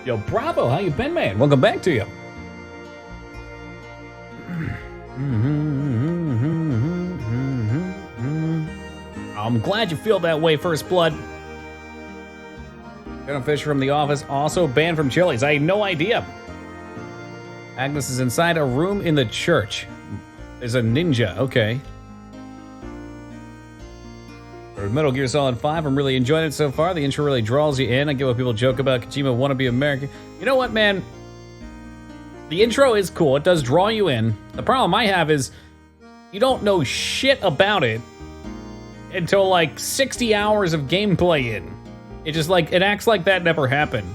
Yo, Bravo, how you been, man? Welcome back to you. I'm glad you feel that way, First Blood. Gonna fish from the office, also banned from Chili's. I had no idea. Agnes is inside a room in the church. There's a ninja, okay. For Metal Gear Solid 5, I'm really enjoying it so far. The intro really draws you in. I get what people joke about Kojima wanna be American. You know what, man? The intro is cool, it does draw you in. The problem I have is, you don't know shit about it until like 60 hours of gameplay in. It just like, it acts like that never happened.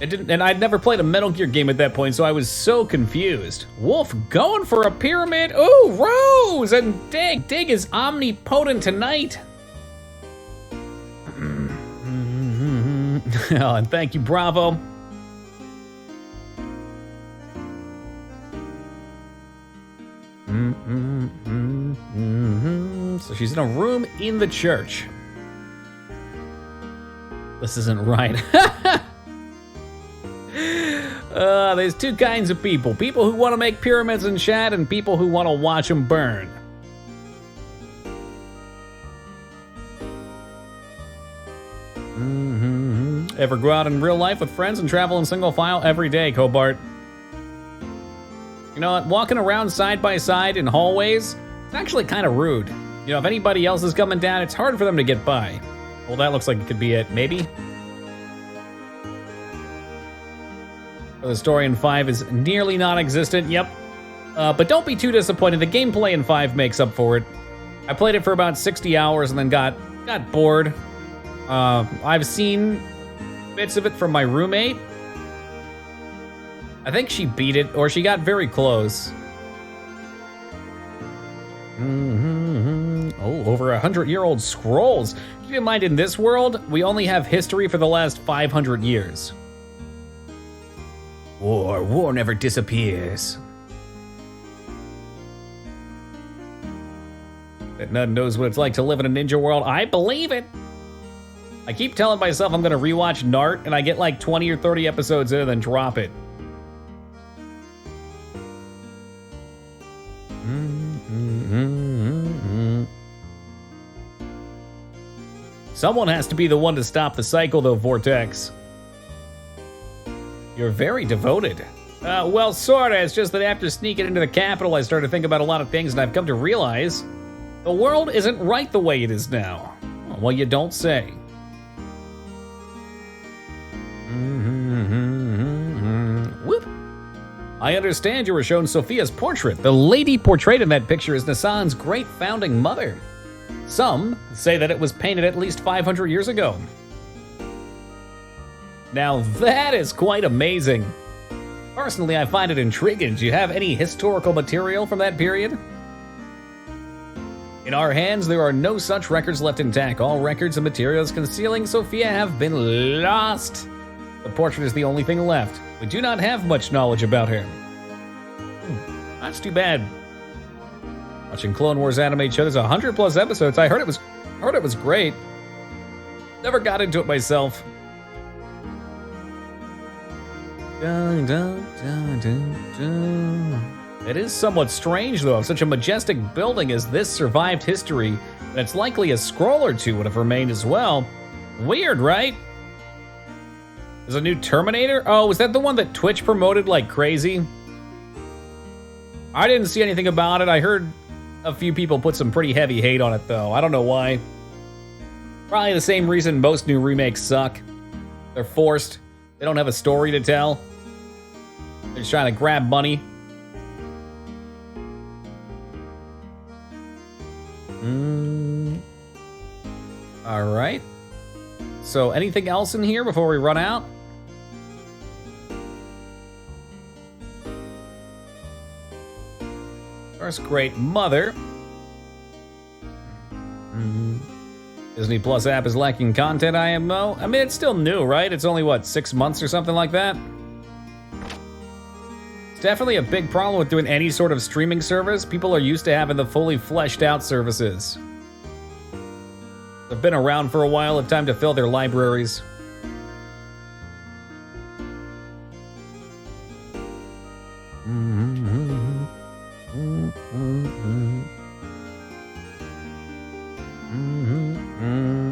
It didn't, and I'd never played a Metal Gear game at that point, so I was so confused. Wolf going for a pyramid. Ooh, Rose and Dig. Dig is omnipotent tonight. Oh, and thank you, Bravo. So she's in a room in the church. This isn't right. There's two kinds of people. People who want to make pyramids and chat, and people who want to watch them burn. Ever go out in real life with friends and travel in single file every day, Cobart? You know what, walking around side by side in hallways, it's actually kind of rude. You know, if anybody else is coming down, it's hard for them to get by. Well, that looks like it could be it, maybe? The story in 5 is nearly non-existent, yep. But don't be too disappointed, the gameplay in 5 makes up for it. I played it for about 60 hours and then got bored. I've seen bits of it from my roommate. I think she beat it, or she got very close. Oh, over 100-year-old scrolls. Keep in mind, in this world, we only have history for the last 500 years. War never disappears. That none knows what it's like to live in a ninja world. I believe it. I keep telling myself I'm gonna rewatch Nart, and I get like 20 or 30 episodes in and then drop it. Someone has to be the one to stop the cycle, though, Vortex. You're very devoted. Well, sorta. It's just that after sneaking into the capital, I started to think about a lot of things, and I've come to realize the world isn't right the way it is now. Well, you don't say. Whoop. I understand you were shown Sophia's portrait. The lady portrayed in that picture is Nassan's great founding mother. Some say that it was painted at least 500 years ago. Now that is quite amazing. Personally, I find it intriguing. Do you have any historical material from that period? In our hands, there are no such records left intact. All records and materials concealing Sophia have been lost. The portrait is the only thing left. We do not have much knowledge about her. That's too bad. Watching Clone Wars anime show, there's 100+ episodes. I heard it was great. Never got into it myself. It is somewhat strange, though. If such a majestic building as this survived history, then it's likely a scroll or two would have remained as well. Weird, right? There's a new Terminator? Oh, is that the one that Twitch promoted like crazy? I didn't see anything about it. I heard a few people put some pretty heavy hate on it, though. I don't know why. Probably the same reason most new remakes suck. They're forced. They don't have a story to tell. They're just trying to grab money. All right. So anything else in here before we run out? First great mother. Disney Plus app is lacking content, IMO. I mean, it's still new, right? It's only, what, 6 months or something like that? It's definitely a big problem with doing any sort of streaming service. People are used to having the fully fleshed out services. They've been around for a while, have time to fill their libraries.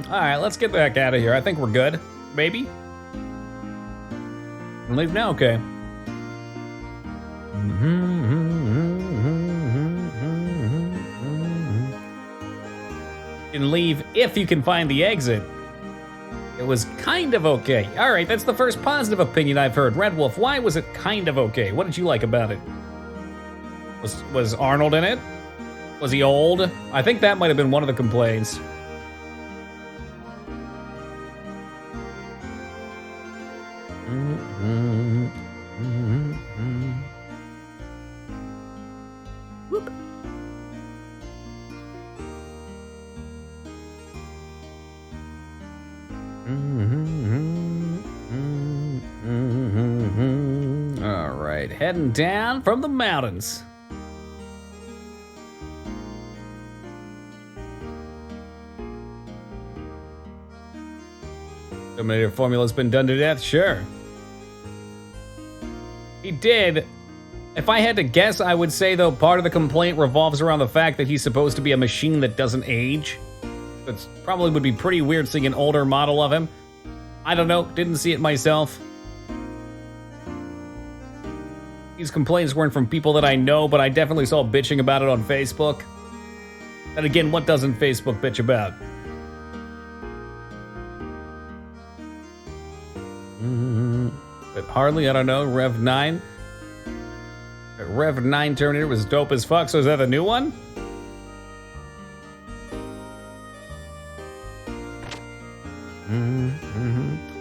Alright, let's get back out of here. I think we're good. Maybe? Leave now? Okay. You can leave if you can find the exit. It was kind of okay. Alright, that's the first positive opinion I've heard. Red Wolf, why was it kind of okay? What did you like about it? Was Arnold in it? Was he old? I think that might have been one of the complaints. Whoop. All right, heading down from the mountains. Terminator formula's been done to death, sure. He did. If I had to guess, I would say, though, part of the complaint revolves around the fact that he's supposed to be a machine that doesn't age. It probably would be pretty weird seeing an older model of him. I don't know, didn't see it myself. These complaints weren't from people that I know, but I definitely saw bitching about it on Facebook. And again, what doesn't Facebook bitch about? But hardly, I don't know, Rev 9. Rev 9 Terminator was dope as fuck, so is that the new one?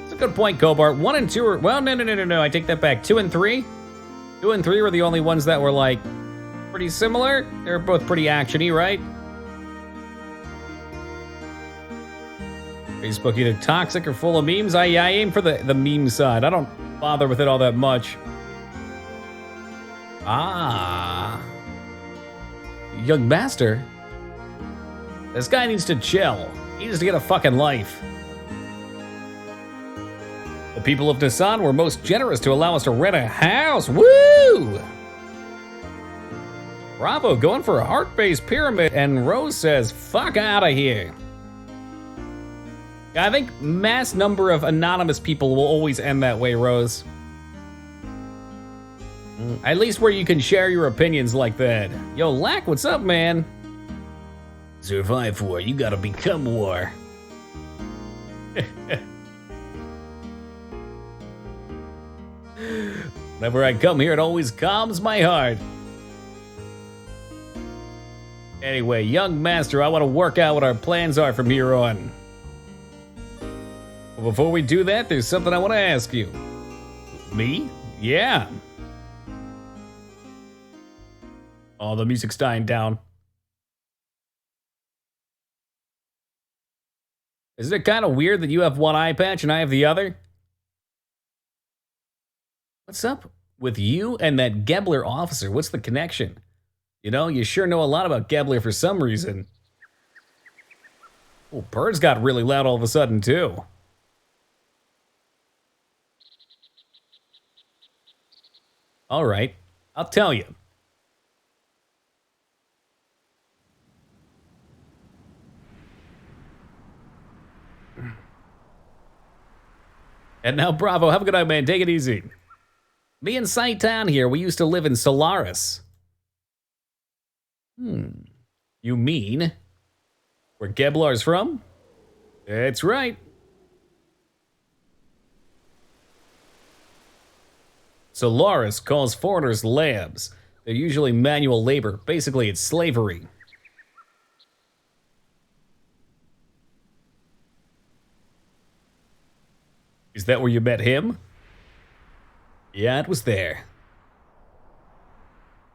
It's a good point, Cobart. 1 and 2 are, well, no, I take that back. 2 and 3? 2 and 3 were the only ones that were, like, pretty similar. They were both pretty action-y, right? Facebook either toxic or full of memes. I aim for the meme side. I don't bother with it all that much. Ah. Young master? This guy needs to chill. He needs to get a fucking life. The people of Nissan were most generous to allow us to rent a house. Woo! Bravo, going for a heart-based pyramid. And Rose says, fuck out of here. I think mass number of anonymous people will always end that way, Rose. At least where you can share your opinions like that. Yo, Lack, what's up, man? Survive war, you gotta become war. Whenever I come here, it always calms my heart. Anyway, young master, I want to work out what our plans are from here on. But before we do that, there's something I want to ask you. Me? Yeah. Oh, the music's dying down. Isn't it kind of weird that you have one eye patch and I have the other? What's up with you and that Gebler officer? What's the connection? You know, you sure know a lot about Gebler for some reason. Oh, birds got really loud all of a sudden, too. All right, I'll tell you. And now, Bravo, have a good night, man. Take it easy. Me and Saitan here, we used to live in Solaris. You mean where Geblar's from? That's right. Solaris calls foreigners lambs. They're usually manual labor. Basically, it's slavery. Is that where you met him? Yeah, it was there.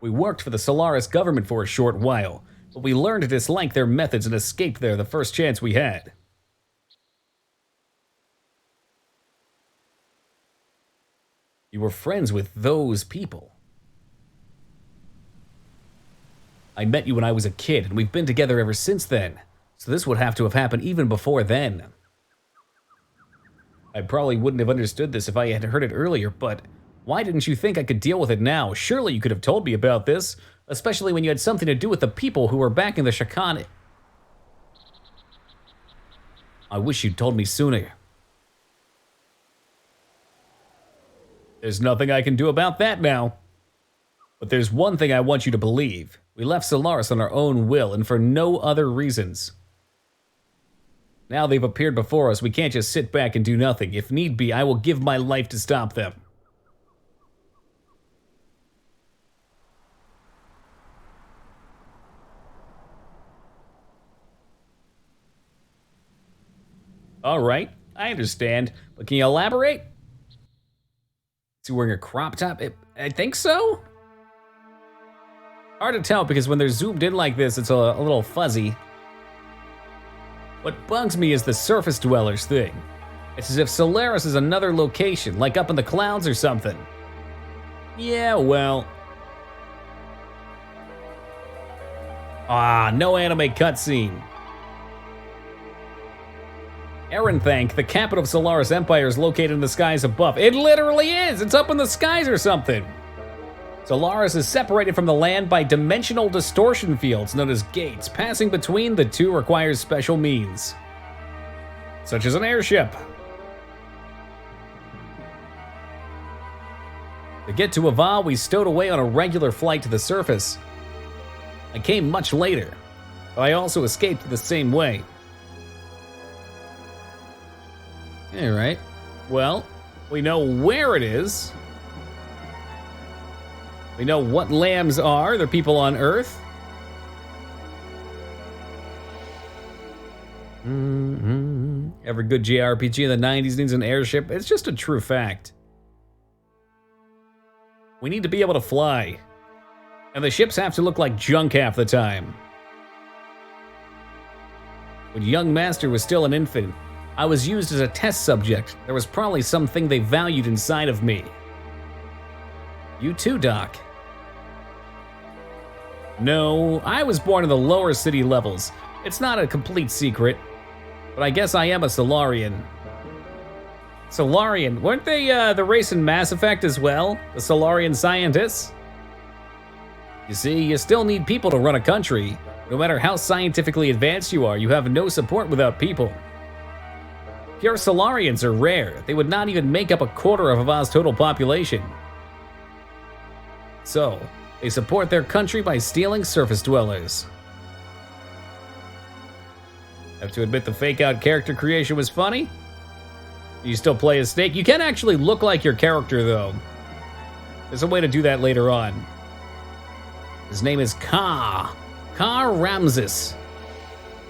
We worked for the Solaris government for a short while, but we learned to dislike their methods and escaped there the first chance we had. You were friends with those people. I met you when I was a kid, and we've been together ever since then, so this would have to have happened even before then. I probably wouldn't have understood this if I had heard it earlier, but Why didn't you think I could deal with it now? Surely you could have told me about this, especially when you had something to do with the people who were backing the Shakan. I wish you'd told me sooner. There's nothing I can do about that now. But there's one thing I want you to believe. We left Solaris on our own will and for no other reasons. Now they've appeared before us, we can't just sit back and do nothing. If need be, I will give my life to stop them. All right, I understand, but can you elaborate? Is he wearing a crop top? I think so? Hard to tell because when they're zoomed in like this, it's a little fuzzy. What bugs me is the surface dwellers thing. It's as if Solaris is another location, like up in the clouds or something. Yeah, well. No anime cutscene. Erenthank, the capital of Solaris Empire, is located in the skies above. It literally is! It's up in the skies or something! Solaris is separated from the land by dimensional distortion fields known as gates. Passing between the two requires special means, such as an airship. To get to Ava, we stowed away on a regular flight to the surface. I came much later, but I also escaped the same way. Alright, well, we know where it is. We know what lambs are. They're people on Earth. Every good JRPG in the 90s needs an airship. It's just a true fact. We need to be able to fly. And the ships have to look like junk half the time. When young Master was still an infant, I was used as a test subject. There was probably something they valued inside of me. You too, Doc. No, I was born in the lower city levels. It's not a complete secret, but I guess I am a Solarian. Solarian, weren't they the race in Mass Effect as well? The Solarian scientists? You see, you still need people to run a country. No matter how scientifically advanced you are, you have no support without people. Pure Solarians are rare. They would not even make up a quarter of Ava's total population. So, they support their country by stealing surface dwellers. Have to admit the fake-out character creation was funny? You still play as Snake? You can actually look like your character, though. There's a way to do that later on. His name is Ka Ramses.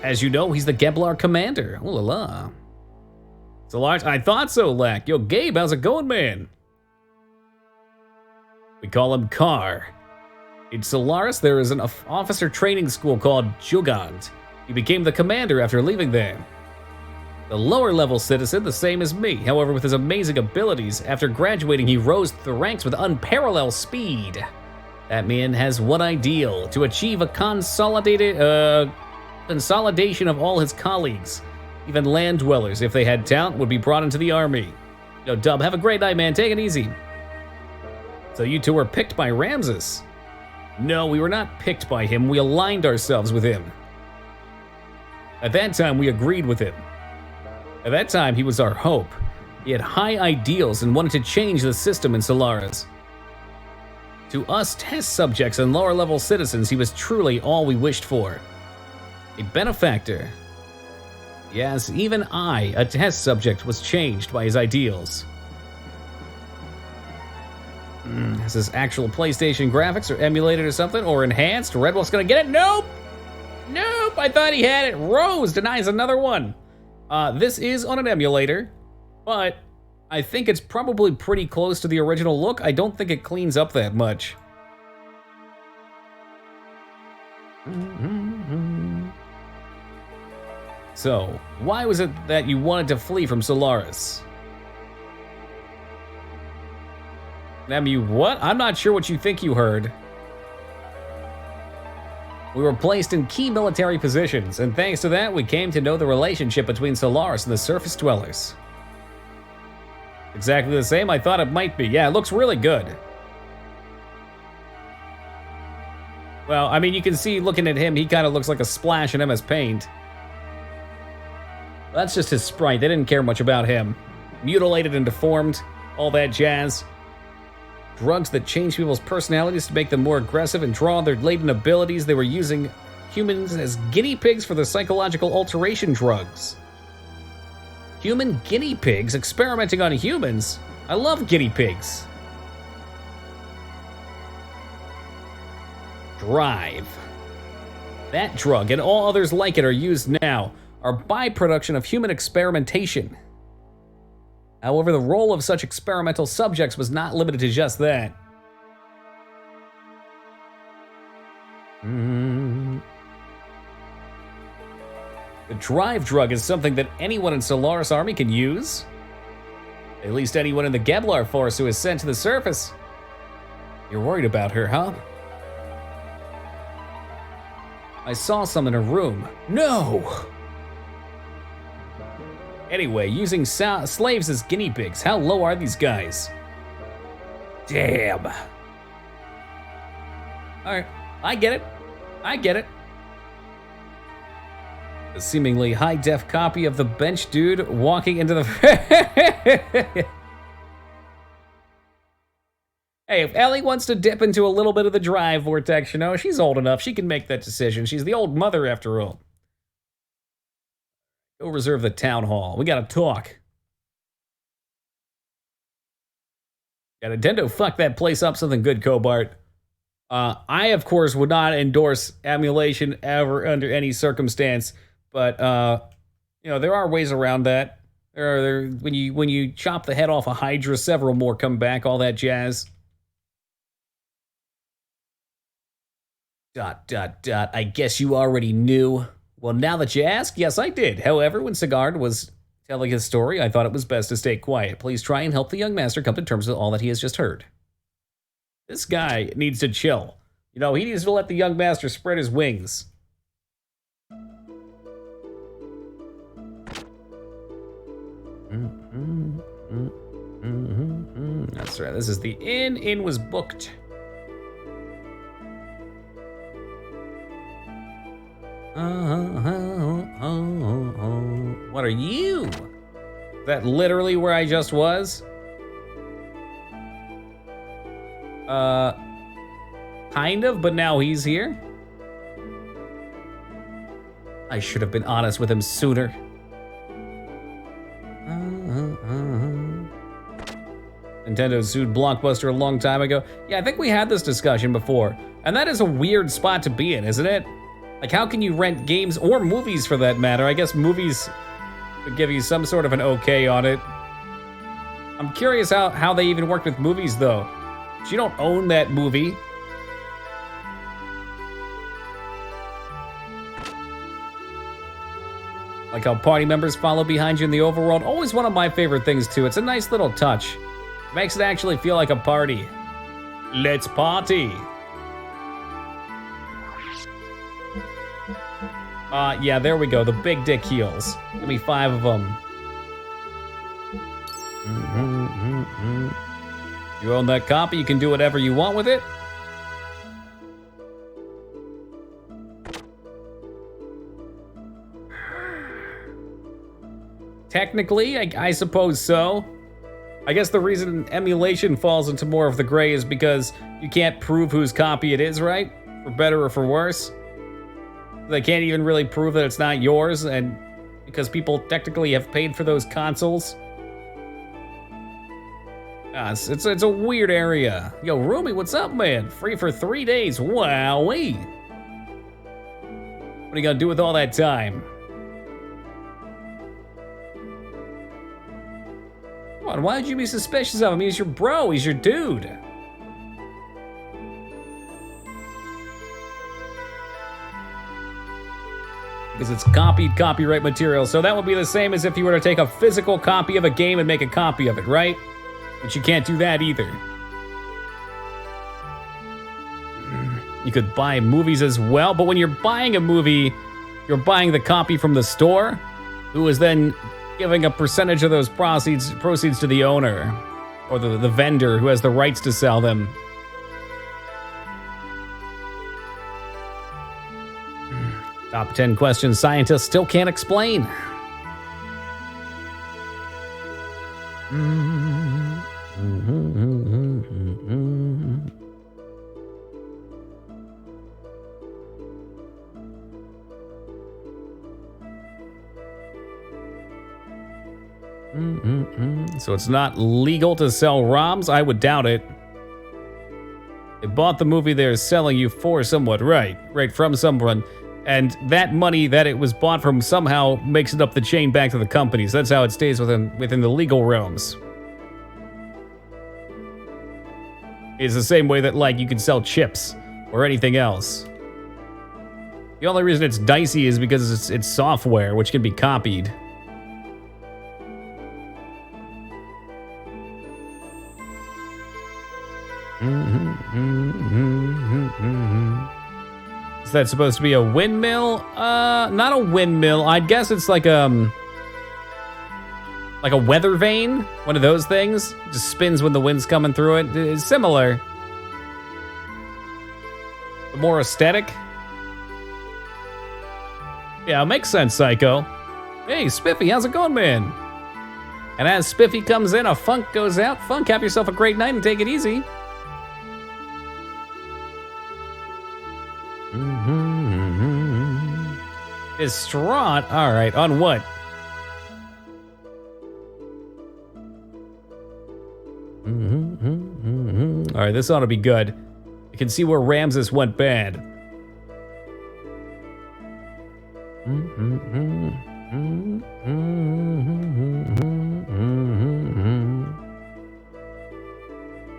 As you know, he's the Geblar commander. Ooh la la. Solaris, I thought so, Lack. Yo, Gabe, how's it going, man? We call him Kar. In Solaris, there is an officer training school called Jugand. He became the commander after leaving there. The lower-level citizen, the same as me. However, with his amazing abilities, after graduating, he rose through the ranks with unparalleled speed. That man has one ideal: to achieve a consolidation of all his colleagues. Even land dwellers, if they had talent, would be brought into the army. Yo, Dub, have a great night, man. Take it easy. So you two were picked by Ramses? No, we were not picked by him. We aligned ourselves with him. At that time, we agreed with him. At that time, he was our hope. He had high ideals and wanted to change the system in Solaris. To us test subjects and lower-level citizens, he was truly all we wished for. A benefactor. Yes, even I, a test subject, was changed by his ideals. Is this actual PlayStation graphics or emulated or something? Or enhanced? Redwell's gonna get it? Nope! Nope! I thought he had it! Rose denies another one! This is on an emulator, but I think it's probably pretty close to the original look. I don't think it cleans up that much. So, why was it that you wanted to flee from Solaris? What? I'm not sure what you think you heard. We were placed in key military positions, and thanks to that, we came to know the relationship between Solaris and the surface dwellers. Exactly the same? I thought it might be. Yeah, it looks really good. Well, I mean, you can see looking at him, he kind of looks like a splash in MS Paint. That's just his sprite. They didn't care much about him. Mutilated and deformed, all that jazz. Drugs that change people's personalities to make them more aggressive and draw on their latent abilities. They were using humans as guinea pigs for their psychological alteration drugs. Human guinea pigs experimenting on humans? I love guinea pigs. Drive. That drug and all others like it are used now, are byproduction of human experimentation. However, the role of such experimental subjects was not limited to just that. The drive drug is something that anyone in Solaris Army can use. At least anyone in the Geblar Force who is sent to the surface. You're worried about her, huh? I saw some in her room. No! Anyway, using slaves as guinea pigs, how low are these guys? Damn. Alright, I get it. I get it. A seemingly high-def copy of the bench dude walking into the... Hey, if Ellie wants to dip into a little bit of the drive vortex, you know, she's old enough. She can make that decision. She's the old mother, after all. Go reserve the town hall. We gotta talk. Yeah, Nintendo fucked that place up something good, Cobart. I, of course, would not endorse emulation ever under any circumstance, but, you know, there are ways around that. When you chop the head off a Hydra, several more come back, all that jazz. ... I guess you already knew. Well, now that you ask, yes, I did. However, when Sigard was telling his story, I thought it was best to stay quiet. Please try and help the young master come to terms with all that he has just heard. This guy needs to chill. You know, he needs to let the young master spread his wings. That's right, this is the inn. Inn was booked. What are you? Is that literally where I just was? Kind of, but now he's here. I should have been honest with him sooner. Nintendo sued Blockbuster a long time ago. Yeah, I think we had this discussion before. And that is a weird spot to be in, isn't it? Like, how can you rent games or movies for that matter? I guess movies would give you some sort of an okay on it. I'm curious how they even work with movies, though. You don't own that movie. Like how party members follow behind you in the overworld. Always one of my favorite things, too. It's a nice little touch. Makes it actually feel like a party. Let's party. Yeah, there we go. The big dick heels. Give me 5 of them. You own that copy. You can do whatever you want with it. Technically, I suppose so. I guess the reason emulation falls into more of the gray is because you can't prove whose copy it is, right? For better or for worse. They can't even really prove that it's not yours, and because people technically have paid for those consoles. It's a weird area. Yo, Rumi, what's up, man? Free for 3 days. Wowee. What are you gonna do with all that time? Come on, why would you be suspicious of him? He's your bro, he's your dude. Because it's copied copyright material. So that would be the same as if you were to take a physical copy of a game and make a copy of it, right? But you can't do that either. You could buy movies as well, but when you're buying a movie, you're buying the copy from the store, who is then giving a percentage of those proceeds to the owner or the vendor who has the rights to sell them. Top 10 questions scientists still can't explain. So it's not legal to sell ROMs? I would doubt it. They bought the movie they're selling you for somewhat, right from someone, and that money that it was bought from somehow makes it up the chain back to the companies. That's how it stays within the legal realms. It's the same way that, like, you can sell chips or anything else. The only reason it's dicey is because it's software, which can be copied. Is that supposed to be a windmill? Not a windmill. I'd guess it's like a weather vane, one of those things. It just spins when the wind's coming through it. It's similar, but more aesthetic. Yeah, it makes sense, Psycho. Hey, Spiffy, how's it going, man? And as Spiffy comes in, a Funk goes out. Funk, have yourself a great night and take it easy. Distraught? All right, on what? All right, this ought to be good. You can see where Ramses went bad.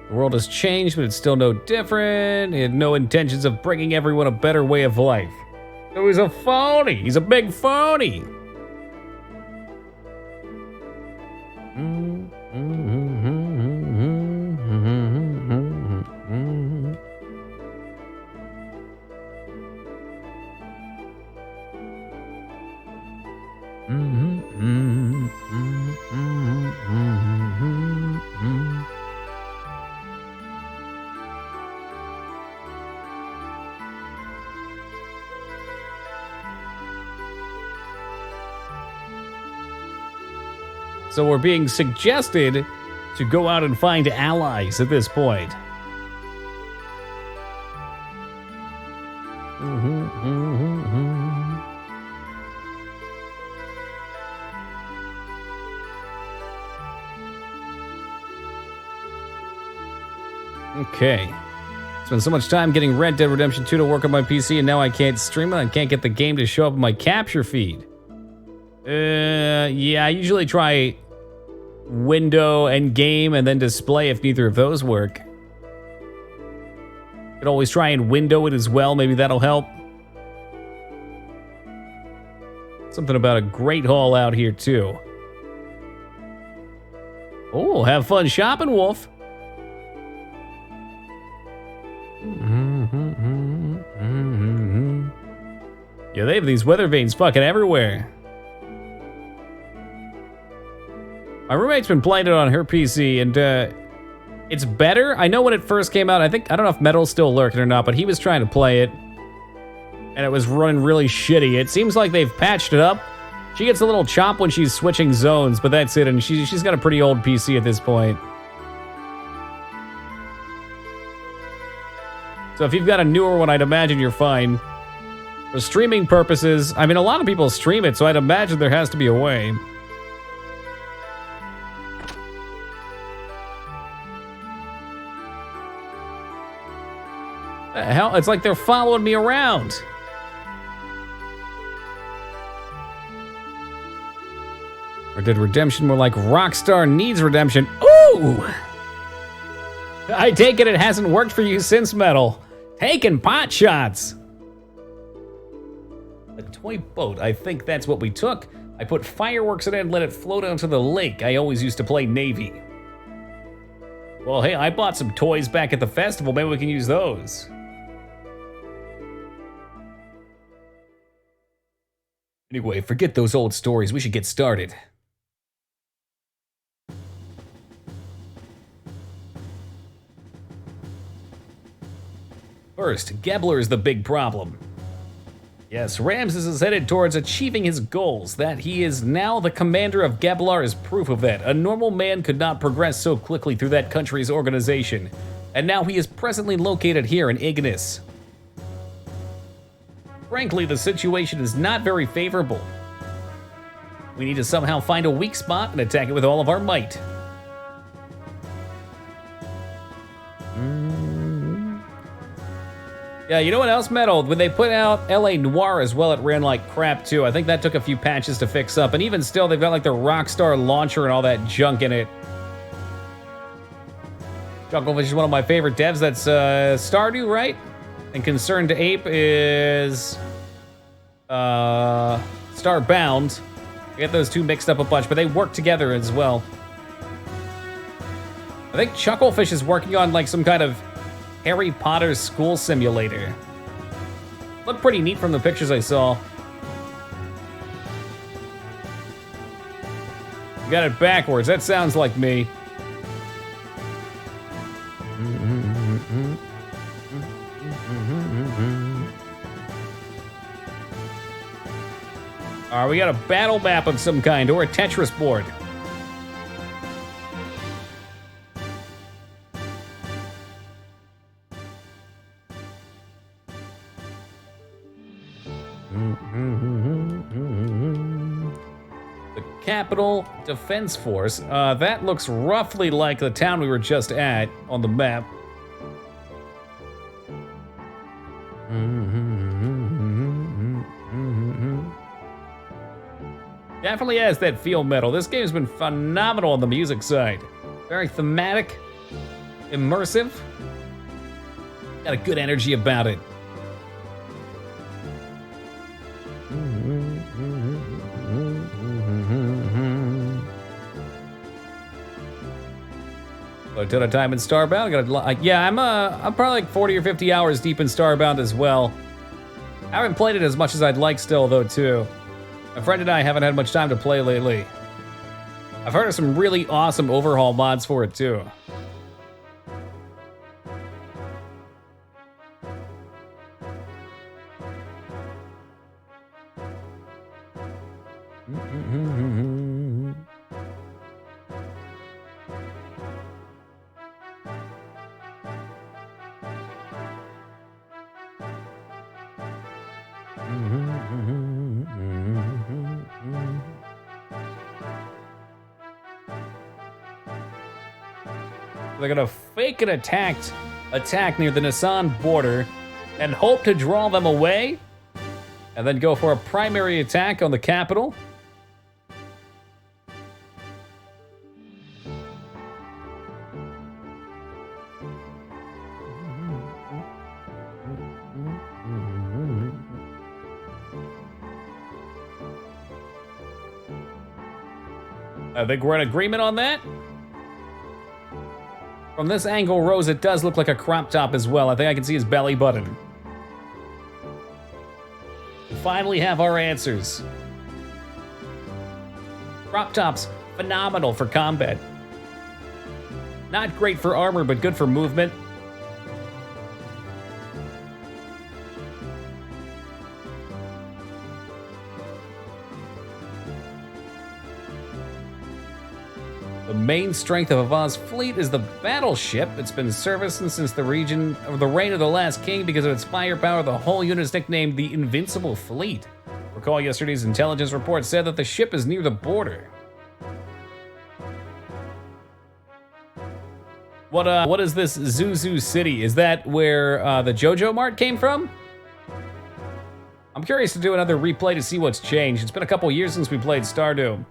The world has changed, but it's still no different. He had no intentions of bringing everyone a better way of life. So he's a phony. He's a big phony. So we're being suggested to go out and find allies at this point. Okay. Spent so much time getting Red Dead Redemption 2 to work on my PC, and now I can't stream it. I can't get the game to show up in my capture feed. Yeah, I usually try window and game and then display if neither of those work. You could always try and window it as well. Maybe that'll help. Something about a great haul out here, too. Oh, have fun shopping, Wolf. Yeah, they have these weather vanes fucking everywhere. My roommate's been playing it on her PC, and it's better. I know when it first came out, I don't know if Metal's still lurking or not, but he was trying to play it, and it was running really shitty. It seems like they've patched it up. She gets a little chop when she's switching zones, but that's it, and she's got a pretty old PC at this point. So if you've got a newer one, I'd imagine you're fine. For streaming purposes, I mean, a lot of people stream it, so I'd imagine there has to be a way. Hell, it's like they're following me around. Or did redemption more like Rockstar needs redemption? Ooh! I take it hasn't worked for you since Metal. Taking pot shots. A toy boat, I think that's what we took. I put fireworks in it and let it float onto the lake. I always used to play Navy. Well, hey, I bought some toys back at the festival. Maybe we can use those. Anyway, forget those old stories. We should get started. First, Gebler is the big problem. Yes, Ramses is headed towards achieving his goals. That he is now the commander of Geblar is proof of that. A normal man could not progress so quickly through that country's organization. And now he is presently located here in Ignis. Frankly, the situation is not very favorable. We need to somehow find a weak spot and attack it with all of our might. Yeah, you know what else meddled? When they put out LA Noire as well, it ran like crap too. I think that took a few patches to fix up, and even still, they've got like the Rockstar launcher and all that junk in it. Chucklefish is one of my favorite devs. That's Stardew, right? And Concerned Ape is Starbound. I get those two mixed up a bunch, but they work together as well. I think Chucklefish is working on like some kind of Harry Potter school simulator. Looked pretty neat from the pictures I saw. You got it backwards. That sounds like me. Alright, we got a battle map of some kind, or a Tetris board. The Capital Defense Force. That looks roughly like the town we were just at on the map. Definitely has that feel metal. This game's been phenomenal on the music side. Very thematic, immersive. Got a good energy about it. A ton of time in Starbound. Yeah, I'm probably like 40 or 50 hours deep in Starbound as well. I haven't played it as much as I'd like still, though, too. My friend and I haven't had much time to play lately. I've heard of some really awesome overhaul mods for it, too. They're gonna fake an attack near the Nisan border and hope to draw them away, and then go for a primary attack on the capital. I think we're in agreement on that. From this angle, Rose, it does look like a crop top as well. I think I can see his belly button. We finally have our answers. Crop tops, phenomenal for combat. Not great for armor, but good for movement. The main strength of Avaz's fleet is the battleship. It's been servicing since the reign of the last king. Because of its firepower, the whole unit is nicknamed the Invincible Fleet. Recall yesterday's intelligence report said that the ship is near the border. What is this Zuzu City? Is that where the JoJo Mart came from? I'm curious to do another replay to see what's changed. It's been a couple years since we played Stardew.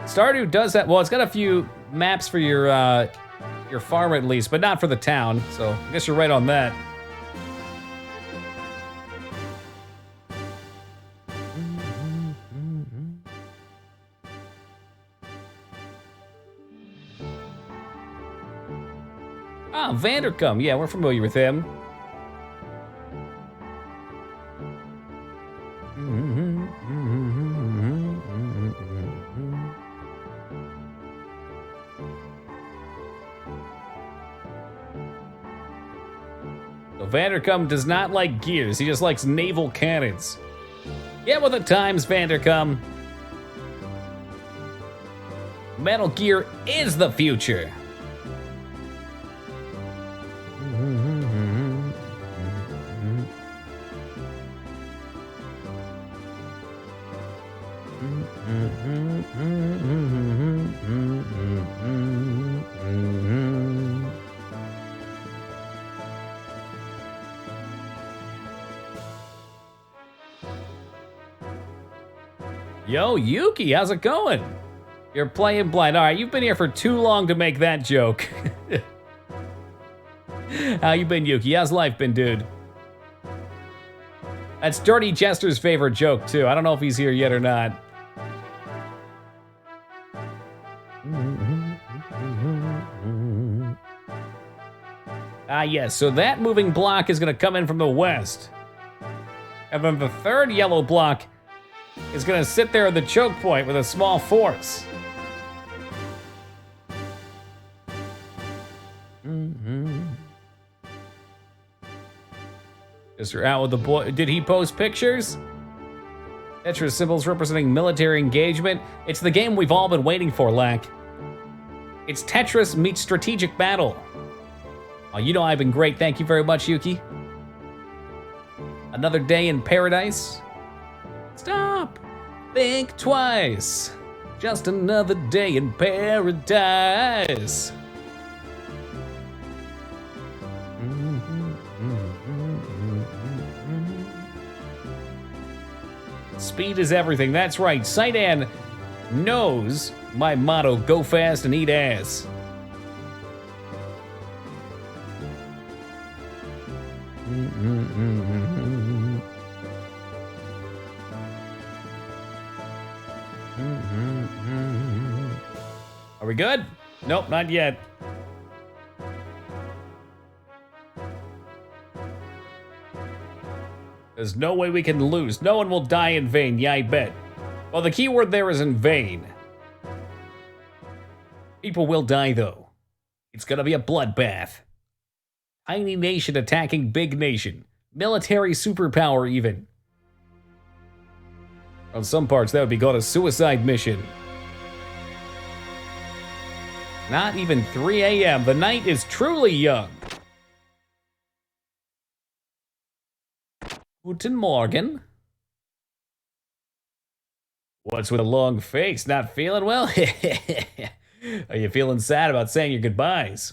Stardew does that. Well, it's got a few maps for your farm at least, but not for the town. So I guess you're right on that. Ah, Vandercum. Yeah, we're familiar with him. Vandercum does not like gears. He just likes naval cannons. Get with the times, Vandercum. Metal Gear is the future. Yo, Yuki, how's it going? You're playing blind. All right, you've been here for too long to make that joke. How you been, Yuki? How's life been, dude? That's Dirty Jester's favorite joke, too. I don't know if he's here yet or not. Yes, so that moving block is gonna come in from the west. And then the third yellow block is gonna sit there at the choke point with a small force. Mr. Out with the boy. Did he post pictures? Tetris symbols representing military engagement. It's the game we've all been waiting for, Lack. It's Tetris meets strategic battle. Oh, you know I've been great. Thank you very much, Yuki. Another day in paradise. Stop. Think twice. Just another day in paradise. Speed is everything. That's right. Saidan knows my motto, go fast and eat ass. Are we good? Nope, not yet. There's no way we can lose. No one will die in vain, yeah, I bet. Well, the key word there is in vain. People will die, though. It's gonna be a bloodbath. Tiny nation attacking big nation. Military superpower, even. On some parts, that would be called a suicide mission. Not even 3 a.m. The night is truly young. Guten Morgen. What's with a long face? Not feeling well? Are you feeling sad about saying your goodbyes?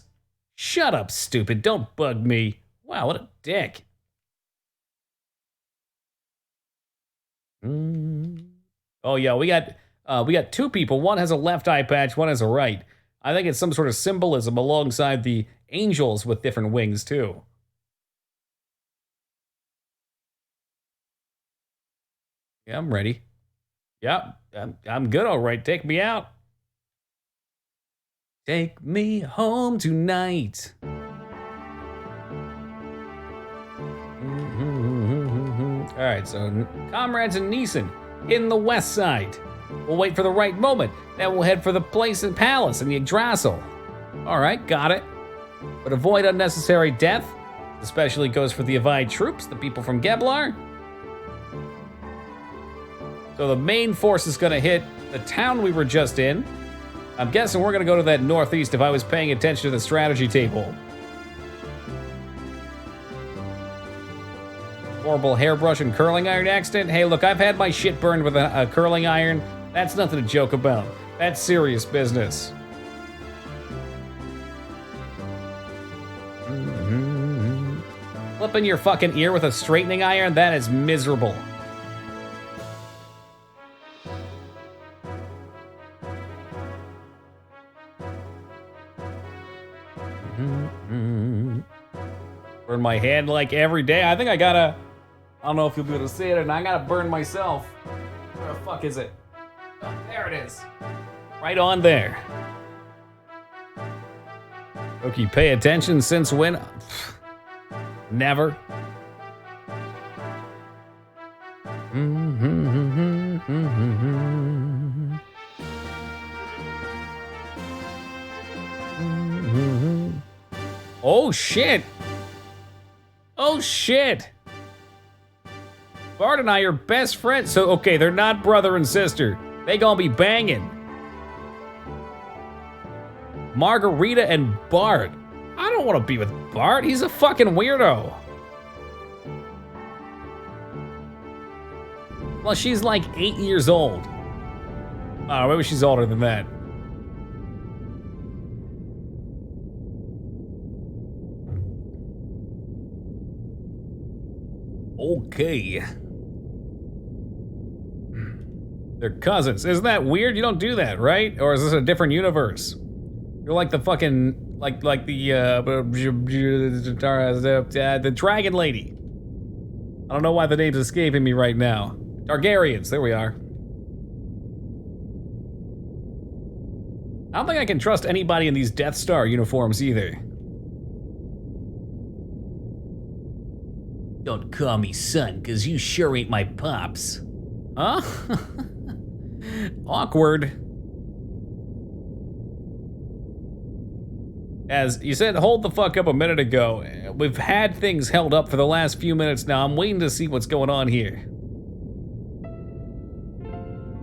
Shut up, stupid. Don't bug me. Wow, what a dick. Oh yeah, we got two people. One has a left eye patch, one has a right. I think it's some sort of symbolism alongside the angels with different wings too. Yeah, I'm ready. Yep, I'm good, all right. Take me out. Take me home tonight. All right, so comrades in Neeson in the west side. We'll wait for the right moment. Then we'll head for the place and palace in Yggdrasil. All right, got it. But avoid unnecessary death. Especially goes for the Avide troops, the people from Geblar. So the main force is gonna hit the town we were just in. I'm guessing we're gonna go to that northeast if I was paying attention to the strategy table. Horrible hairbrush and curling iron accident. Hey, look, I've had my shit burned with a curling iron. That's nothing to joke about. That's serious business. Flipping your fucking ear with a straightening iron? That is miserable. Burn my hand like every day. I think I gotta, I don't know if you'll be able to see it, and I gotta burn myself. Where the fuck is it? Oh, there it is. Right on there. Okay, pay attention since when? Never. Oh shit. Oh, shit. Bart and I are best friends. So, okay, they're not brother and sister. They gonna be banging. Margarita and Bart. I don't want to be with Bart. He's a fucking weirdo. Well, she's like 8 years old. Oh, maybe she's older than that. Okay. They're cousins. Isn't that weird? You don't do that, right? Or is this a different universe? You're like the fucking, like the dragon lady. I don't know why the name's escaping me right now. Targaryens, there we are. I don't think I can trust anybody in these Death Star uniforms either. Don't call me son, cause you sure ain't my pops. Huh? Awkward. As you said, hold the fuck up a minute ago. We've had things held up for the last few minutes now. I'm waiting to see what's going on here.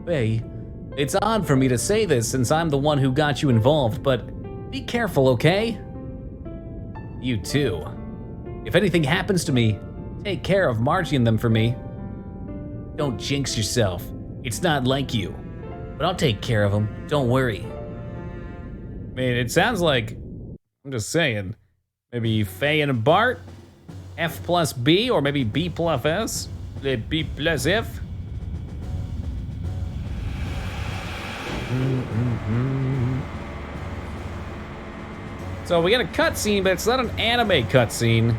Hey, it's odd for me to say this since I'm the one who got you involved, but be careful, okay? You too. If anything happens to me, take care of Margie and them for me. Don't jinx yourself. It's not like you. But I'll take care of them. Don't worry. I mean, it sounds like, I'm just saying, maybe Faye and Bart, F plus B, or maybe B plus S, B plus F. So we get a cutscene, but it's not an anime cutscene.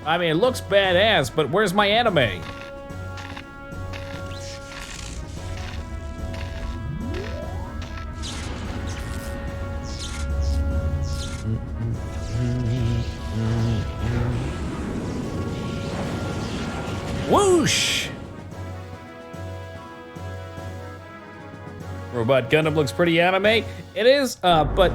I mean, it looks badass, but where's my anime? Whoosh! Robot Gundam looks pretty anime. It is, but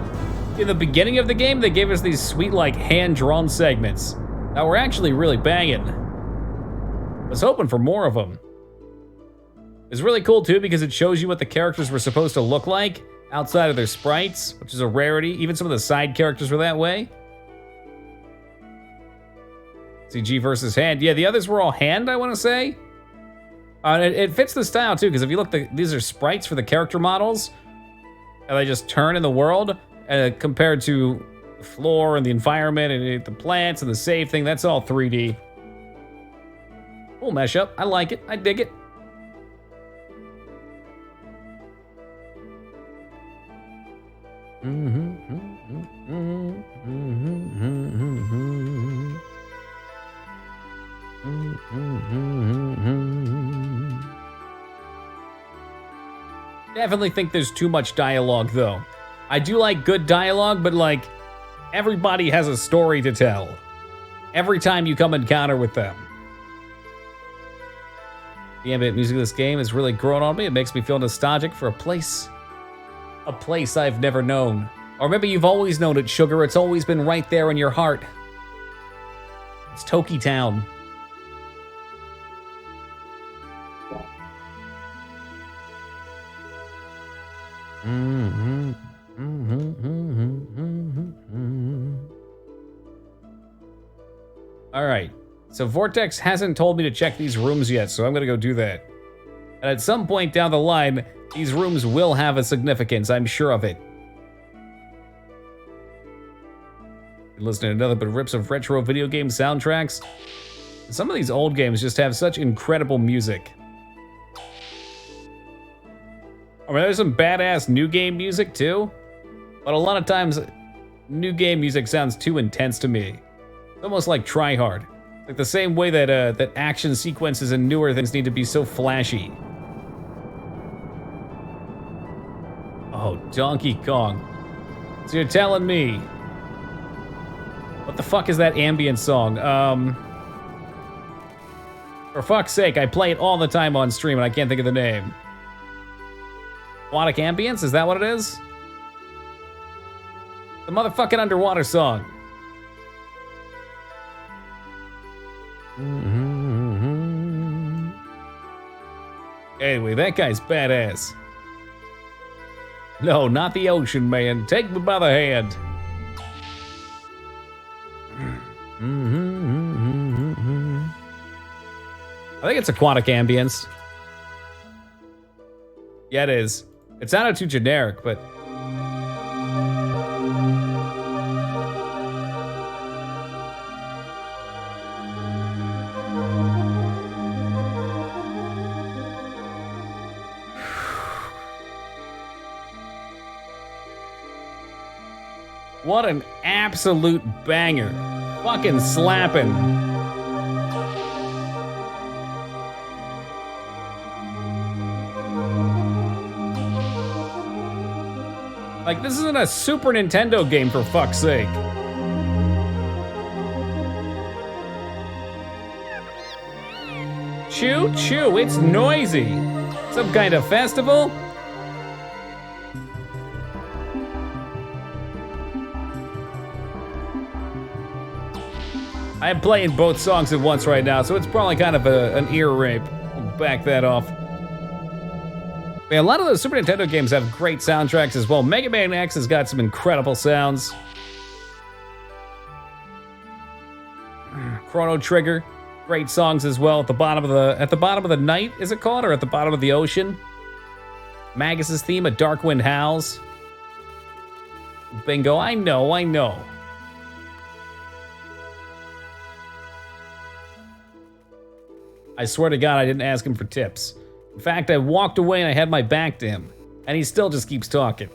in the beginning of the game, they gave us these sweet, like, hand-drawn segments that were actually really banging. I was hoping for more of them. It's really cool, too, because it shows you what the characters were supposed to look like outside of their sprites, which is a rarity. Even some of the side characters were that way. CG versus hand. Yeah, the others were all hand, I want to say. It fits the style, too, because if you look, these are sprites for the character models, and they just turn in the world, compared to the floor and the environment and the plants and the save thing. That's all 3D. Cool mashup. I like it. I dig it. Definitely think there's too much dialogue, though. I do like good dialogue, but like, everybody has a story to tell every time you come encounter with them. The ambient music of this game has really grown on me. It makes me feel nostalgic for a place I've never known. Or maybe you've always known it, Sugar. It's always been right there in your heart. It's Toki Town. All right, so Vortex hasn't told me to check these rooms yet, so I'm gonna go do that. And at some point down the line, these rooms will have a significance, I'm sure of it. Been listening to nothing but rips of retro video game soundtracks. Some of these old games just have such incredible music. I mean, there's some badass new game music too, but a lot of times, new game music sounds too intense to me. It's almost like try hard. Like the same way that that action sequences and newer things need to be so flashy. Oh, Donkey Kong. So you're telling me. What the fuck is that ambient song? For fuck's sake, I play it all the time on stream and I can't think of the name. Aquatic Ambience, is that what it is? The motherfucking underwater song. Anyway, that guy's badass. No, not the ocean, man. Take me by the hand. I think it's aquatic ambience. Yeah, it is. It sounded too generic, but... What an absolute banger. Fucking slapping. Like, this isn't a Super Nintendo game, for fuck's sake. Choo choo, it's noisy. Some kind of festival? I'm playing both songs at once right now, so it's probably kind of an ear rape. I'll back that off. Man, a lot of those Super Nintendo games have great soundtracks as well. Mega Man X has got some incredible sounds. Chrono Trigger, great songs as well. At the bottom of the night, is it called, or at the bottom of the ocean? Magus's theme, A Dark Wind Howls. Bingo, I know. I swear to God, I didn't ask him for tips. In fact, I walked away and I had my back to him, and he still just keeps talking.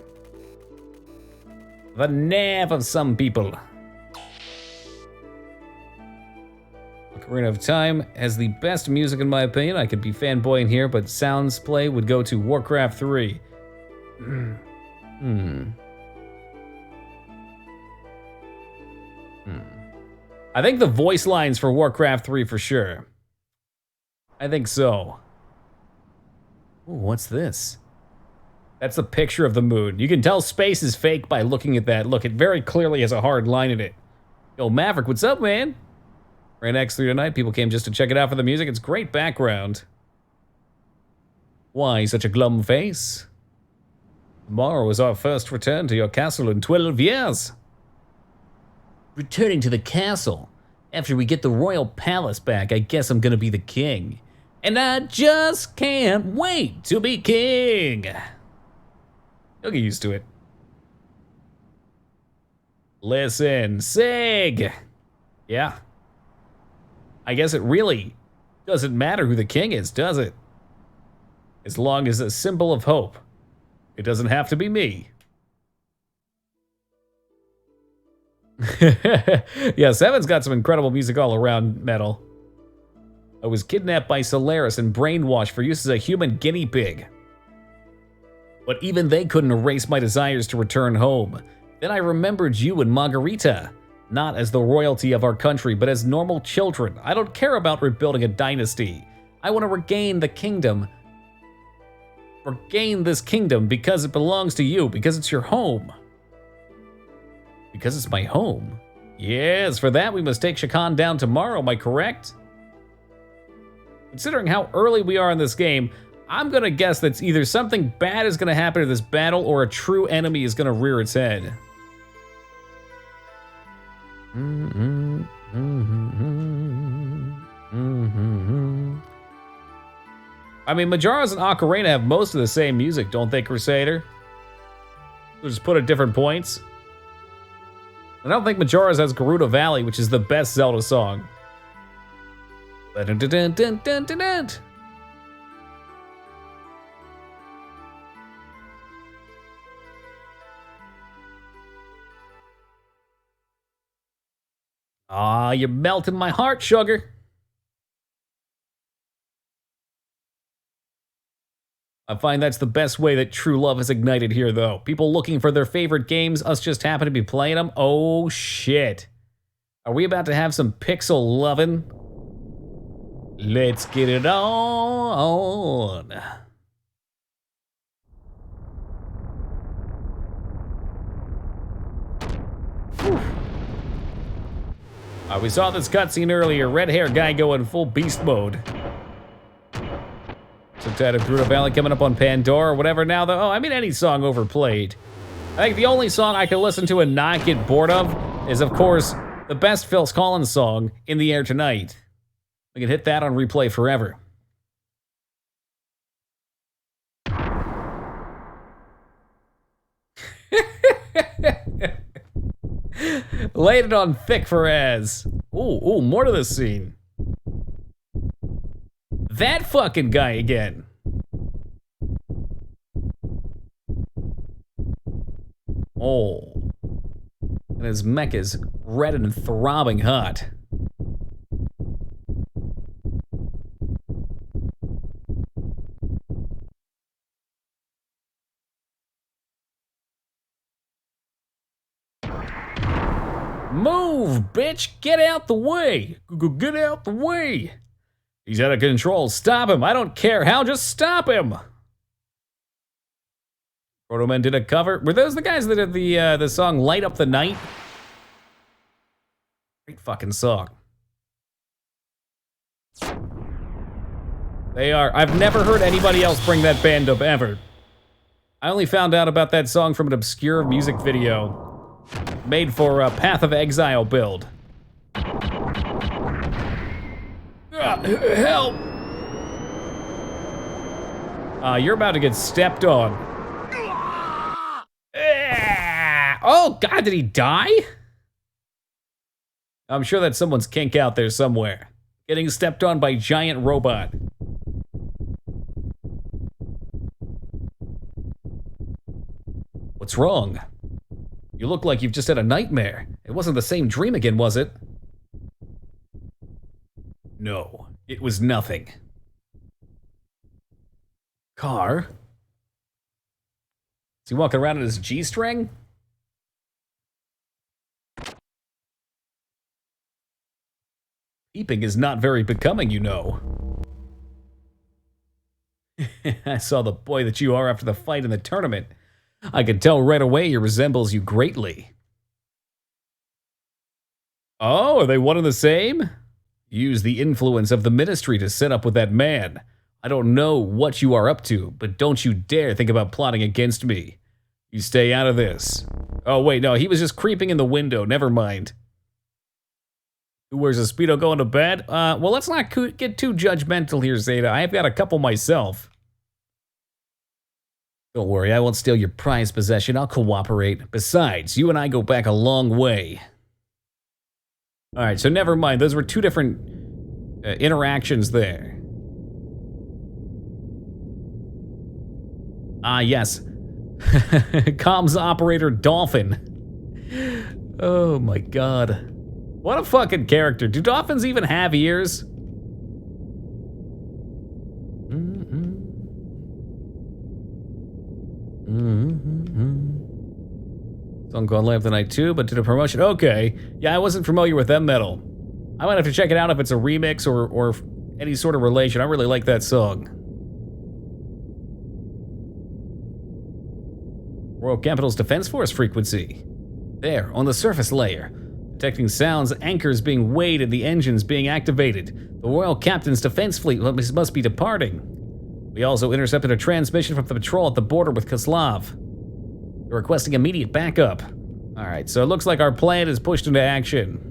The nerve of some people. Ocarina of Time has the best music in my opinion. I could be fanboying here, but sounds play would go to Warcraft 3. I think the voice lines for Warcraft 3 for sure. I think so. Ooh, what's this? That's a picture of the moon. You can tell space is fake by looking at that. Look, it very clearly has a hard line in it. Yo, Maverick, what's up, man? Ran X3 tonight. People came just to check it out for the music. It's great background. Why such a glum face? Tomorrow is our first return to your castle in 12 years. Returning to the castle. After we get the royal palace back, I guess I'm gonna be the king. And I just can't wait to be king. You'll get used to it. Listen, Sig. Yeah. I guess it really doesn't matter who the king is, does it? As long as a symbol of hope. It doesn't have to be me. Yeah, 7's got some incredible music all around metal. I was kidnapped by Solaris and brainwashed for use as a human guinea pig. But even they couldn't erase my desires to return home. Then I remembered you and Margarita. Not as the royalty of our country, but as normal children. I don't care about rebuilding a dynasty. I want to regain the kingdom. Regain this kingdom because it belongs to you, because it's your home. Because it's my home? Yes, for that we must take Shakan down tomorrow, am I correct? Considering how early we are in this game, I'm gonna guess that either something bad is gonna happen in this battle or a true enemy is gonna rear its head. I mean, Majora's and Ocarina have most of the same music, don't they, Crusader? We'll just put at different points. I don't think Majora's has Gerudo Valley, which is the best Zelda song. Aw, you're melting my heart, sugar. I find that's the best way that true love is ignited here, though. People looking for their favorite games, us just happen to be playing them. Oh, shit. Are we about to have some pixel lovin'? Let's get it on. We saw this cutscene earlier. Red hair guy going full beast mode. Some kind of Bruno Valley coming up on Pandora or whatever now, though. Oh, I mean, any song overplayed. I think the only song I can listen to and not get bored of is, of course, the best Phil Collins song, In the Air Tonight. We can hit that on replay forever. Laid it on thick for Az. Ooh, more to this scene. That fucking guy again. Oh. And his mech is red and throbbing hot. Move, bitch! Get out the way! Get out the way! He's out of control. Stop him! I don't care how, just stop him! Proto-Men did a cover. Were those the guys that did the song Light Up the Night? Great fucking song. They are. I've never heard anybody else bring that band up ever. I only found out about that song from an obscure music video made for a Path of Exile build. Help! You're about to get stepped on. Oh God, did he die? I'm sure that's someone's kink out there somewhere. Getting stepped on by giant robot. What's wrong? You look like you've just had a nightmare. It wasn't the same dream again, was it? No, it was nothing. Car? Is he walking around in his G-string? Peeping is not very becoming, you know. I saw the boy that you are after the fight in the tournament. I could tell right away he resembles you greatly. Oh, are they one and the same? Use the influence of the ministry to set up with that man. I don't know what you are up to, but don't you dare think about plotting against me. You stay out of this. Oh, wait, no, he was just creeping in the window. Never mind. Who wears a Speedo going to bed? Well, let's not get too judgmental here, Zeta. I've got a couple myself. Don't worry, I won't steal your prized possession. I'll cooperate. Besides, you and I go back a long way. All right, so never mind. Those were two different interactions there. Ah, yes. Comms operator Dolphin. Oh my God. What a fucking character. Do dolphins even have ears? Song called Light Up the Night 2, but did a promotion. Okay. Yeah, I wasn't familiar with them metal. I might have to check it out if it's a remix or any sort of relation. I really like that song. Royal Capital's Defense Force frequency. There, on the surface layer. Detecting sounds, anchors being weighed, and the engines being activated. The Royal Captain's Defense Fleet must be departing. We also intercepted a transmission from the patrol at the border with Koslav. They're requesting immediate backup. Alright, so it looks like our plan is pushed into action.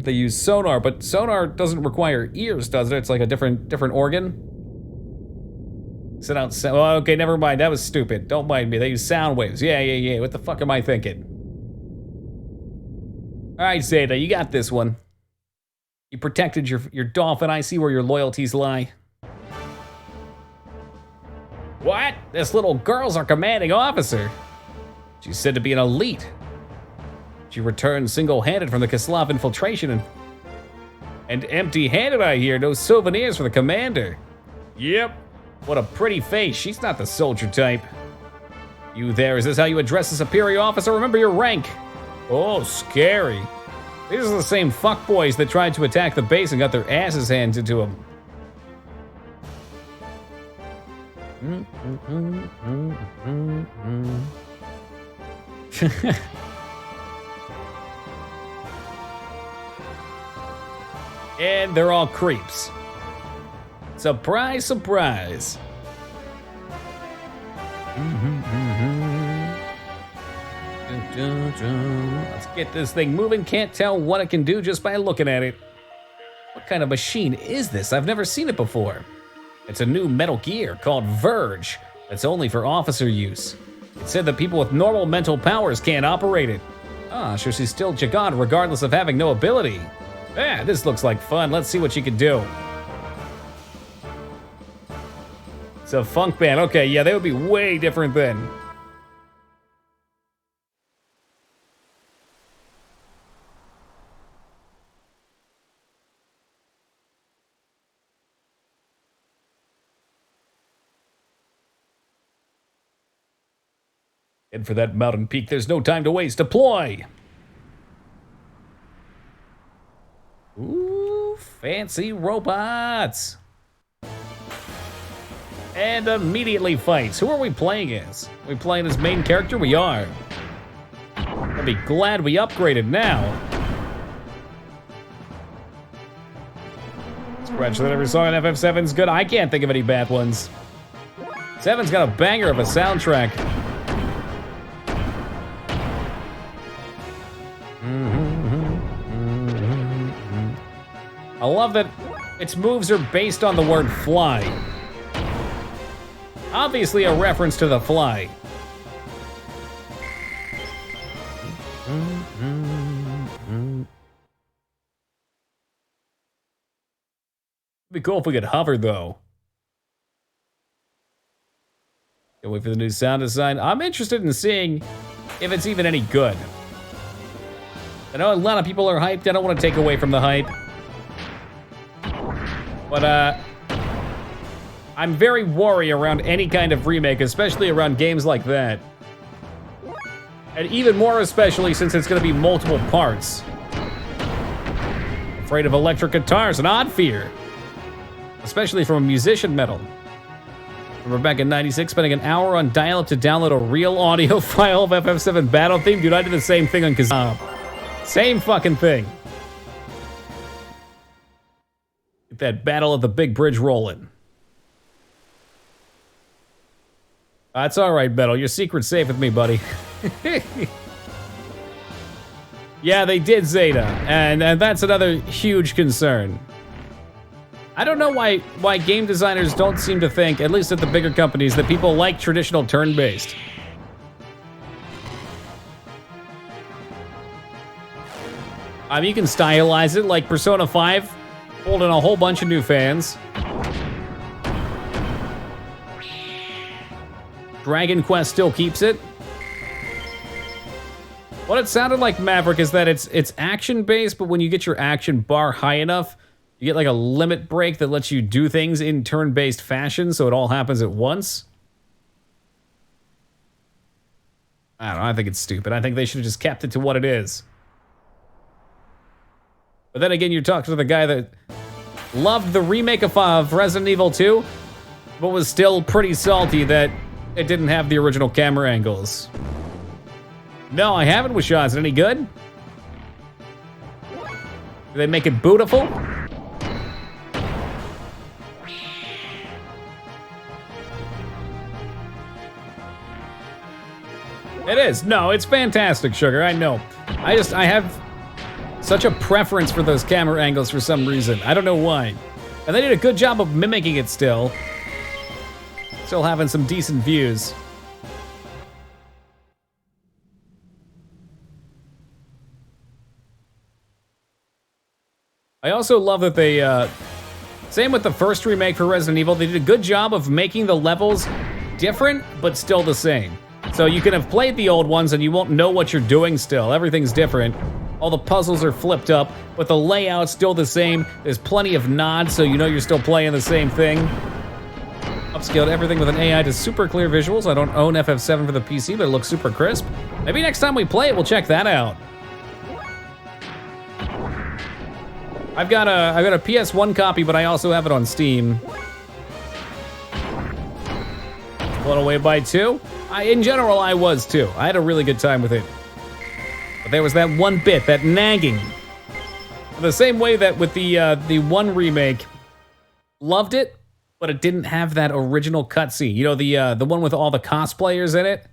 They use sonar, but sonar doesn't require ears, does it? It's like a different organ. Sit out. Oh, okay, never mind. That was stupid. Don't mind me. They use sound waves. Yeah. What the fuck am I thinking? All right, Zeta, you got this one. You protected your dolphin. I see where your loyalties lie. What? This little girl's our commanding officer. She's said to be an elite. She returned single-handed from the Koslav infiltration and empty-handed, I hear. No souvenirs for the commander. Yep. What a pretty face. She's not the soldier type. You there, is this how you address a superior officer? Remember your rank. Oh, scary. These are the same fuckboys that tried to attack the base and got their asses handed to them. And they're all creeps. Surprise, surprise. Let's get this thing moving. Can't tell what it can do just by looking at it. What kind of machine is this? I've never seen it before. It's a new Metal Gear called Verge. That's only for officer use. It said that people with normal mental powers can't operate it. Ah, so she's still Jagad regardless of having no ability. Yeah, this looks like fun. Let's see what she can do. It's a funk band. Okay, yeah, they would be way different then. Head for that mountain peak. There's no time to waste. Deploy! Ooh, fancy robots! And immediately fights. Who are we playing as? Are we playing as main character? We are. I'd be glad we upgraded now. Scratch that every song on FF7's good. I can't think of any bad ones. 7's got a banger of a soundtrack. I love that its moves are based on the word fly. Obviously a reference to The Fly. It'd be cool if we could hover though. Can't wait for the new sound design. I'm interested in seeing if it's even any good. I know a lot of people are hyped. I don't want to take away from the hype. But, I'm very wary around any kind of remake, especially around games like that. And even more especially since it's gonna be multiple parts. Afraid of electric guitars, an odd fear. Especially from a musician metal. Remember back in '96, spending an hour on dial-up to download a real audio file of FF7 Battle Theme? Dude, I did the same thing on Kazaa. Same fucking thing. Get that Battle of the Big Bridge rolling. That's all right, Metal. Your secret's safe with me, buddy. Yeah, they did Zeta, and that's another huge concern. I don't know why game designers don't seem to think, at least at the bigger companies, that people like traditional turn-based. I mean, you can stylize it like Persona 5, pulled in a whole bunch of new fans. Dragon Quest still keeps it. What it sounded like, Maverick, is that it's action-based, but when you get your action bar high enough, you get like a limit break that lets you do things in turn-based fashion, so it all happens at once. I don't know, I think it's stupid. I think they should have just kept it to what it is. But then again, you're talking to the guy that loved the remake of Resident Evil 2, but was still pretty salty that it didn't have the original camera angles. No, I haven't with Shaw. Is it any good? Do they make it beautiful? It is. No, it's fantastic, Sugar. I know. I have such a preference for those camera angles for some reason. I don't know why. And they did a good job of mimicking it still. Still having some decent views. I also love that they, same with the first remake for Resident Evil, they did a good job of making the levels different, but still the same. So you can have played the old ones and you won't know what you're doing still. Everything's different. All the puzzles are flipped up, but the layout's still the same. There's plenty of nods, so you know you're still playing the same thing. Upscaled everything with an AI to super clear visuals. I don't own FF7 for the PC, but it looks super crisp. Maybe next time we play it, we'll check that out. I've got a PS1 copy, but I also have it on Steam. Blown away by 2. In general, I was too. I had a really good time with it. But there was that one bit, that nagging. The same way that with the one remake, loved it, but it didn't have that original cutscene. You know, the one with all the cosplayers in it?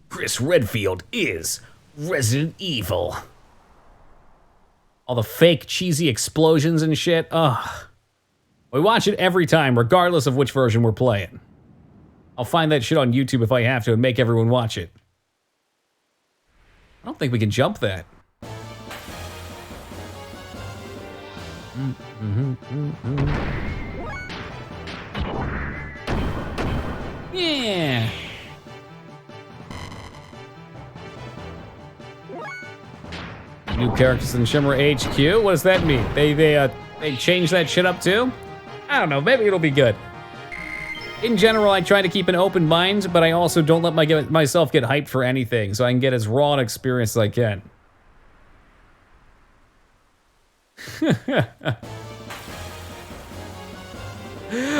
Chris Redfield is Resident Evil. All the fake, cheesy explosions and shit. Ugh. We watch it every time, regardless of which version we're playing. I'll find that shit on YouTube if I have to and make everyone watch it. I don't think we can jump that. Yeah. New characters in Shimmer HQ. What does that mean? They changed that shit up too? I don't know. Maybe it'll be good. In general, I try to keep an open mind, but I also don't let myself get hyped for anything, so I can get as raw an experience as I can.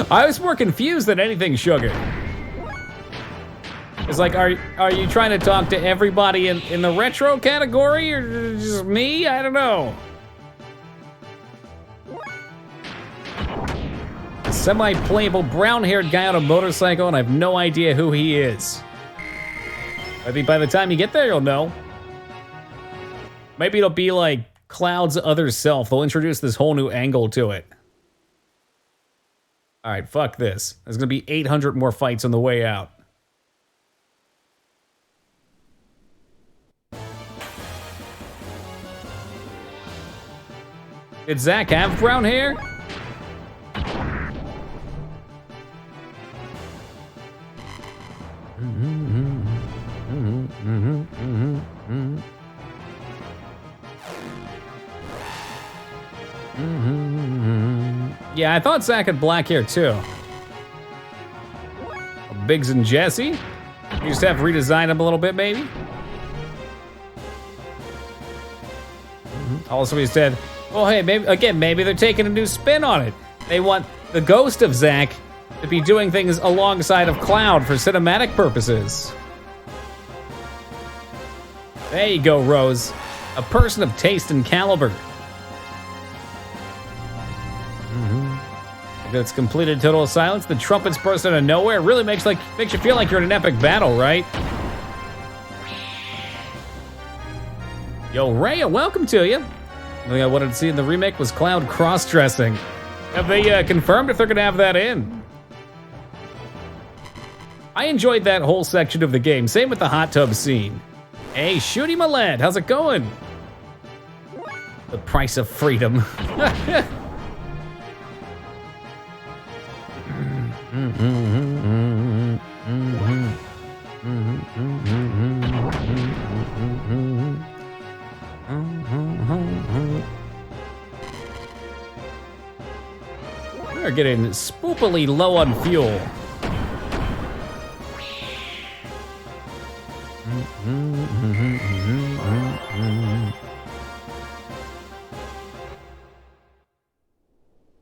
I was more confused than anything, Sugar. It's like, are you trying to talk to everybody in the retro category, or just me? I don't know. A semi-playable brown-haired guy on a motorcycle, and I have no idea who he is. I think by the time you get there, you'll know. Maybe it'll be like Cloud's other self. They'll introduce this whole new angle to it. All right, fuck this. There's gonna be 800 more fights on the way out. Did Zach have brown hair? Yeah, I thought Zach had black hair too. Biggs and Jesse? You just have to redesign him a little bit, maybe? Also, he said, well, hey, maybe they're taking a new spin on it. They want the ghost of Zach to be doing things alongside of Cloud for cinematic purposes. There you go, Rose. A person of taste and caliber. That's completed total silence. The trumpets burst out of nowhere. It really makes you feel like you're in an epic battle, right? Yo, Rhea, welcome to you. The thing I wanted to see in the remake was Cloud cross-dressing. Have they confirmed if they're gonna have that in? I enjoyed that whole section of the game. Same with the hot tub scene. Hey, Shooty Maled, how's it going? The price of freedom. We're getting spoopily low on fuel.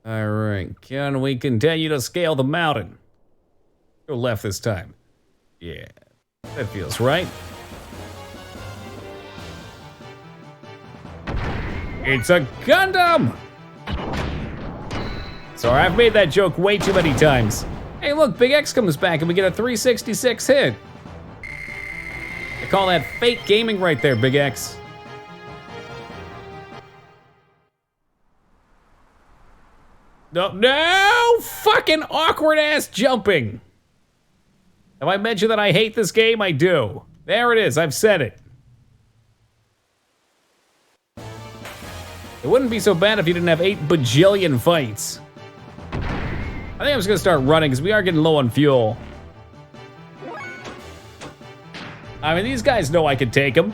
All right, can we continue to scale the mountain? Go left this time. Yeah, that feels right. It's a Gundam! Sorry, I've made that joke way too many times. Hey, look, Big X comes back and we get a 366 hit. I call that fake gaming right there, Big X. No, fucking awkward ass jumping. Have I mentioned that I hate this game? I do. There it is, I've said it. It wouldn't be so bad if you didn't have 8 bajillion fights. I think I'm just gonna start running because we are getting low on fuel. I mean, these guys know I could take them.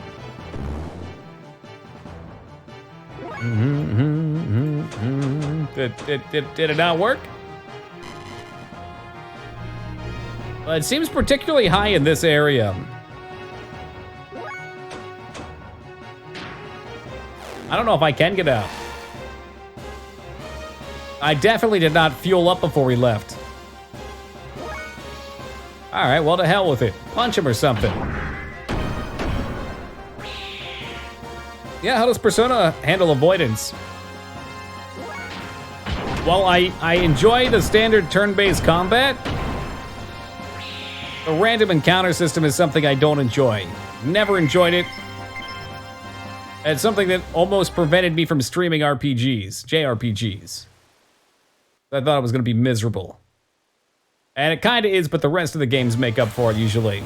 Did it not work? Well, it seems particularly high in this area. I don't know if I can get out. I definitely did not fuel up before we left. Alright, well, to hell with it. Punch him or something. Yeah, how does Persona handle avoidance? Well, I enjoy the standard turn-based combat. The random encounter system is something I don't enjoy. Never enjoyed it. It's something that almost prevented me from streaming RPGs, JRPGs. I thought it was going to be miserable. And it kind of is, but the rest of the games make up for it usually.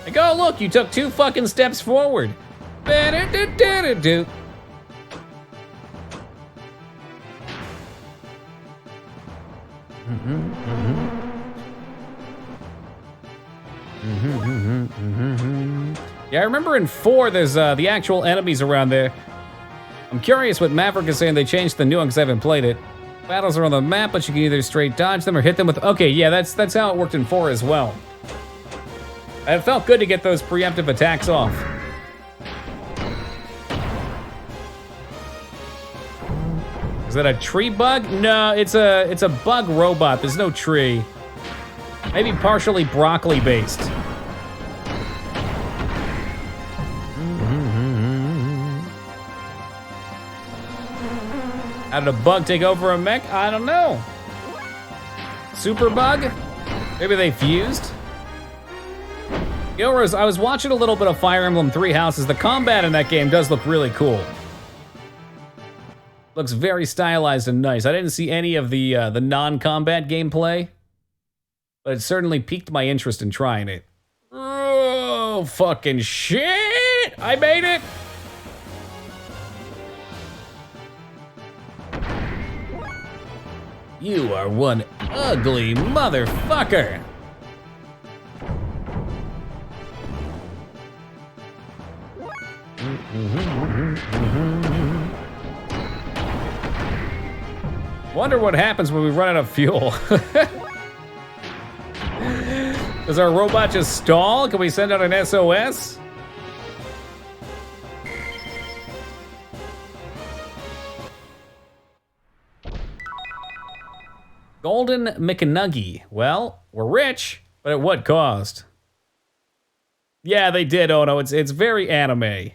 Like, oh look, you took 2 fucking steps forward. Yeah, I remember in 4, there's the actual enemies around there. I'm curious what Maverick is saying they changed the new one because I haven't played it. Battles are on the map, but you can either straight dodge them or hit them with... Okay, yeah, that's how it worked in 4 as well. And it felt good to get those preemptive attacks off. Is that a tree bug? No, it's a bug robot. There's no tree. Maybe partially broccoli based. How did a bug take over a mech? I don't know. Super bug? Maybe they fused? Yoros, I was watching a little bit of Fire Emblem 3 Houses. The combat in that game does look really cool. Looks very stylized and nice. I didn't see any of the non-combat gameplay, but it certainly piqued my interest in trying it. Oh, fucking shit! I made it! You are one ugly motherfucker! Wonder what happens when we run out of fuel. Does our robot just stall? Can we send out an SOS? Golden McNuggy. Well, we're rich, but at what cost? Yeah, they did, Ono. It's very anime.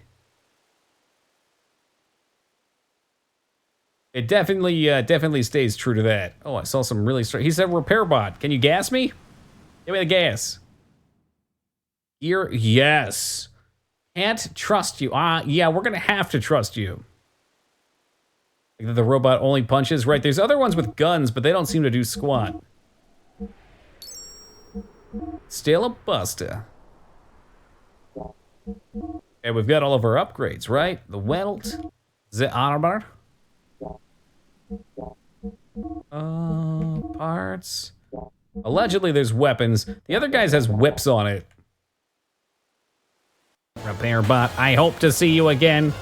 It definitely stays true to that. Oh, I saw some really straight. He said repair bot. Can you gas me? Give me the gas. Here, yes. Can't trust you. Yeah, we're gonna have to trust you. Like the robot only punches, right? There's other ones with guns, but they don't seem to do squat. Still a buster. And we've got all of our upgrades, right? The welt, the armor. Parts. Allegedly, there's weapons. The other guy's has whips on it. Repair bot, I hope to see you again.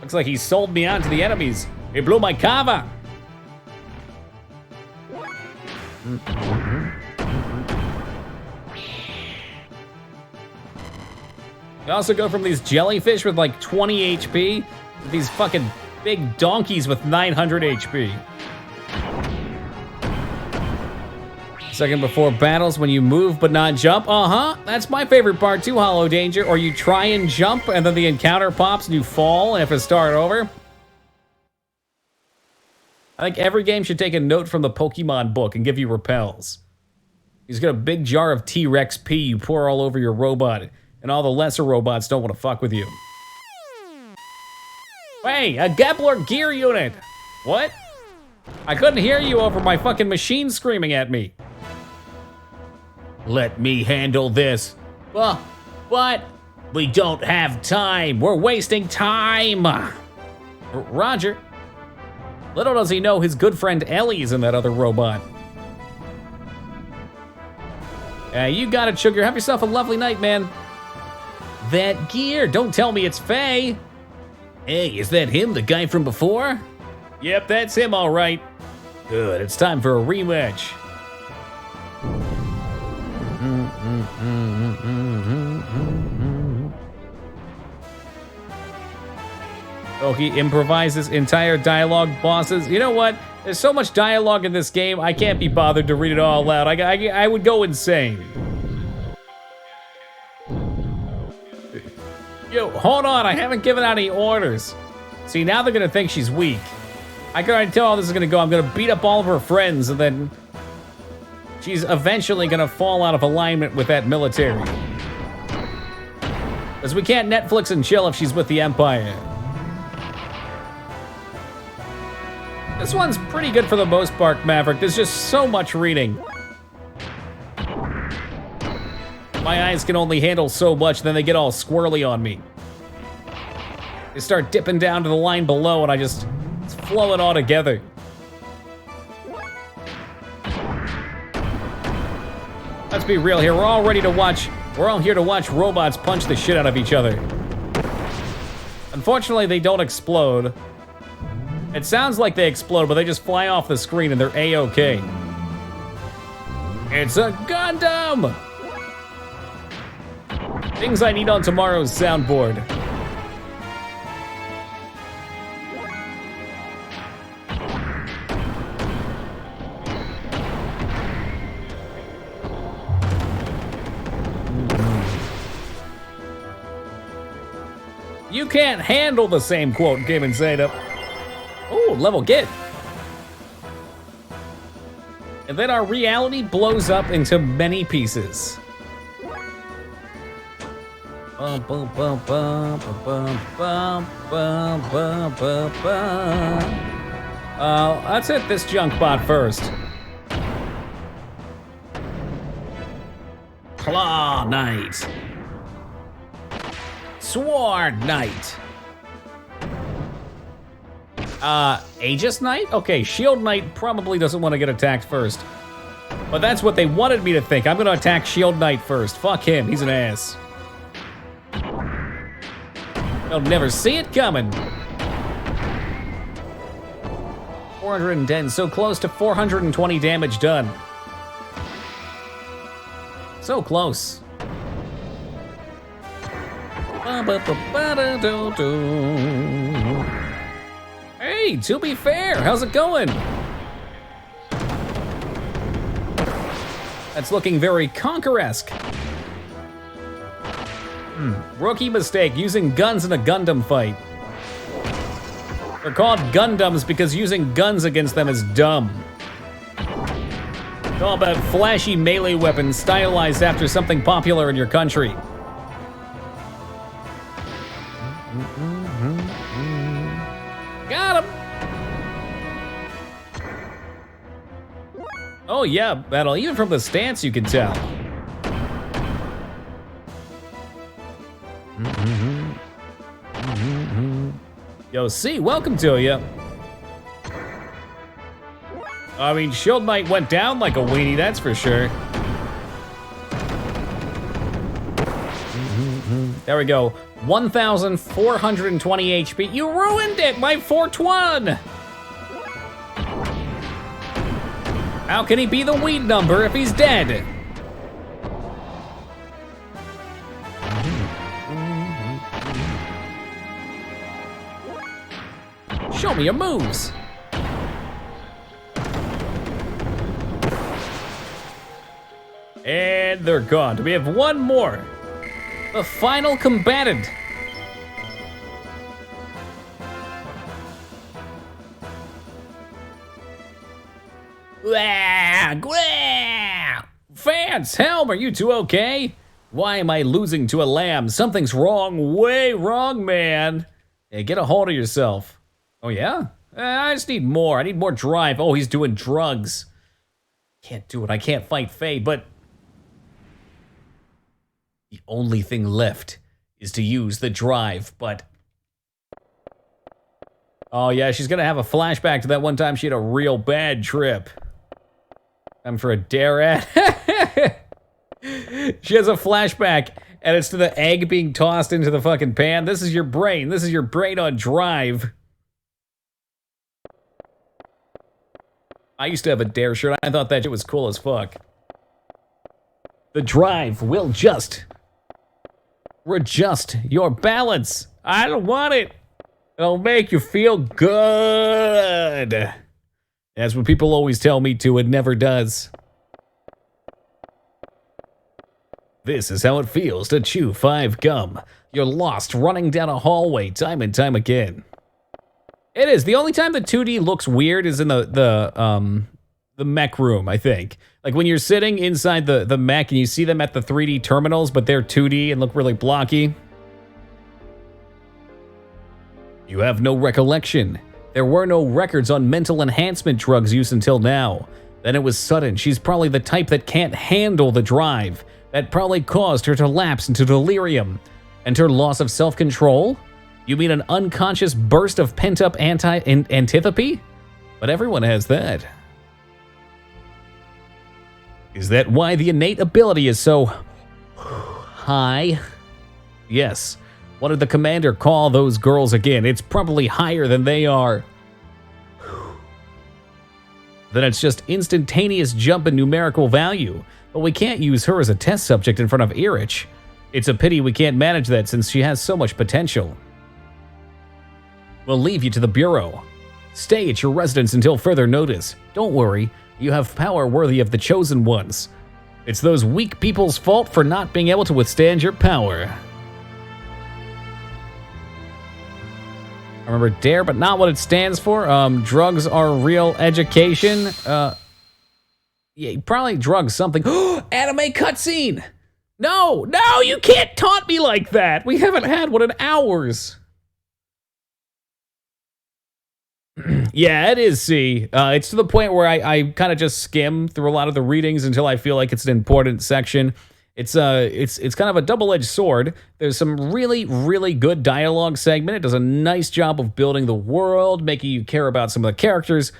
Looks like he sold me on to the enemies. He blew my kava. You also go from these jellyfish with like 20 HP to these fucking big donkeys with 900 HP. Second before battles when you move but not jump. That's my favorite part too, Hollow Danger. Or you try and jump and then the encounter pops and you fall and have to start over. I think every game should take a note from the Pokemon book and give you repels. He's got a big jar of T-Rex pee you pour all over your robot, and all the lesser robots don't want to fuck with you. Hey, a Gepler gear unit! What? I couldn't hear you over my fucking machine screaming at me. Let me handle this. What? We don't have time. We're wasting time. Roger. Little does he know his good friend Ellie's in that other robot. You got it, Sugar. Have yourself a lovely night, man. That gear. Don't tell me it's Faye. Hey, is that him, the guy from before? Yep, that's him, all right. Good, it's time for a rematch. Oh, he improvises entire dialogue bosses. You know what? There's so much dialogue in this game, I can't be bothered to read it all out. I would go insane. Yo, hold on, I haven't given out any orders. See, now they're gonna think she's weak. I can already tell how this is gonna go. I'm gonna beat up all of her friends, and then she's eventually gonna fall out of alignment with that military. Because we can't Netflix and chill if she's with the Empire. This one's pretty good for the most part, Maverick. There's just so much reading. My eyes can only handle so much, then they get all squirrely on me. They start dipping down to the line below, and it's flowing all together. Let's be real here. We're all here to watch robots punch the shit out of each other. Unfortunately, they don't explode. It sounds like they explode, but they just fly off the screen and they're A-okay. It's a Gundam! Things I need on tomorrow's soundboard. You can't handle the same quote, Game and Zeta. Oh, level get. And then our reality blows up into many pieces. Let's hit this junk bot first. Claw Knight. Sword Knight. Aegis Knight? Okay, Shield Knight probably doesn't want to get attacked first. But that's what they wanted me to think. I'm gonna attack Shield Knight first. Fuck him, he's an ass. They'll never see it coming. 410, so close to 420 damage done. So close. Hey, to be fair, how's it going? That's looking very Conquer-esque. Rookie mistake, using guns in a Gundam fight. They're called Gundams because using guns against them is dumb. It's all about flashy melee weapons stylized after something popular in your country. Got him! Oh yeah, battle. Even from the stance you can tell. Yo, C, welcome to you. I mean, Shield Knight went down like a weenie, that's for sure. There we go. 1,420 HP. You ruined it, my 421! How can he be the weed number if he's dead? Show me your moves. And they're gone. We have one more. The final combatant. Fans, Helm, are you two okay? Why am I losing to a lamb? Something's wrong, way wrong, man. Hey, get a hold of yourself. Oh yeah? I just need more. I need more drive. Oh, he's doing drugs. Can't do it. I can't fight Faye, but the only thing left is to use the drive, but oh yeah, she's gonna have a flashback to that one time she had a real bad trip. Time for a dare at. She has a flashback, and it's to the egg being tossed into the fucking pan. This is your brain. This is your brain on drive. I used to have a dare shirt. I thought that shit was cool as fuck. The drive will just readjust your balance. I don't want it. It'll make you feel good. That's what people always tell me to, it never does. This is how it feels to chew 5 gum. You're lost running down a hallway time and time again. It is. The only time the 2D looks weird is in the mech room, I think. Like when you're sitting inside the mech and you see them at the 3D terminals, but they're 2D and look really blocky. You have no recollection. There were no records on mental enhancement drugs use until now. Then it was sudden. She's probably the type that can't handle the drive. That probably caused her to lapse into delirium. And her loss of self-control? You mean an unconscious burst of pent-up antipathy? But everyone has that. Is that why the innate ability is so high? Yes. What did the commander call those girls again? It's probably higher than they are. Then it's just instantaneous jump in numerical value. But we can't use her as a test subject in front of Erich. It's a pity we can't manage that since she has so much potential. We'll leave you to the Bureau. Stay at your residence until further notice. Don't worry, you have power worthy of the chosen ones. It's those weak people's fault for not being able to withstand your power. I remember DARE, but not what it stands for. Drugs are real education. Yeah, probably drugs something. Anime cutscene! No, you can't taunt me like that! We haven't had one in hours. Yeah, it is C. It's to the point where I kind of just skim through a lot of the readings until I feel like it's an important section. It's kind of a double-edged sword. There's some really, really good dialogue segment. It does a nice job of building the world, making you care about some of the characters.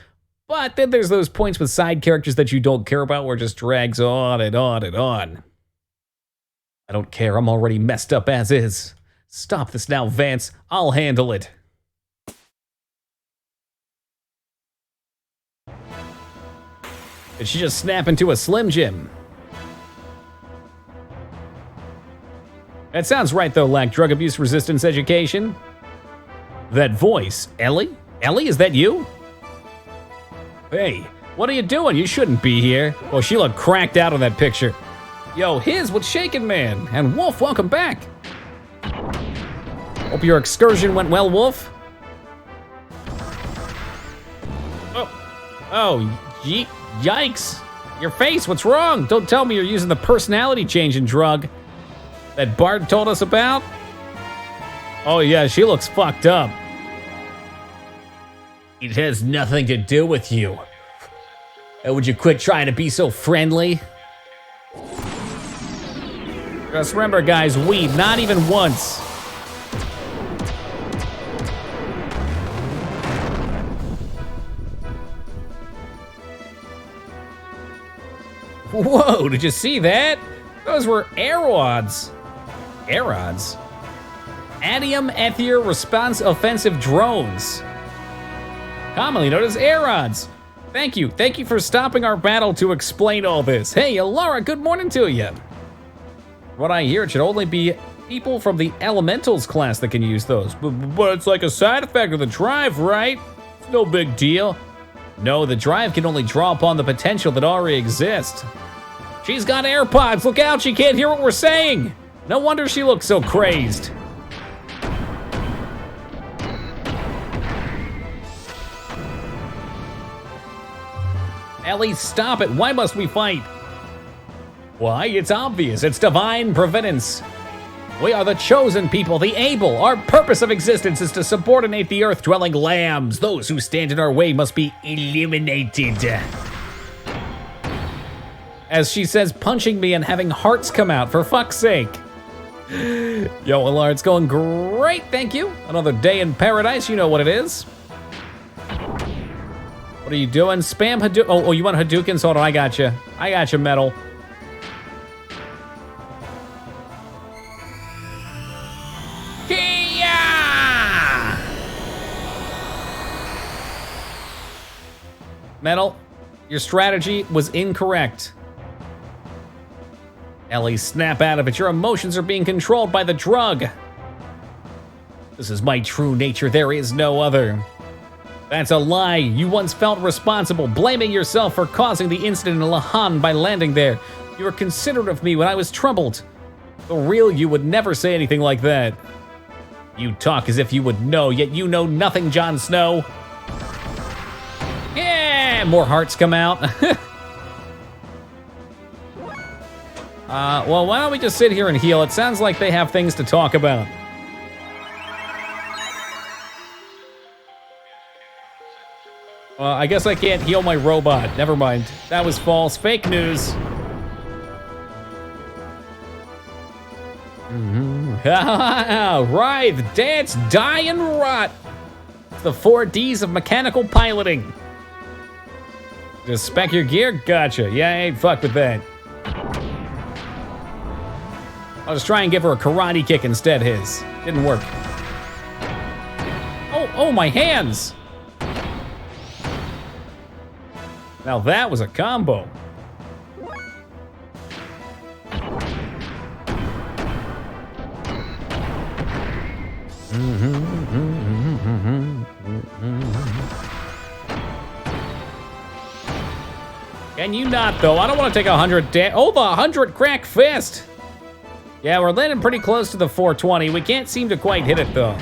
But then there's those points with side characters that you don't care about where it just drags on and on and on. I don't care, I'm already messed up as is. Stop this now, Vance. I'll handle it. Did she just snap into a Slim Jim? That sounds right, though, lack drug abuse resistance education. That voice, Ellie? Ellie, is that you? Hey, what are you doing? You shouldn't be here. Oh, she looked cracked out in that picture. Yo, Hiz, what's shaking, man? And Wolf, welcome back. Hope your excursion went well, Wolf. Yikes. Your face, what's wrong? Don't tell me you're using the personality-changing drug that Bart told us about? Oh yeah, she looks fucked up. It has nothing to do with you. Would you quit trying to be so friendly? Just remember, guys, weed, not even once. Whoa, did you see that? Those were ARODs. ARODs? Anium Ether Response Offensive Drones. Commonly known as ARODs. Thank you for stopping our battle to explain all this. Hey, Laura, good morning to you. What I hear, it should only be people from the Elementals class that can use those. But it's like a side effect of the drive, right? It's no big deal. No, the drive can only draw upon the potential that already exists. She's got AirPods, look out, she can't hear what we're saying. No wonder she looks so crazed. Ellie, stop it, why must we fight? Why, it's obvious, it's divine providence. We are the chosen people, the able. Our purpose of existence is to subordinate the earth-dwelling lambs. Those who stand in our way must be eliminated. As she says, punching me and having hearts come out, for fuck's sake. Yo, Alar, it's going great, thank you. Another day in paradise, you know what it is. What are you doing? Spam Hadouken. Oh, you want Hadoukens? Hold on, I got you. I got you, Metal. Metal, your strategy was incorrect. Ellie, snap out of it. Your emotions are being controlled by the drug. This is my true nature. There is no other. That's a lie. You once felt responsible, blaming yourself for causing the incident in Lahan by landing there. You were considerate of me when I was troubled. The real you would never say anything like that. You talk as if you would know, yet you know nothing, Jon Snow. Yeah, more hearts come out. Well, why don't we just sit here and heal? It sounds like they have things to talk about. I guess I can't heal my robot. Never mind. That was false. Fake news. Writhe, dance, die, and rot. It's the 4 Ds of mechanical piloting. Just spec your gear? Gotcha. Yeah, I ain't fucked with that. I'll just try and give her a karate kick instead his. Didn't work. Oh, my hands! Now that was a combo. Can you not, though? I don't want to take 100 Oh, the 100 crack fist! Yeah, we're landing pretty close to the 420. We can't seem to quite hit it, though.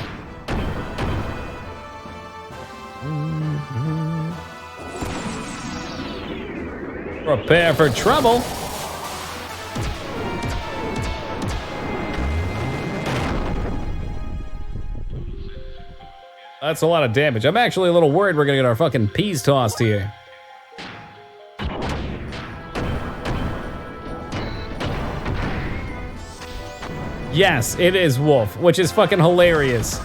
Prepare for trouble. That's a lot of damage. I'm actually a little worried we're gonna get our fucking peas tossed here. Yes, it is Wolf, which is fucking hilarious.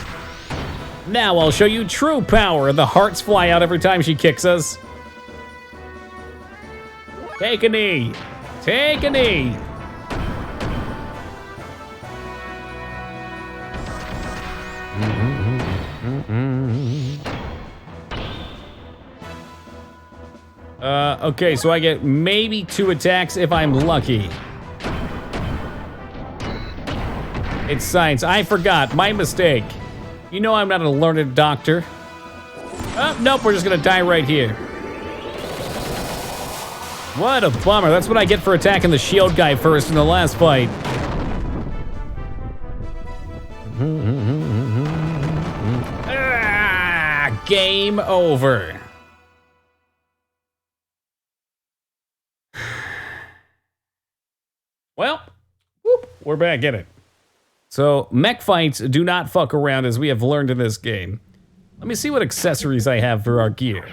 Now I'll show you true power. The hearts fly out every time she kicks us. Take a knee. Take a knee. Okay, so I get maybe 2 attacks if I'm lucky. It's science. I forgot. My mistake. You know I'm not a learned doctor. Oh, nope, we're just gonna die right here. What a bummer. That's what I get for attacking the shield guy first in the last fight. Game over. Well, whoop, we're back in it. So, mech fights do not fuck around, as we have learned in this game. Let me see what accessories I have for our gear.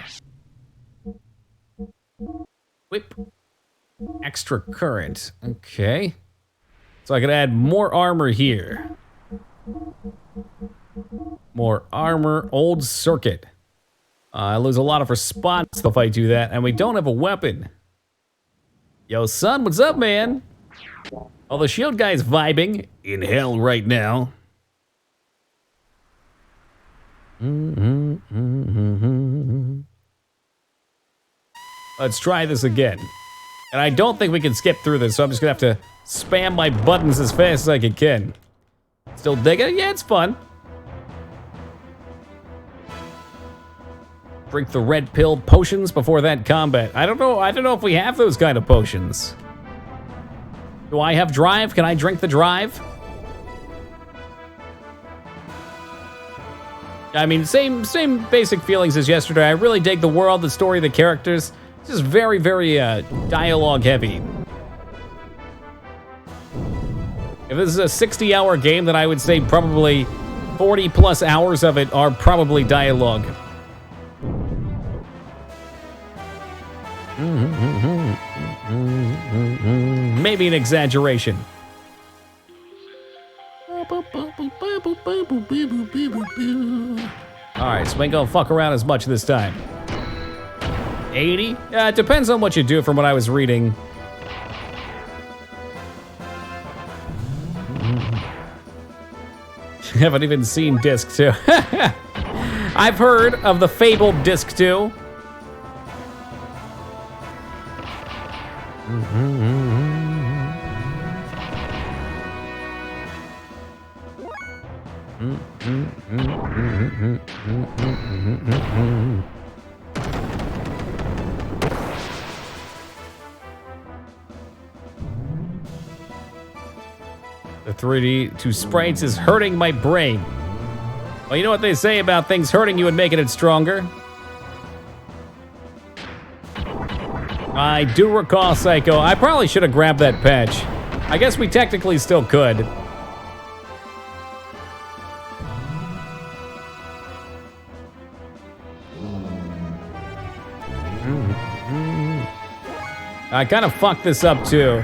Whip. Extra current. Okay. So I could add more armor here. More armor. Old circuit. I lose a lot of response if I do that, and we don't have a weapon. Yo, son, what's up, man? Oh, the shield guy's vibing in hell right now. Let's try this again. And I don't think we can skip through this, so I'm just gonna have to spam my buttons as fast as I can. Still digging? Yeah, it's fun. Drink the red pill potions before that combat. I don't know if we have those kind of potions. Do I have drive? Can I drink the drive? I mean, same basic feelings as yesterday. I really dig the world, the story, the characters. It's just very, very dialogue heavy. If this is a 60-hour game, then I would say probably 40 plus hours of it are probably dialogue. Maybe an exaggeration. Alright, so we ain't gonna fuck around as much this time. 80? It depends on what you do from what I was reading. Haven't even seen Disc 2. I've heard of the fabled Disc 2. The 3D to sprites is hurting my brain. Well, you know what they say about things hurting you and making it stronger? I do recall, Psycho. I probably should have grabbed that patch. I guess we technically still could. I kind of fucked this up too.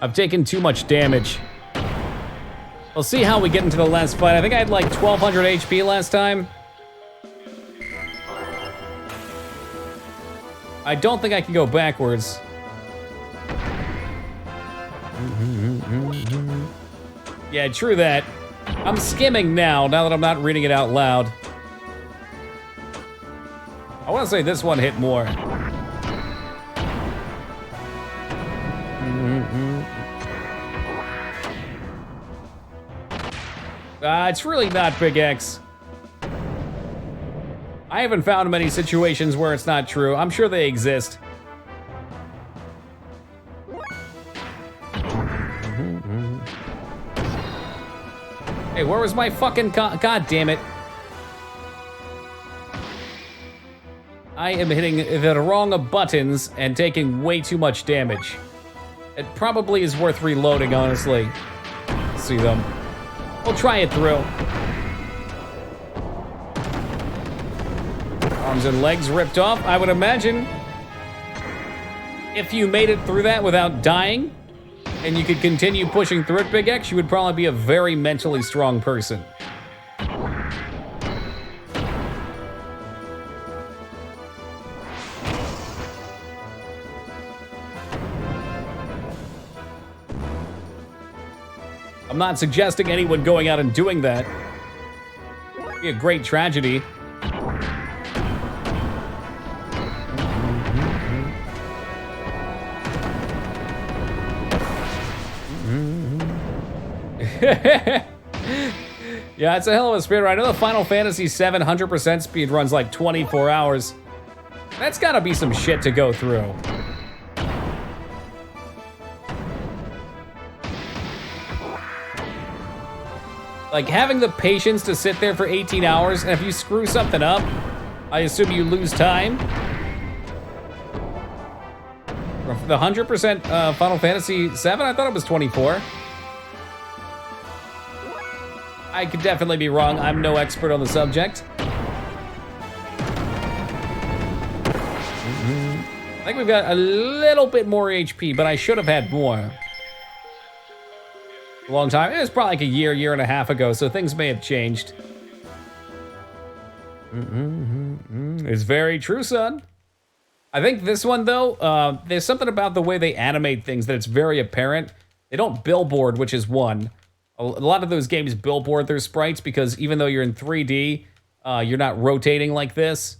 I've taken too much damage. We'll see how we get into the last fight. I think I had like 1200 HP last time. I don't think I can go backwards. Yeah, true that. I'm skimming now that I'm not reading it out loud. I want to say this one hit more. It's really not Big X. I haven't found many situations where it's not true. I'm sure they exist. Hey, where was my fucking God damn it. I am hitting the wrong buttons and taking way too much damage. It probably is worth reloading, honestly. Let's see them. We'll try it through. Arms and legs ripped off. I would imagine if you made it through that without dying and you could continue pushing through it, Big X, you would probably be a very mentally strong person. I'm not suggesting anyone going out and doing that. It'd be a great tragedy. Yeah, it's a hell of a speedrun. I know the Final Fantasy VII 100% speed runs like 24 hours. That's gotta be some shit to go through. Like, having the patience to sit there for 18 hours, and if you screw something up, I assume you lose time. The 100% Final Fantasy VII, I thought it was 24. I could definitely be wrong. I'm no expert on the subject. I think we've got a little bit more HP, but I should have had more. A long time. It was probably like a year and a half ago, so things may have changed. It's very true, son. I think this one, though, there's something about the way they animate things that it's very apparent. They don't billboard, which is one. A lot of those games billboard their sprites because even though you're in 3D, you're not rotating like this.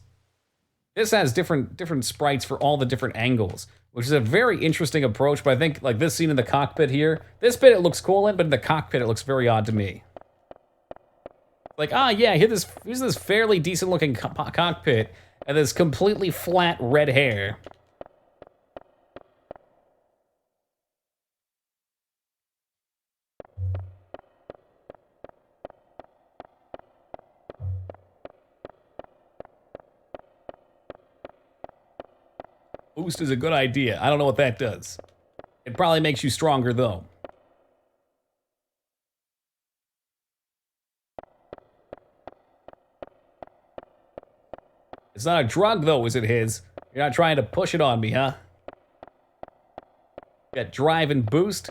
This has different sprites for all the different angles, which is a very interesting approach, but I think, like this scene in the cockpit here, this bit it looks cool in, but in the cockpit it looks very odd to me. Like, yeah, here's this fairly decent looking cockpit, and this completely flat red hair. Boost is a good idea. I don't know what that does. It probably makes you stronger, though. It's not a drug, though, is it his? You're not trying to push it on me, huh? Got drive and boost.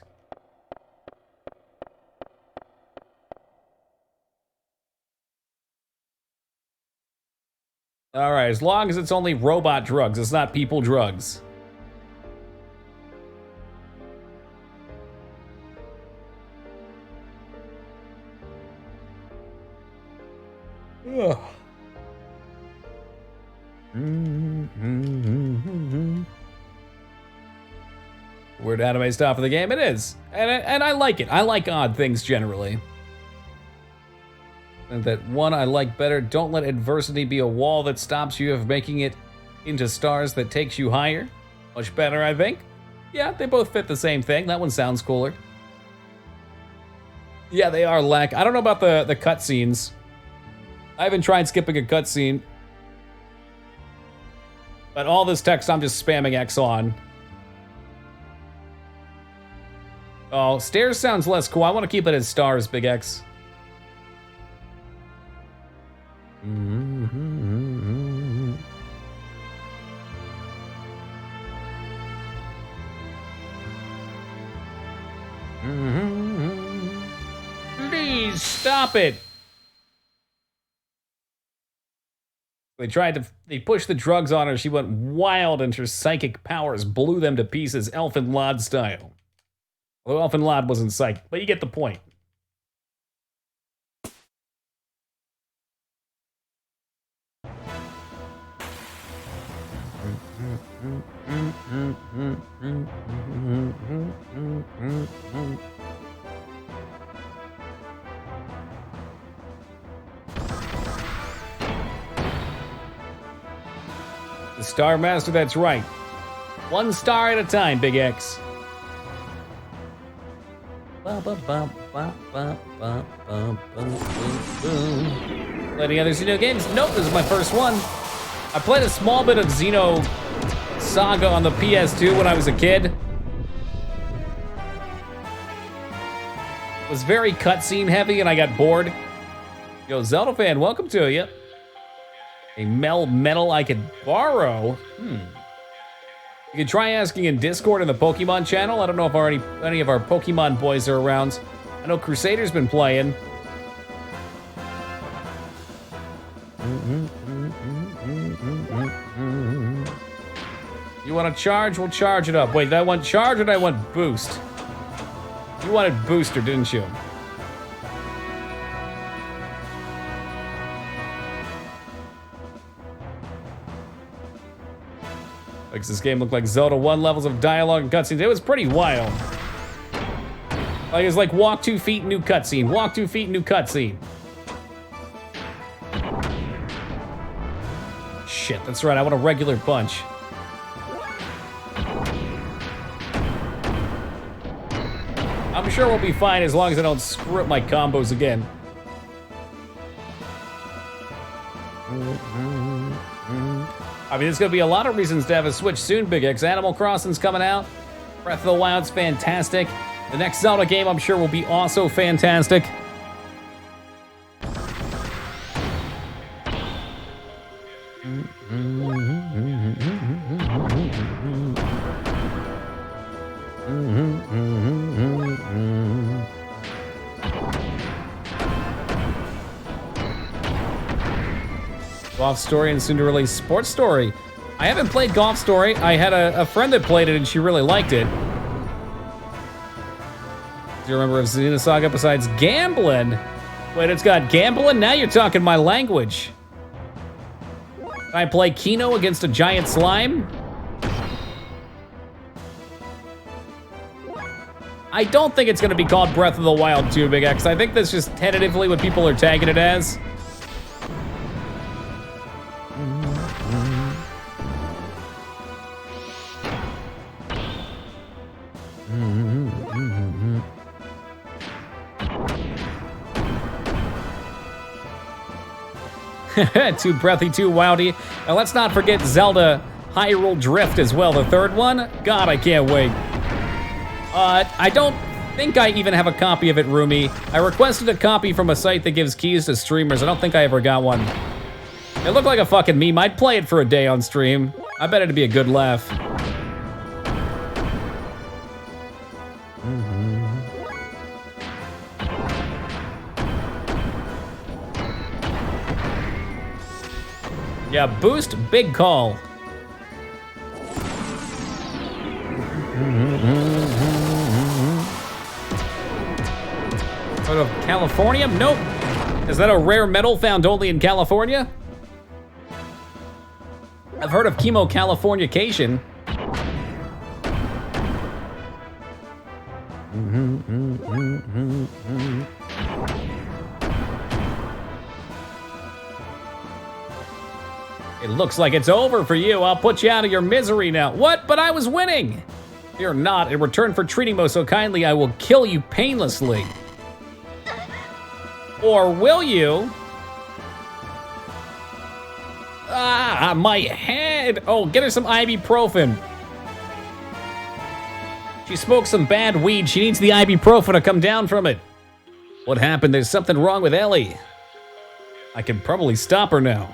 All right, as long as it's only robot drugs, it's not people drugs. Ugh. Weird anime style for the game, it is. And I like it. I like odd things generally. And that one I like better. Don't let adversity be a wall that stops you of making it into stars that takes you higher. Much better, I think. Yeah, they both fit the same thing. That one sounds cooler. Yeah, they are lack. I don't know about the cutscenes. I haven't tried skipping a cutscene. But all this text, I'm just spamming X on. Oh, stairs sounds less cool. I want to keep it as stars, Big X. Please stop it. They pushed the drugs on her. She went wild and her psychic powers blew them to pieces, Elfin Lod style. Although Elfin Lod wasn't psychic, but you get the point. The Star Master, that's right. One star at a time, Big X. Any other Xeno games? Nope, this is my first one. I played a small bit of Xeno Saga on the PS2 when I was a kid. It was very cutscene heavy and I got bored. Yo, Zelda fan, welcome to you. A medal I could borrow? You could try asking in Discord in the Pokemon channel. I don't know if any of our Pokemon boys are around. I know Crusader's been playing. You want to charge? We'll charge it up. Wait, did I want charge or did I want boost? You wanted booster, didn't you? Makes this game look like Zelda 1 levels of dialogue and cutscenes. It was pretty wild. Like, it's like walk 2 feet, new cutscene. Walk 2 feet, new cutscene. Shit, that's right. I want a regular punch. I'm sure we'll be fine as long as I don't screw up my combos again. I mean, there's gonna be a lot of reasons to have a Switch soon, Big X. Animal Crossing's coming out. Breath of the Wild's fantastic. The next Zelda game, I'm sure, will be also fantastic. Golf Story and soon to release Sports Story. I haven't played Golf Story. I had a friend that played it and she really liked it. Do you remember of Xenosaga besides gambling? Wait, it's got gambling? Now you're talking my language. Can I play Kino against a giant slime? I don't think it's gonna be called Breath of the Wild 2, Big X. I think that's just tentatively what people are tagging it as. Too breathy, too wildy. Now let's not forget Zelda Hyrule Drift as well, the third one. God, I can't wait. I don't think I even have a copy of it, Rumi. I requested a copy from a site that gives keys to streamers. I don't think I ever got one. It looked like a fucking meme. I'd play it for a day on stream. I bet it'd be a good laugh. Yeah, boost, big call. Out of California? Nope. Is that a rare metal found only in California? I've heard of chemo Californication. It looks like it's over for you. I'll put you out of your misery now. What? But I was winning. Fear not. In return for treating me so kindly, I will kill you painlessly. Or will you? Ah, my head. Oh, get her some ibuprofen. She smoked some bad weed. She needs the ibuprofen to come down from it. What happened? There's something wrong with Ellie. I can probably stop her now.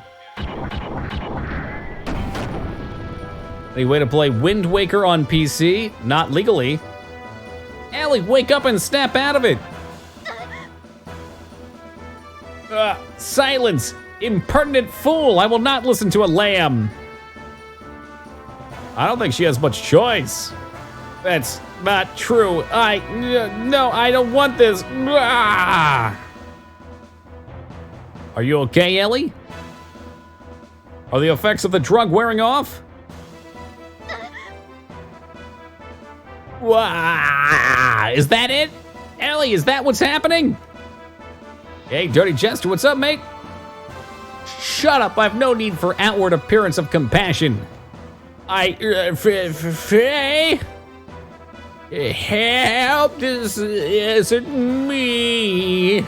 Any way to play Wind Waker on PC? Not legally. Ellie, wake up and snap out of it. Silence, impertinent fool. I will not listen to a lamb. I don't think she has much choice. That's not true. No, I don't want this. Are you okay, Ellie? Are the effects of the drug wearing off? Is that it? Ellie, is that what's happening? Hey, Dirty Jester, what's up, mate? Shut up, I have no need for outward appearance of compassion. Help, this isn't me.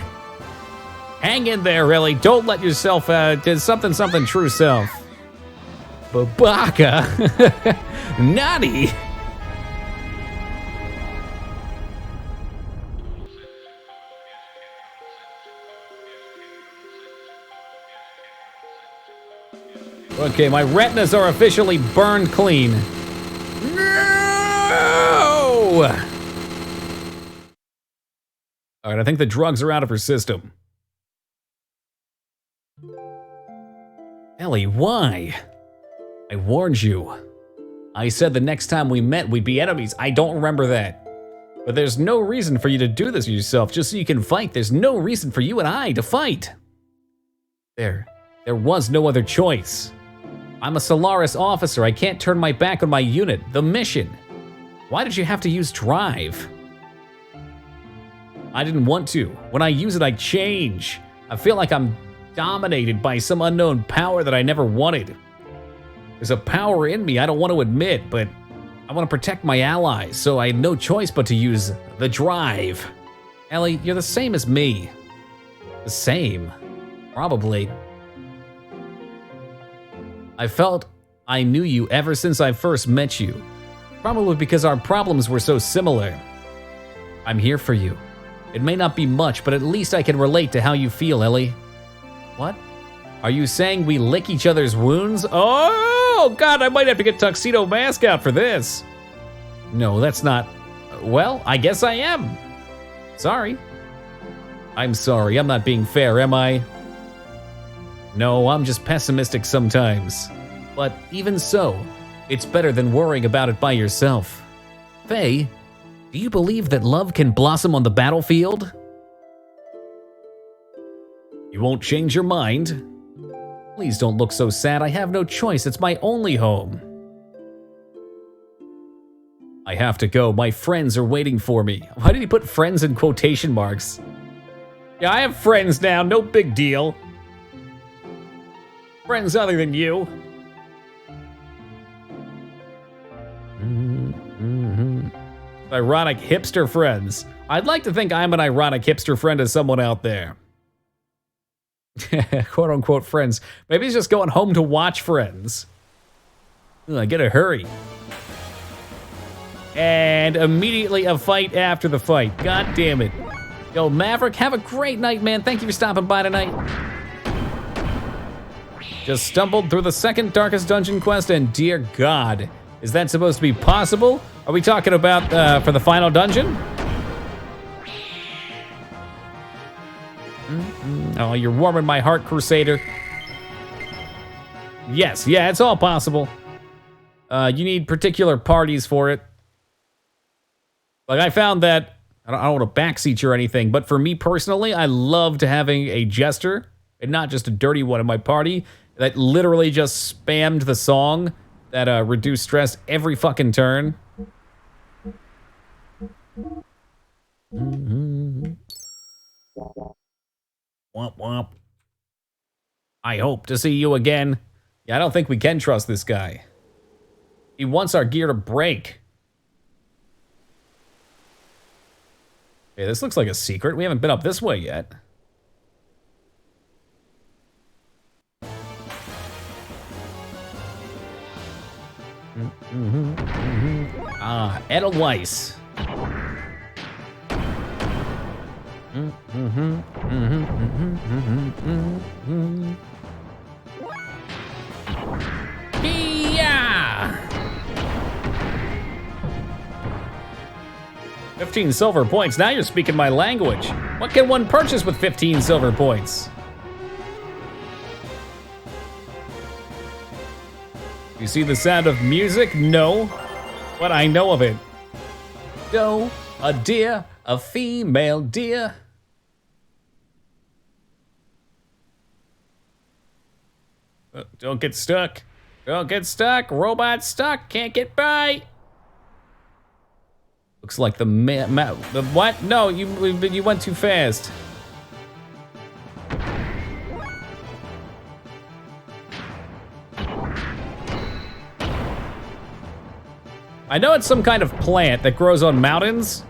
Hang in there, Ellie. Don't let yourself, something true self. Babaka. Naughty. Okay, my retinas are officially burned clean. No! All right, I think the drugs are out of her system. Ellie, why? I warned you. I said the next time we met, we'd be enemies. I don't remember that. But there's no reason for you to do this to yourself just so you can fight. There's no reason for you and I to fight. There was no other choice. I'm a Solaris officer. I can't turn my back on my unit, the mission. Why did you have to use drive? I didn't want to. When I use it, I change. I feel like I'm dominated by some unknown power that I never wanted. There's a power in me I don't want to admit, but I want to protect my allies, so I had no choice but to use the drive. Ellie, you're the same as me. The same. Probably. I felt I knew you ever since I first met you. Probably because our problems were so similar. I'm here for you. It may not be much, but at least I can relate to how you feel, Ellie. What? Are you saying we lick each other's wounds? Oh, God, I might have to get Tuxedo Mask out for this. No, that's not... Well, I guess I am. Sorry. I'm sorry, I'm not being fair, am I? No, I'm just pessimistic sometimes. But even so, it's better than worrying about it by yourself. Faye, do you believe that love can blossom on the battlefield? You won't change your mind? Please don't look so sad. I have no choice. It's my only home. I have to go. My friends are waiting for me. Why did he put friends in quotation marks? Yeah, I have friends now. No big deal. Friends other than you. Ironic hipster friends. I'd like to think I'm an ironic hipster friend to someone out there. Quote unquote friends. Maybe he's just going home to watch Friends. I gotta hurry. And immediately a fight after the fight. God damn it. Yo, Maverick, have a great night, man. Thank you for stopping by tonight. Just stumbled through the second darkest dungeon quest, and dear God, is that supposed to be possible? Are we talking about for the final dungeon? Oh, you're warming my heart, Crusader. Yes, yeah, it's all possible. You need particular parties for it. Like, I found that, I don't want to backseat you or anything, but for me personally, I loved having a jester, and not just a dirty one in my party, that literally just spammed the song that reduced stress every fucking turn. Womp womp. I hope to see you again. Yeah, I don't think we can trust this guy. He wants our gear to break. Okay, this looks like a secret. We haven't been up this way yet. Ah, Edelweiss. Yeah! 15 silver points. Now you're speaking my language. What can one purchase with 15 silver points? You see the sound of music? No. But I know of it. Doe, a deer, a female deer. Don't get stuck. Don't get stuck. Robot stuck. Can't get by. Looks like the the what? No, you went too fast. I know it's some kind of plant that grows on mountains,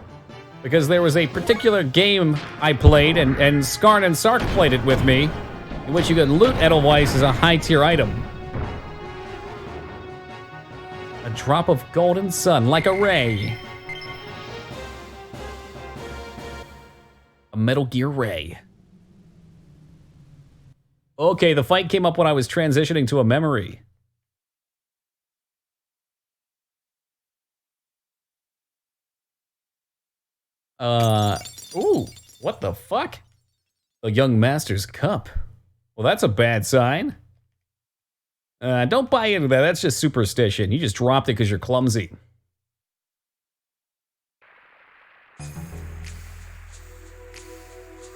because there was a particular game I played, and Skarn and Sark played it with me, in which you could loot Edelweiss as a high-tier item. A drop of golden sun, like a ray. A Metal Gear ray. Okay, the fight came up when I was transitioning to a memory. Ooh, what the fuck? A young master's cup. Well, that's a bad sign. Don't buy into that, that's just superstition. You just dropped it because you're clumsy.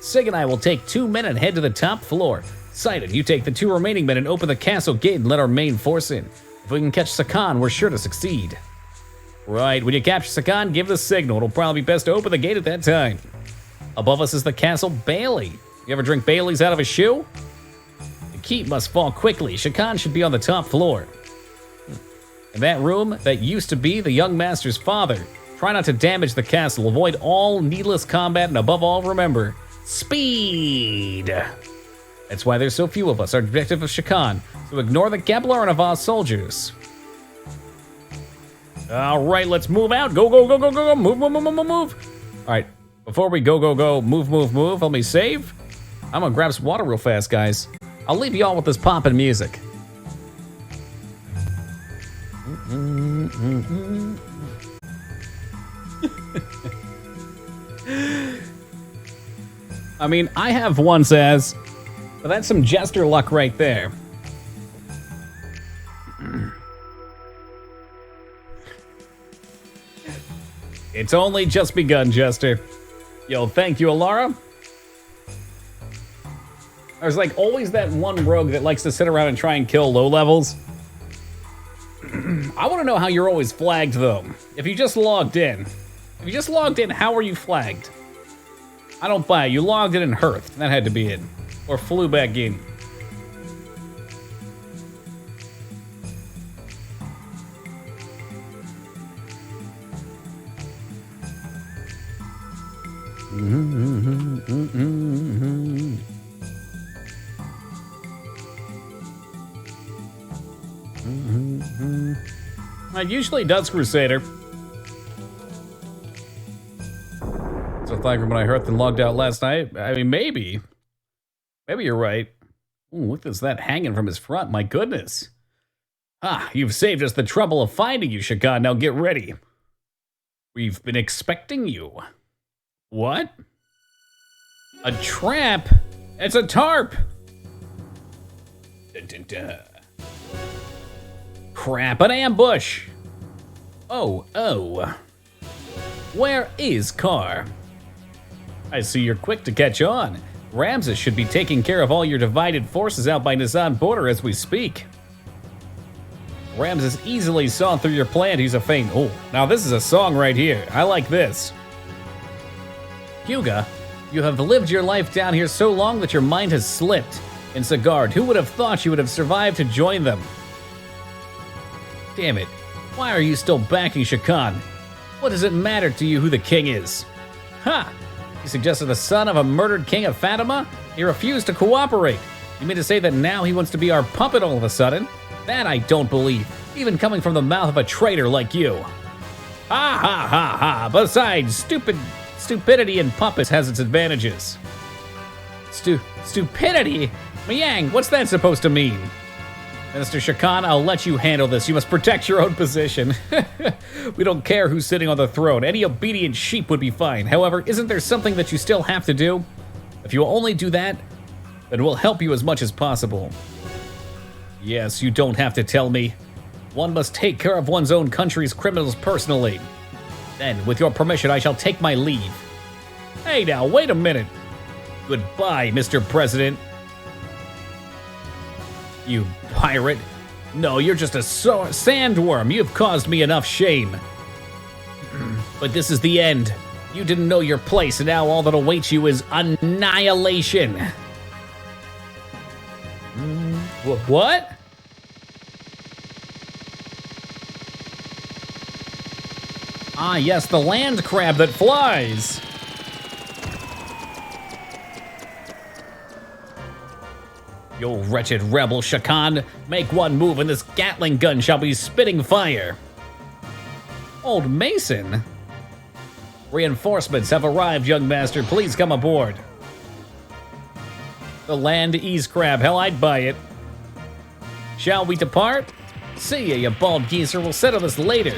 Sig and I will take 2 men and head to the top floor. Sidon, you take the 2 remaining men and open the castle gate and let our main force in. If we can catch Sakan, we're sure to succeed. Right, when you capture Sakan, give the signal. It'll probably be best to open the gate at that time. Above us is the castle Bailey. You ever drink Bailey's out of a shoe? The keep must fall quickly. Sakan should be on the top floor. In that room, that used to be the young master's father. Try not to damage the castle. Avoid all needless combat, and above all, remember, speed. That's why there's so few of us. Our objective is Shakan, so ignore the Gablar and Avaz soldiers. All right, let's move out. Go, go, go, go, go, go. Move, move, move, move, move. All right, before we go, go, go, move, move, move, let me save. I'm gonna grab some water real fast, guys. I'll leave you all with this poppin' music. I mean, I have one says, but that's some jester luck right there. It's only just begun, Jester. Yo, thank you, Alara. There's like always that one rogue that likes to sit around and try and kill low levels. I want to know how you're always flagged, though. If you just logged in. How are you flagged? I don't buy it. You logged in and Hearth. That had to be it. Or flew back in. It usually does, Crusader. So thank you when I heard and logged out last night. I mean, maybe. Maybe you're right. Ooh, look at that hanging from his front. My goodness. Ah, you've saved us the trouble of finding you, Shakan. Now get ready. We've been expecting you. What? A trap? It's a tarp! Dun, dun, dun. Crap, an ambush! Oh. Where is Carr? I see you're quick to catch on. Ramses should be taking care of all your divided forces out by Nizan border as we speak. Ramses easily saw through your plan. He's a feint. Oh, now this is a song right here. I like this. Hyuga, you have lived your life down here so long that your mind has slipped. In Sigard, who would have thought you would have survived to join them? Damn it. Why are you still backing Shakan? What does it matter to you who the king is? Ha! He suggested the son of a murdered king of Fatima? He refused to cooperate. You mean to say that now he wants to be our puppet all of a sudden? That I don't believe, even coming from the mouth of a traitor like you. Ha ha ha ha! Besides, stupidity in puppets has its advantages. Stupidity? Miang, what's that supposed to mean? Minister Shakan, I'll let you handle this. You must protect your own position. We don't care who's sitting on the throne. Any obedient sheep would be fine. However, isn't there something that you still have to do? If you will only do that, then we'll help you as much as possible. Yes, you don't have to tell me. One must take care of one's own country's criminals personally. Then, with your permission, I shall take my leave. Hey now, wait a minute. Goodbye, Mr. President. You pirate. No, you're just a sandworm. You've caused me enough shame. But this is the end. You didn't know your place, and now all that awaits you is annihilation. What? Ah, yes, the land crab that flies. You wretched rebel, Shakan. Make one move and this Gatling gun shall be spitting fire. Old Mason? Reinforcements have arrived, young master. Please come aboard. The land ease crab. Hell, I'd buy it. Shall we depart? See ya, you bald geezer. We'll settle this later.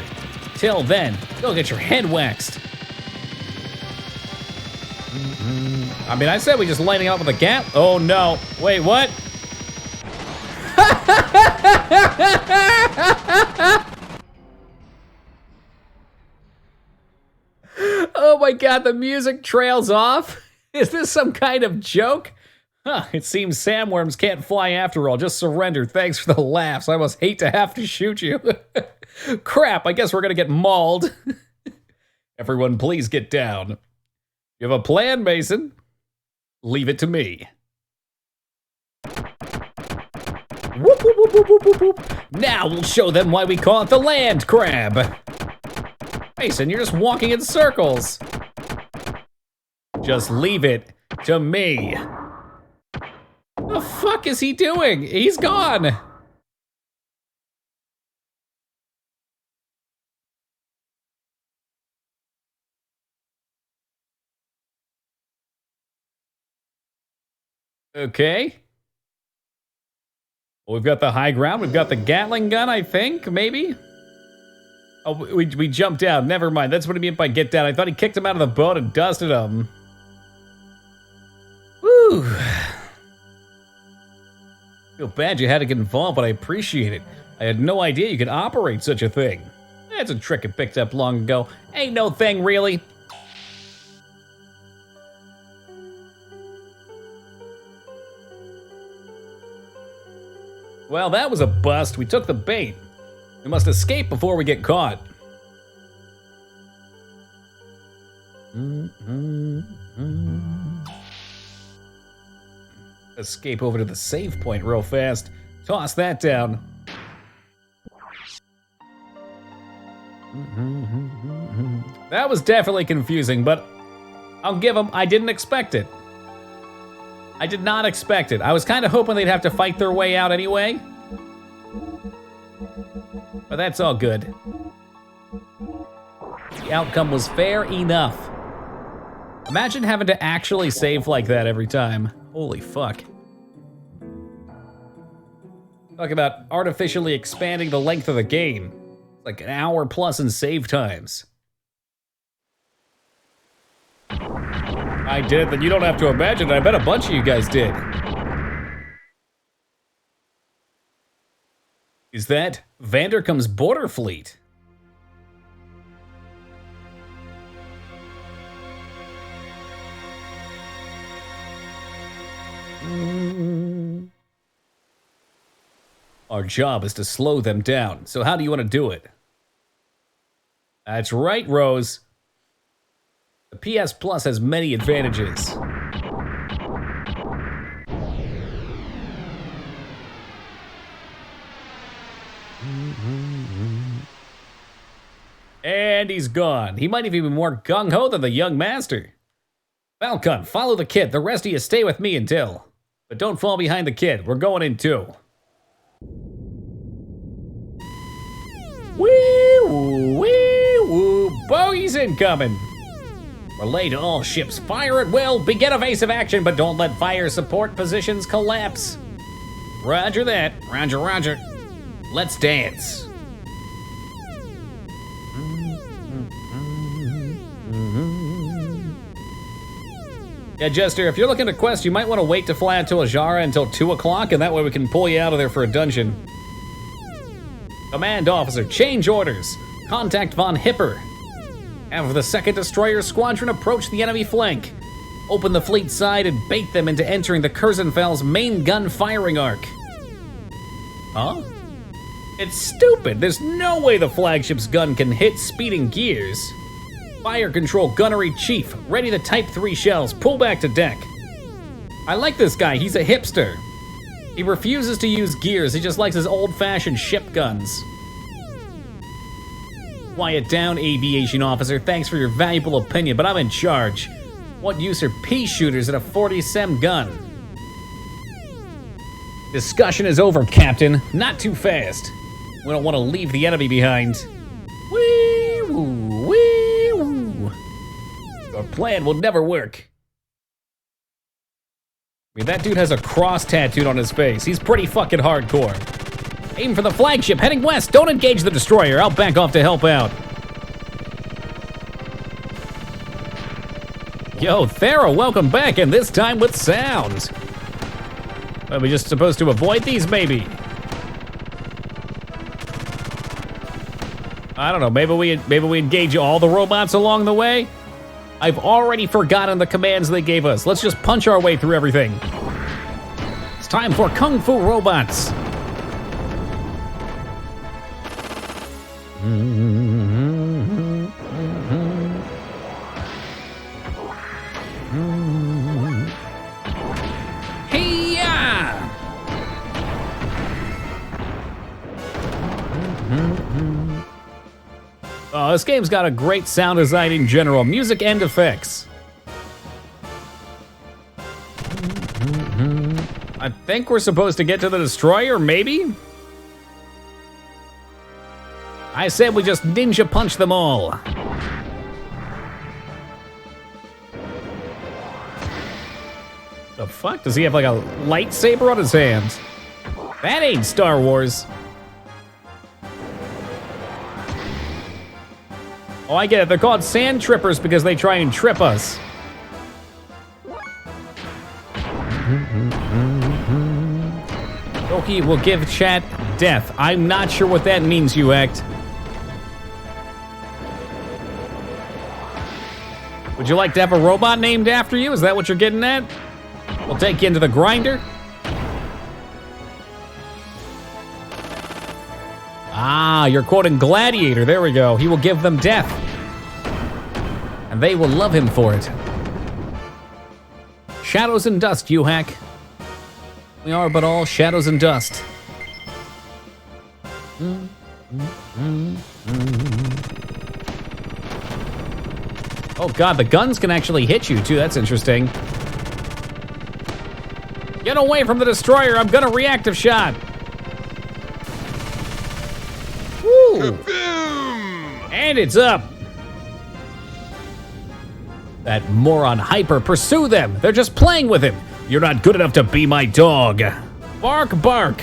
Till then, go get your head waxed. I mean, I said we just lining up with a gap. Oh no. Wait, what? Oh my god, the music trails off? Is this some kind of joke? Huh, it seems sandworms can't fly after all. Just surrender. Thanks for the laughs. I must hate to have to shoot you. Crap, I guess we're gonna get mauled. Everyone, please get down. You have a plan, Mason? Leave it to me. Whoop, whoop, whoop, whoop, whoop, whoop. Now we'll show them why we call it the land crab. Mason, you're just walking in circles. Just leave it to me. The fuck is he doing? He's gone. Okay. Well, we've got the high ground. We've got the Gatling gun, I think, maybe? Oh, we jumped out. Never mind. That's what he meant by get down. I thought he kicked him out of the boat and dusted him. Woo. Feel bad you had to get involved, but I appreciate it. I had no idea you could operate such a thing. That's a trick I picked up long ago. Ain't no thing, really. Well, that was a bust. We took the bait. We must escape before we get caught. Escape over to the save point real fast. Toss that down. That was definitely confusing, but I'll give them, I didn't expect it. I did not expect it. I was kind of hoping they'd have to fight their way out anyway. But that's all good. The outcome was fair enough. Imagine having to actually save like that every time. Holy fuck. Talk about artificially expanding the length of the game. It's like an hour plus in save times. I did, then you don't have to imagine it. I bet a bunch of you guys did. Is that Vandercom's border fleet? Our job is to slow them down. So how do you want to do it? That's right, Rose. The PS Plus has many advantages. And he's gone. He might even be more gung-ho than the young master. Falcon, follow the kid. The rest of you stay with me until. But don't fall behind the kid. We're going in too. Wee-woo, wee-woo. Bogeys incoming. Relay to all ships. Fire at will. Begin evasive action, but don't let fire support positions collapse. Roger that. Roger, roger. Let's dance. Yeah, Jester, if you're looking to quest, you might want to wait to fly out to Ajara until 2 o'clock, and that way we can pull you out of there for a dungeon. Command officer, change orders. Contact Von Hipper. Have the 2nd Destroyer Squadron approach the enemy flank. Open the fleet side and bait them into entering the Kurzenfell's main gun firing arc. Huh? It's stupid. There's no way the flagship's gun can hit speeding gears. Fire control gunnery chief, ready the Type 3 shells, pull back to deck. I like this guy, he's a hipster. He refuses to use gears, he just likes his old-fashioned ship guns. Quiet down, aviation officer, thanks for your valuable opinion, but I'm in charge. What use are pea shooters at a 40-sem gun? Discussion is over, Captain. Not too fast. We don't want to leave the enemy behind. Wee-woo, wee-woo. Our plan will never work. I mean, that dude has a cross tattooed on his face. He's pretty fucking hardcore. Aim for the flagship, heading west. Don't engage the destroyer. I'll back off to help out. Yo, Thera, welcome back, and this time with sound. Are we just supposed to avoid these, maybe? I don't know, maybe we engage all the robots along the way? I've already forgotten the commands they gave us. Let's just punch our way through everything. It's time for Kung Fu robots. Hey-ya! Oh, this game's got a great sound design in general, music and effects. I think we're supposed to get to the destroyer, maybe? I said we just ninja punch them all. The fuck? Does he have like a lightsaber on his hands? That ain't Star Wars. Oh, I get it. They're called sand trippers because they try and trip us. Doki will give chat death. I'm not sure what that means, you act. Would you like to have a robot named after you? Is that what you're getting at? We'll take you into the grinder. Ah, you're quoting Gladiator. There we go. He will give them death. And they will love him for it. Shadows and dust, you hack. We are but all shadows and dust. Oh god, the guns can actually hit you too. That's interesting. Get away from the destroyer. I'm gonna reactive shot. Woo! And it's up. That moron Hyper, pursue them. They're just playing with him. You're not good enough to be my dog. Bark, bark.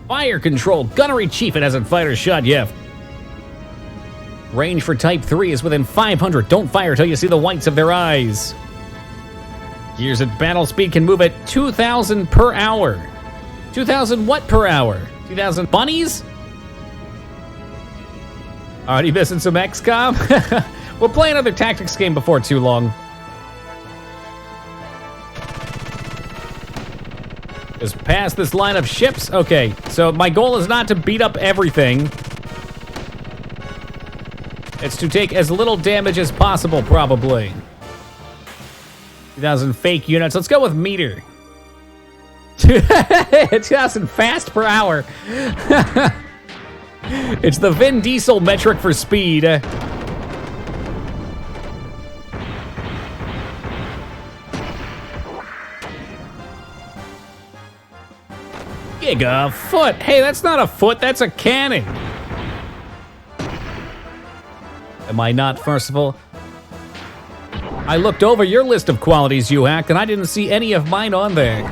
Fire control, gunnery chief. It hasn't fired a shot yet. Range for Type 3 is within 500. Don't fire till you see the whites of their eyes. Gears at battle speed can move at 2,000 per hour. 2,000 what per hour? 2,000 bunnies? Already missing some XCOM? We'll play another tactics game before too long. Just past this line of ships? Okay, so my goal is not to beat up everything. It's to take as little damage as possible, probably. 2,000 fake units. Let's go with meter. 2,000 fast per hour. It's the Vin Diesel metric for speed. Giga foot. Hey, that's not a foot, that's a cannon. Am I not, first of all? I looked over your list of qualities, you hack, and I didn't see any of mine on there.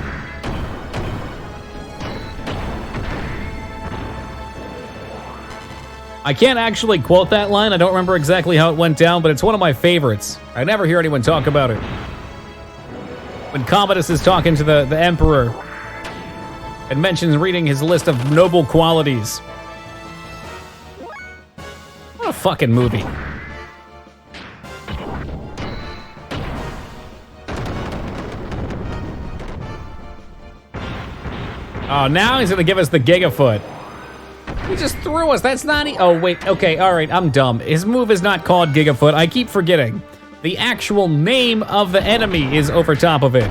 I can't actually quote that line. I don't remember exactly how it went down, but it's one of my favorites. I never hear anyone talk about it. When Commodus is talking to the Emperor and mentions reading his list of noble qualities. What a fucking movie. Oh, now he's gonna give us the Gigafoot. He just threw us, that's not oh wait, okay, alright, I'm dumb. His move is not called Gigafoot, I keep forgetting. The actual name of the enemy is over top of it.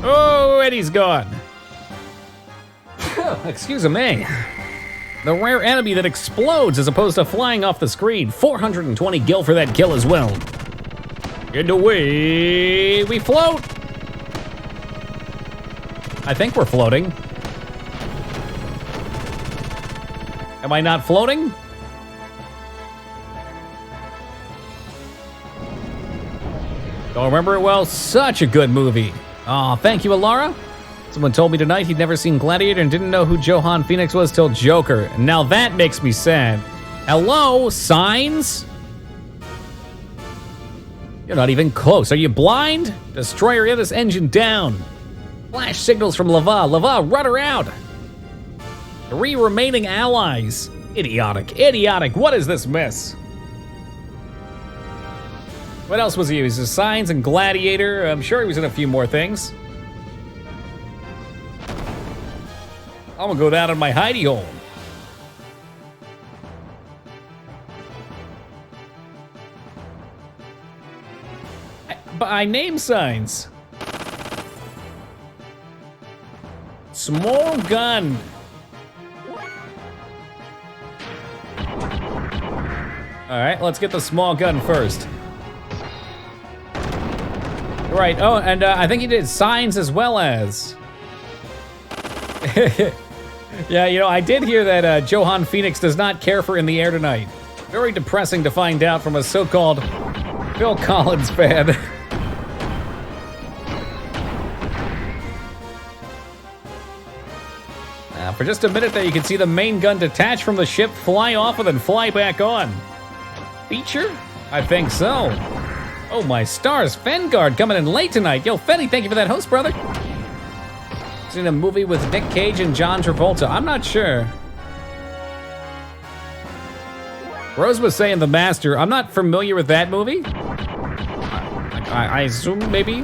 Oh, and he's gone. Excuse me. The rare enemy that explodes as opposed to flying off the screen. 420 gil for that kill as well. And away we float. I think we're floating. Am I not floating? Don't remember it well. Such a good movie. Aw, thank you, Alara. Someone told me tonight he'd never seen Gladiator and didn't know who Johan Phoenix was till Joker. Now that makes me sad. Hello, signs? You're not even close. Are you blind? Destroyer, get this engine down. Flash signals from Lava. Lava, run her out. 3 remaining allies. Idiotic, idiotic. What is this mess? What else was he? He was in Signs and Gladiator. I'm sure he was in a few more things. I'm gonna go down in my hidey hole. By name signs. Small gun. All right, let's get the small gun first. Right, oh, and I think he did signs as well as. Yeah, you know, I did hear that Johan Phoenix does not care for In the Air Tonight. Very depressing to find out from a so-called Phil Collins fan. For just a minute there, you can see the main gun detach from the ship, fly off, and then fly back on. Feature? I think so. Oh my stars, Fengard coming in late tonight. Yo, Fenny, thank you for that host, brother. Seen a movie with Nick Cage and John Travolta. I'm not sure. Rose was saying The Master. I'm not familiar with that movie. I assume maybe.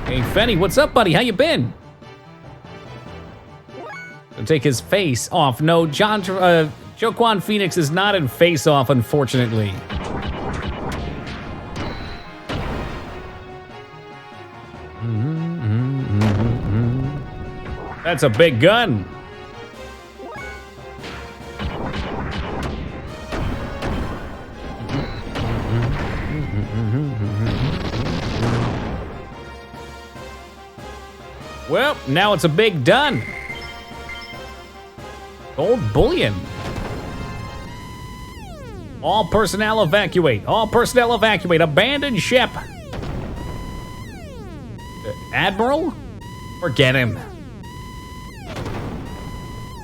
Hey, Fenny, what's up, buddy? How you been? Don't take his face off. No, Joaquin Phoenix is not in Face Off, unfortunately. That's a big gun. Well, now it's a big done. Gold bullion. All personnel evacuate. All personnel evacuate. Abandon ship. Admiral? Forget him.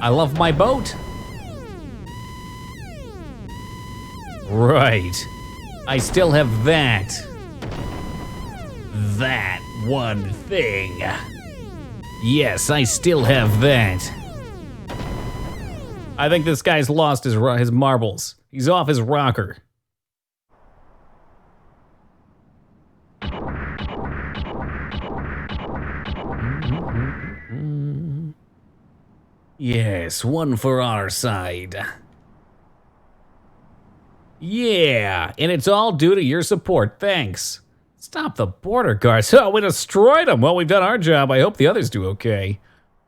I love my boat. Right. I still have that. That one thing. Yes, I still have that. I think this guy's lost his marbles. He's off his rocker. Yes, one for our side. Yeah, and it's all due to your support, thanks. Stop the border guards. Oh, we destroyed them. Well, we've done our job. I hope the others do okay.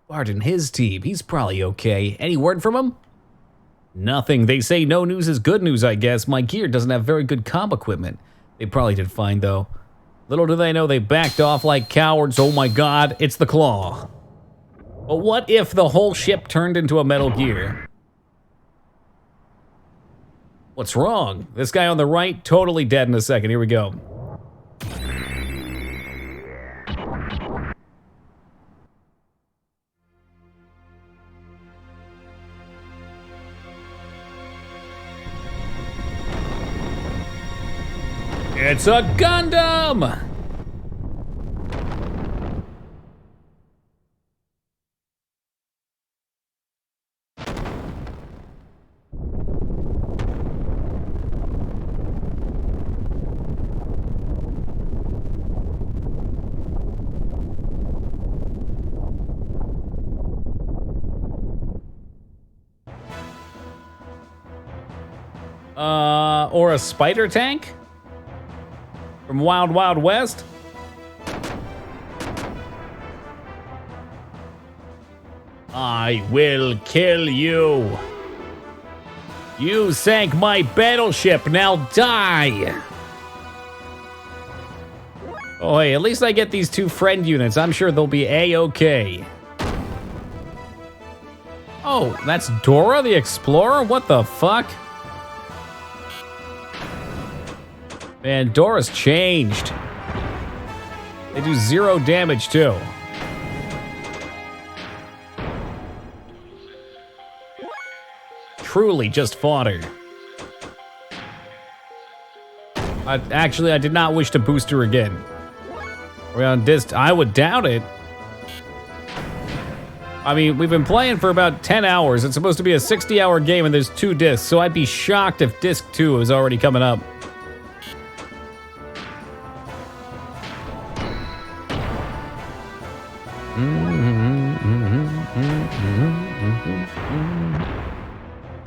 Bart and his team, he's probably okay. Any word from him? Nothing. They say no news is good news, I guess. My gear doesn't have very good comm equipment. They probably did fine, though. Little do they know they backed off like cowards. Oh my god, it's the Claw. But what if the whole ship turned into a Metal Gear? What's wrong? This guy on the right, totally dead in a second. Here we go. It's a Gundam! Or a spider tank? From Wild Wild West? I will kill you. You sank my battleship, now die. Oh hey, at least I get these 2 friend units. I'm sure they'll be A-okay. Oh, that's Dora the Explorer? What the fuck? Man, Dora's changed. They do 0 damage, too. Truly just fodder. Actually, I did not wish to boost her again. We're on disc. I would doubt it. I mean, we've been playing for about 10 hours. It's supposed to be a 60-hour game, and there's 2 discs, so I'd be shocked if disc 2 is already coming up.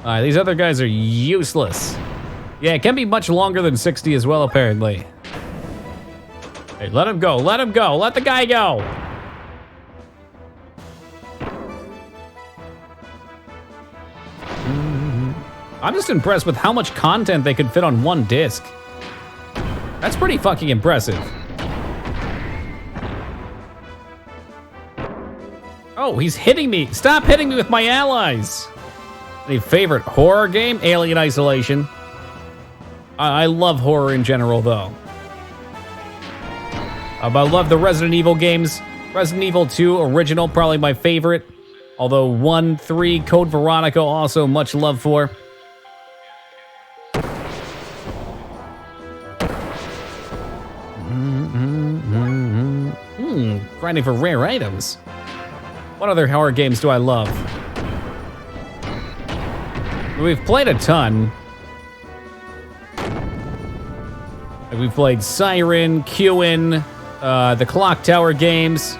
Alright, these other guys are useless. Yeah, it can be much longer than 60 as well, apparently. Hey, let him go, let him go, let the guy go! I'm just impressed with how much content they could fit on 1 disc. That's pretty fucking impressive. Oh, he's hitting me! Stop hitting me with my allies! Any favorite horror game? Alien Isolation. I love horror in general, though. I love the Resident Evil games. Resident Evil 2 original, probably my favorite. Although 1, 3, Code Veronica, also much love for. Grinding for rare items. What other horror games do I love? We've played a ton. We've played Siren, QN, the Clock Tower games.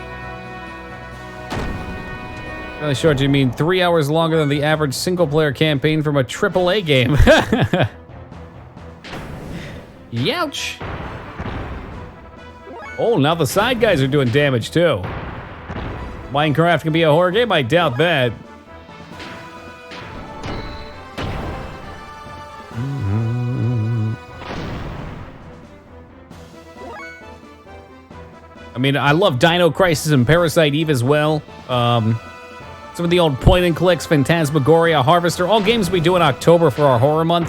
Really short, you mean 3 hours longer than the average single-player campaign from a AAA game. Youch! Oh, now the side guys are doing damage, too. Minecraft can be a horror game? I doubt that. I mean, I love Dino Crisis and Parasite Eve as well. Some of the old point and clicks, Phantasmagoria, Harvester, all games we do in October for our horror month.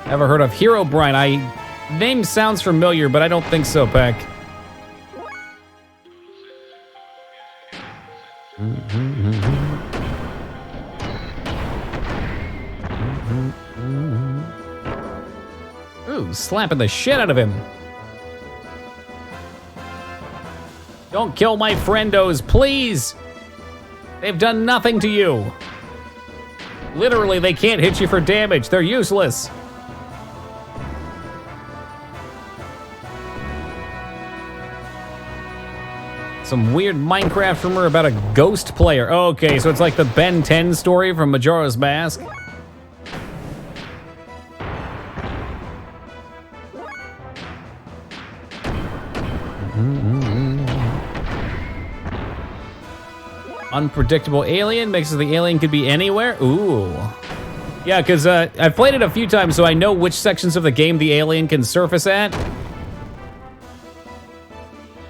Ever heard of Herobrine? Name sounds familiar, but I don't think so, Peck. Ooh, slapping the shit out of him. Don't kill my friendos, please! They've done nothing to you. Literally, they can't hit you for damage. They're useless. Some weird Minecraft rumor about a ghost player. Oh, okay, so it's like the Ben 10 story from Majora's Mask. Unpredictable alien makes it the alien could be anywhere. Ooh. Yeah, because I've played it a few times, so I know which sections of the game the alien can surface at.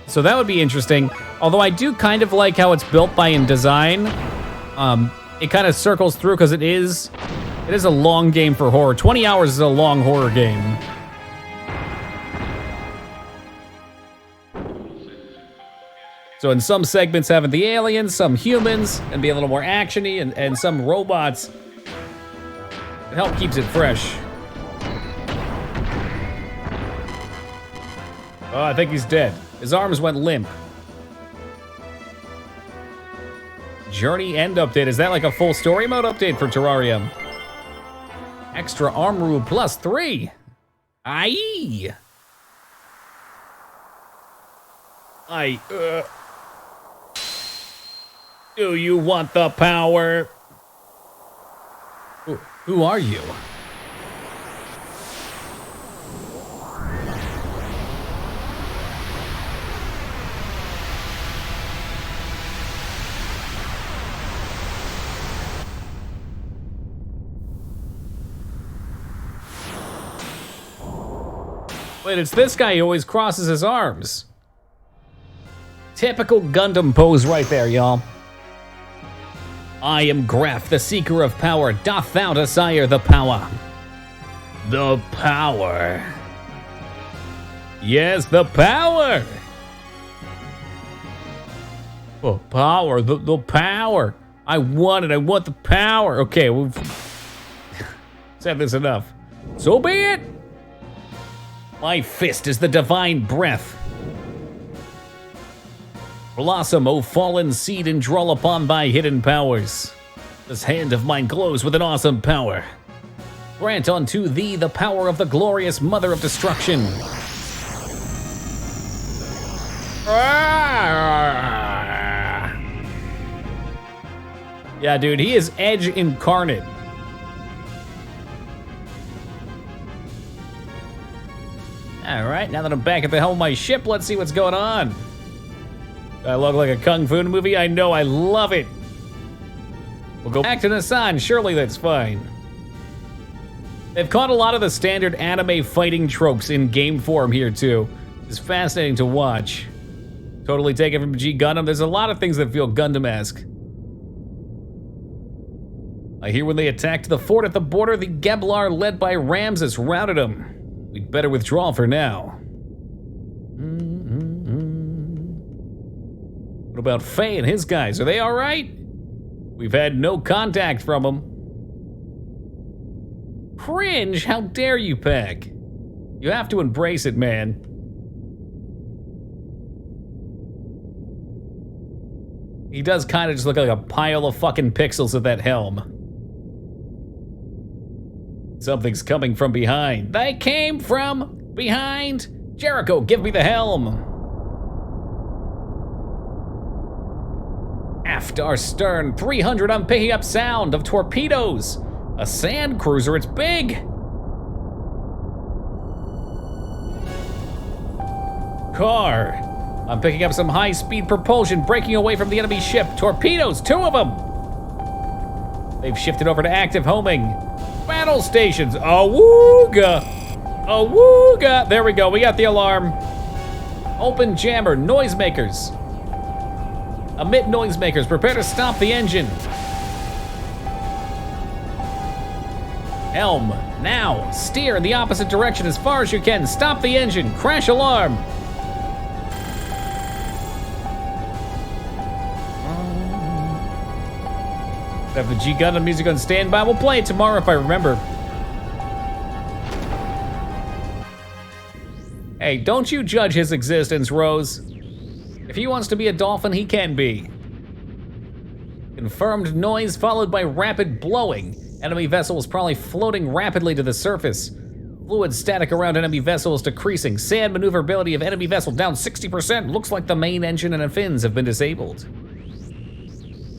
So that would be interesting. Although I do kind of like how it's built by in design. It kind of circles through because it is a long game for horror. 20 hours is a long horror game. So in some segments having the aliens, some humans, and be a little more action-y, and some robots. It helps keeps it fresh. Oh, I think he's dead. His arms went limp. Journey end update. Is that like a full story mode update for Terraria? Extra arm rule +3. Aye. Do you want the power? Who are you? Wait, it's this guy who always crosses his arms. Typical Gundam pose right there, y'all. I am Graf, the seeker of power. Doth thou desire the power? The power. Yes, the power. Oh, power, the power. I want it, I want the power. Okay, we've said this enough. So be it. My fist is the divine breath. Blossom, O fallen seed, and draw upon thy hidden powers. This hand of mine glows with an awesome power. Grant unto thee the power of the glorious mother of destruction. Yeah, dude, he is Edge incarnate. All right, now that I'm back at the helm of my ship, let's see what's going on. I look like a kung fu movie. I know, I love it. We'll go back to Nissan. Surely that's fine. They've caught a lot of the standard anime fighting tropes in game form here too. It's fascinating to watch. Totally taken from G Gundam. There's a lot of things that feel Gundam-esque. I hear when they attacked the fort at the border, the Geblar led by Ramses routed them. We'd better withdraw for now. What about Faye and his guys? Are they all right? We've had no contact from them. Cringe, how dare you, Peck? You have to embrace it, man. He does kind of just look like a pile of fucking pixels at that helm. Something's coming from behind. They came from behind? Jericho, give me the helm. Aft our stern, 300, I'm picking up sound of torpedoes. A sand cruiser, it's big. Car, I'm picking up some high-speed propulsion, breaking away from the enemy ship. Torpedoes, 2 of them. They've shifted over to active homing. Battle stations, awooga. Awooga, there we go, we got the alarm. Open jammer, noisemakers. Emit noisemakers, prepare to stop the engine. Helm, now, steer in the opposite direction as far as you can. Stop the engine, crash alarm. Have the G Gundam music on standby. We'll play it tomorrow if I remember. Hey, don't you judge his existence, Rose. If he wants to be a dolphin, he can be. Confirmed noise followed by rapid blowing. Enemy vessel is probably floating rapidly to the surface. Fluid static around enemy vessel is decreasing. Sand maneuverability of enemy vessel down 60%. Looks like the main engine and fins have been disabled.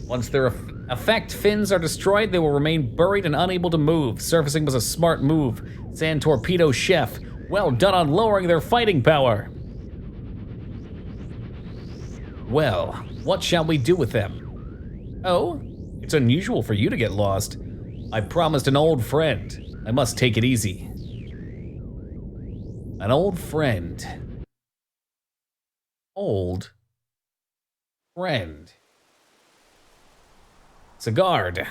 Once their effect fins are destroyed, they will remain buried and unable to move. Surfacing was a smart move. Sand torpedo chef. Well done on lowering their fighting power. Well, what shall we do with them? Oh, it's unusual for you to get lost. I promised an old friend. I must take it easy. An old friend. Old friend. It's a guard.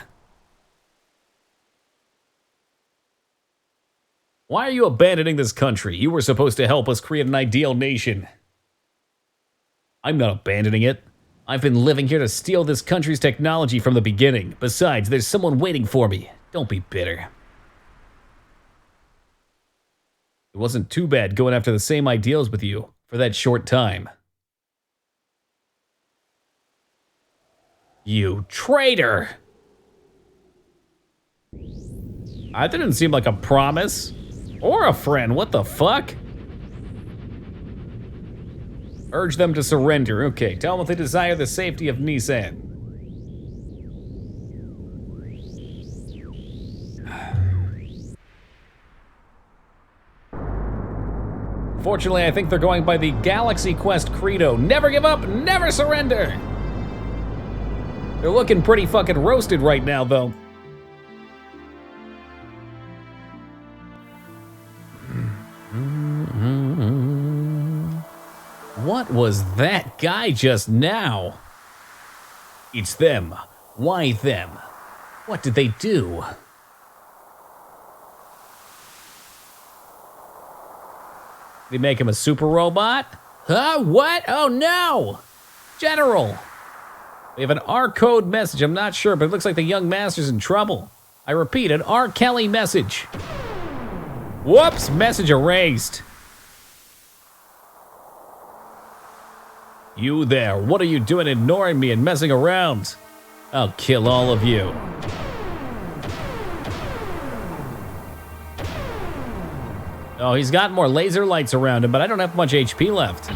Why are you abandoning this country? You were supposed to help us create an ideal nation. I'm not abandoning it. I've been living here to steal this country's technology from the beginning. Besides, there's someone waiting for me. Don't be bitter. It wasn't too bad going after the same ideals with you for that short time. You traitor! That didn't seem like a promise. Or a friend, what the fuck? Urge them to surrender. Okay, tell them if they desire the safety of Nissan. Fortunately, I think they're going by the Galaxy Quest credo. Never give up, never surrender! They're looking pretty fucking roasted right now, though. What was that guy just now? It's them. Why them? What did they do? Did he make him a super robot? Huh? What? Oh no! General! We have an R code message. I'm not sure, but it looks like the young master's in trouble. I repeat, an R. Kelly message. Whoops! Message erased. You there, what are you doing ignoring me and messing around? I'll kill all of you. Oh, he's got more laser lights around him, but I don't have much HP left.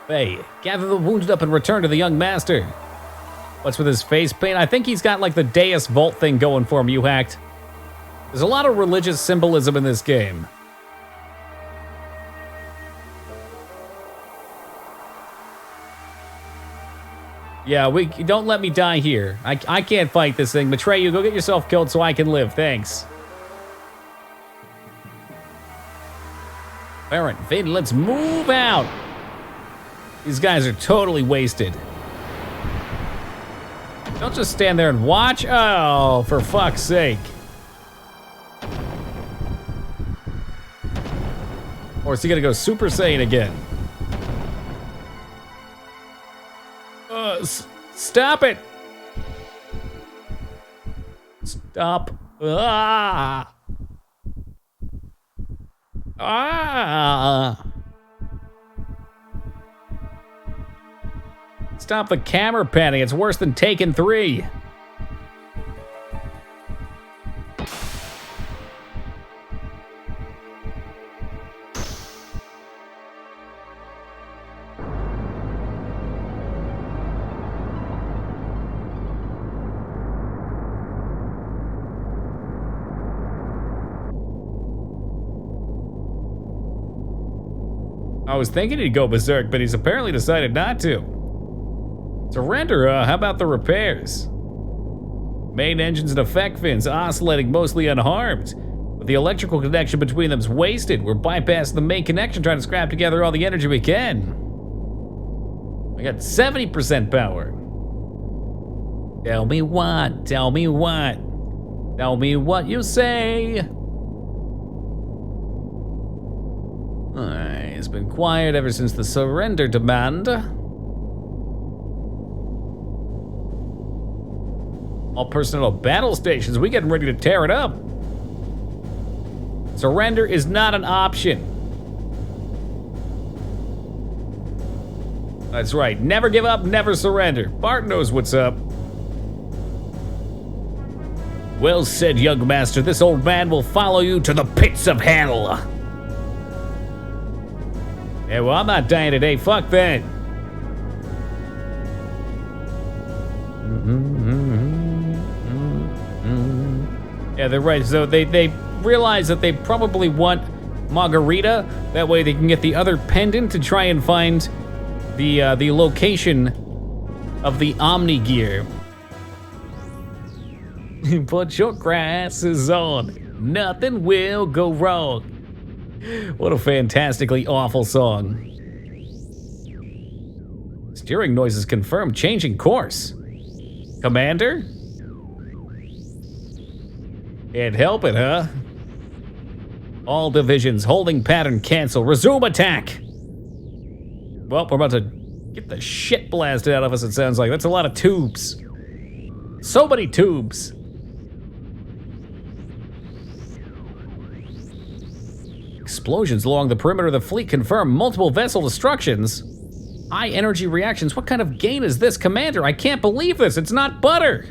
Hey, gather the wounded up and return to the young master. What's with his face paint? I think he's got like the Deus Vault thing going for him, you hacked. There's a lot of religious symbolism in this game. Yeah, don't let me die here. I can't fight this thing. Betray you, go get yourself killed so I can live, thanks. Alright, Fade, let's move out. These guys are totally wasted. Don't just stand there and watch. Oh, for fuck's sake. Or is he gonna go Super Saiyan again? Stop it! Stop. Ah! Ah! Stop the camera panning. It's worse than Taken 3. I was thinking he'd go berserk, but he's apparently decided not to. Surrender, how about the repairs? Main engines and effect fins oscillating mostly unharmed, but the electrical connection between them's wasted. We're bypassing the main connection trying to scrap together all the energy we can. I got 70% power. Tell me what, tell me what. Tell me what you say. It's been quiet ever since the surrender demand. All personnel battle stations, we getting ready to tear it up. Surrender is not an option. That's right, never give up, never surrender. Bart knows what's up. Well said, young master. This old man will follow you to the pits of hell. Yeah, well, I'm not dying today. Fuck that. Yeah, they're right. So they realize that they probably want Margarita. That way they can get the other pendant to try and find the location of the Omni Gear. Put your glasses on, nothing will go wrong. What a fantastically awful song. Steering noises confirmed, changing course. Commander? Can't help it, huh? All divisions holding pattern cancel. Resume attack. Well, we're about to get the shit blasted out of us, it sounds like. That's a lot of tubes. So many tubes. Explosions along the perimeter of the fleet confirm multiple vessel destructions. High energy reactions. What kind of gain is this, Commander? I can't believe this. It's not butter.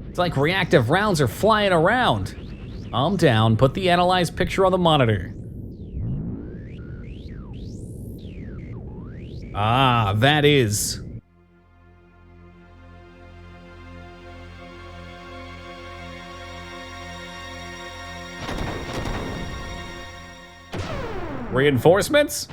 It's like reactive rounds are flying around. Calm down. Put the analyzed picture on the monitor. Ah, that is. Reinforcements?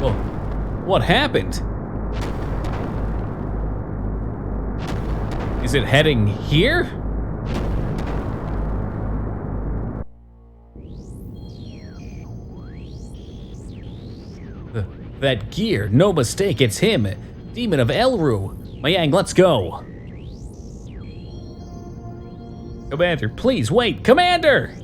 Whoa, what happened? Is it heading here? That gear, no mistake, it's him. Demon of Elru. Mayang, let's go. Commander, please wait. Commander!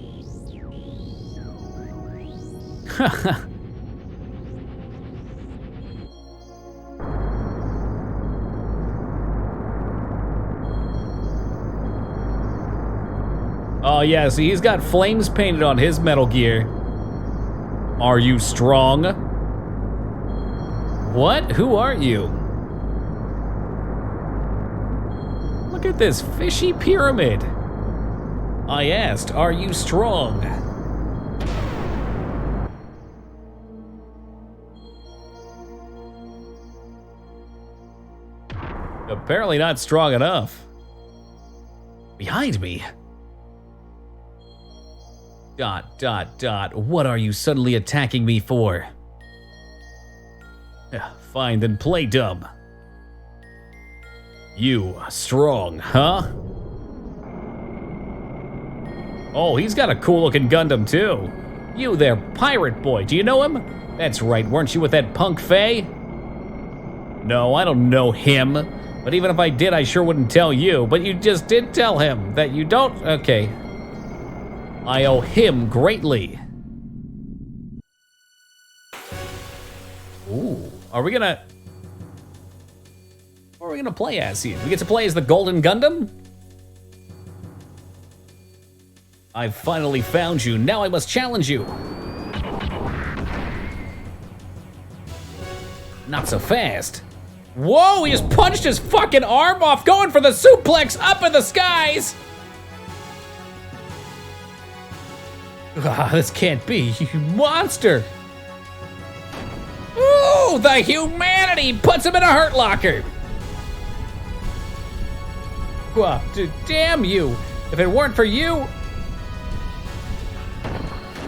Oh yeah, see, he's got flames painted on his Metal Gear. Are you strong? What? Who are you? Look at this fishy pyramid. I asked, are you strong? Apparently not strong enough. Behind me. ... What are you suddenly attacking me for? Fine, then play dumb. You strong, huh? Oh, he's got a cool-looking Gundam, too. You there, pirate boy, do you know him? That's right, weren't you with that punk Faye? No, I don't know him. But even if I did, I sure wouldn't tell you. But you just did tell him that you don't... Okay. I owe him greatly. Ooh. Are we gonna... What are we gonna play as here? We get to play as the Golden Gundam? I've finally found you. Now I must challenge you. Not so fast. Whoa, he just punched his fucking arm off, going for the suplex up in the skies. Ah, this can't be, you monster. Ooh, the humanity puts him in a hurt locker. Well, damn you. If it weren't for you.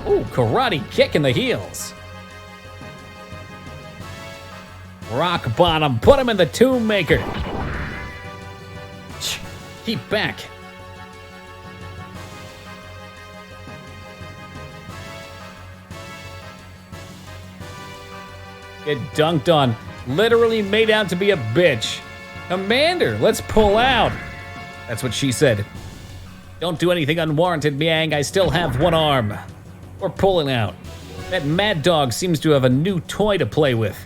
Ooh, karate kick in the heels. Rock bottom, put him in the Tomb Maker. Keep back. Get dunked on, literally made out to be a bitch. Commander, let's pull out. That's what she said. Don't do anything unwarranted, Miang, I still have one arm. We're pulling out. That mad dog seems to have a new toy to play with.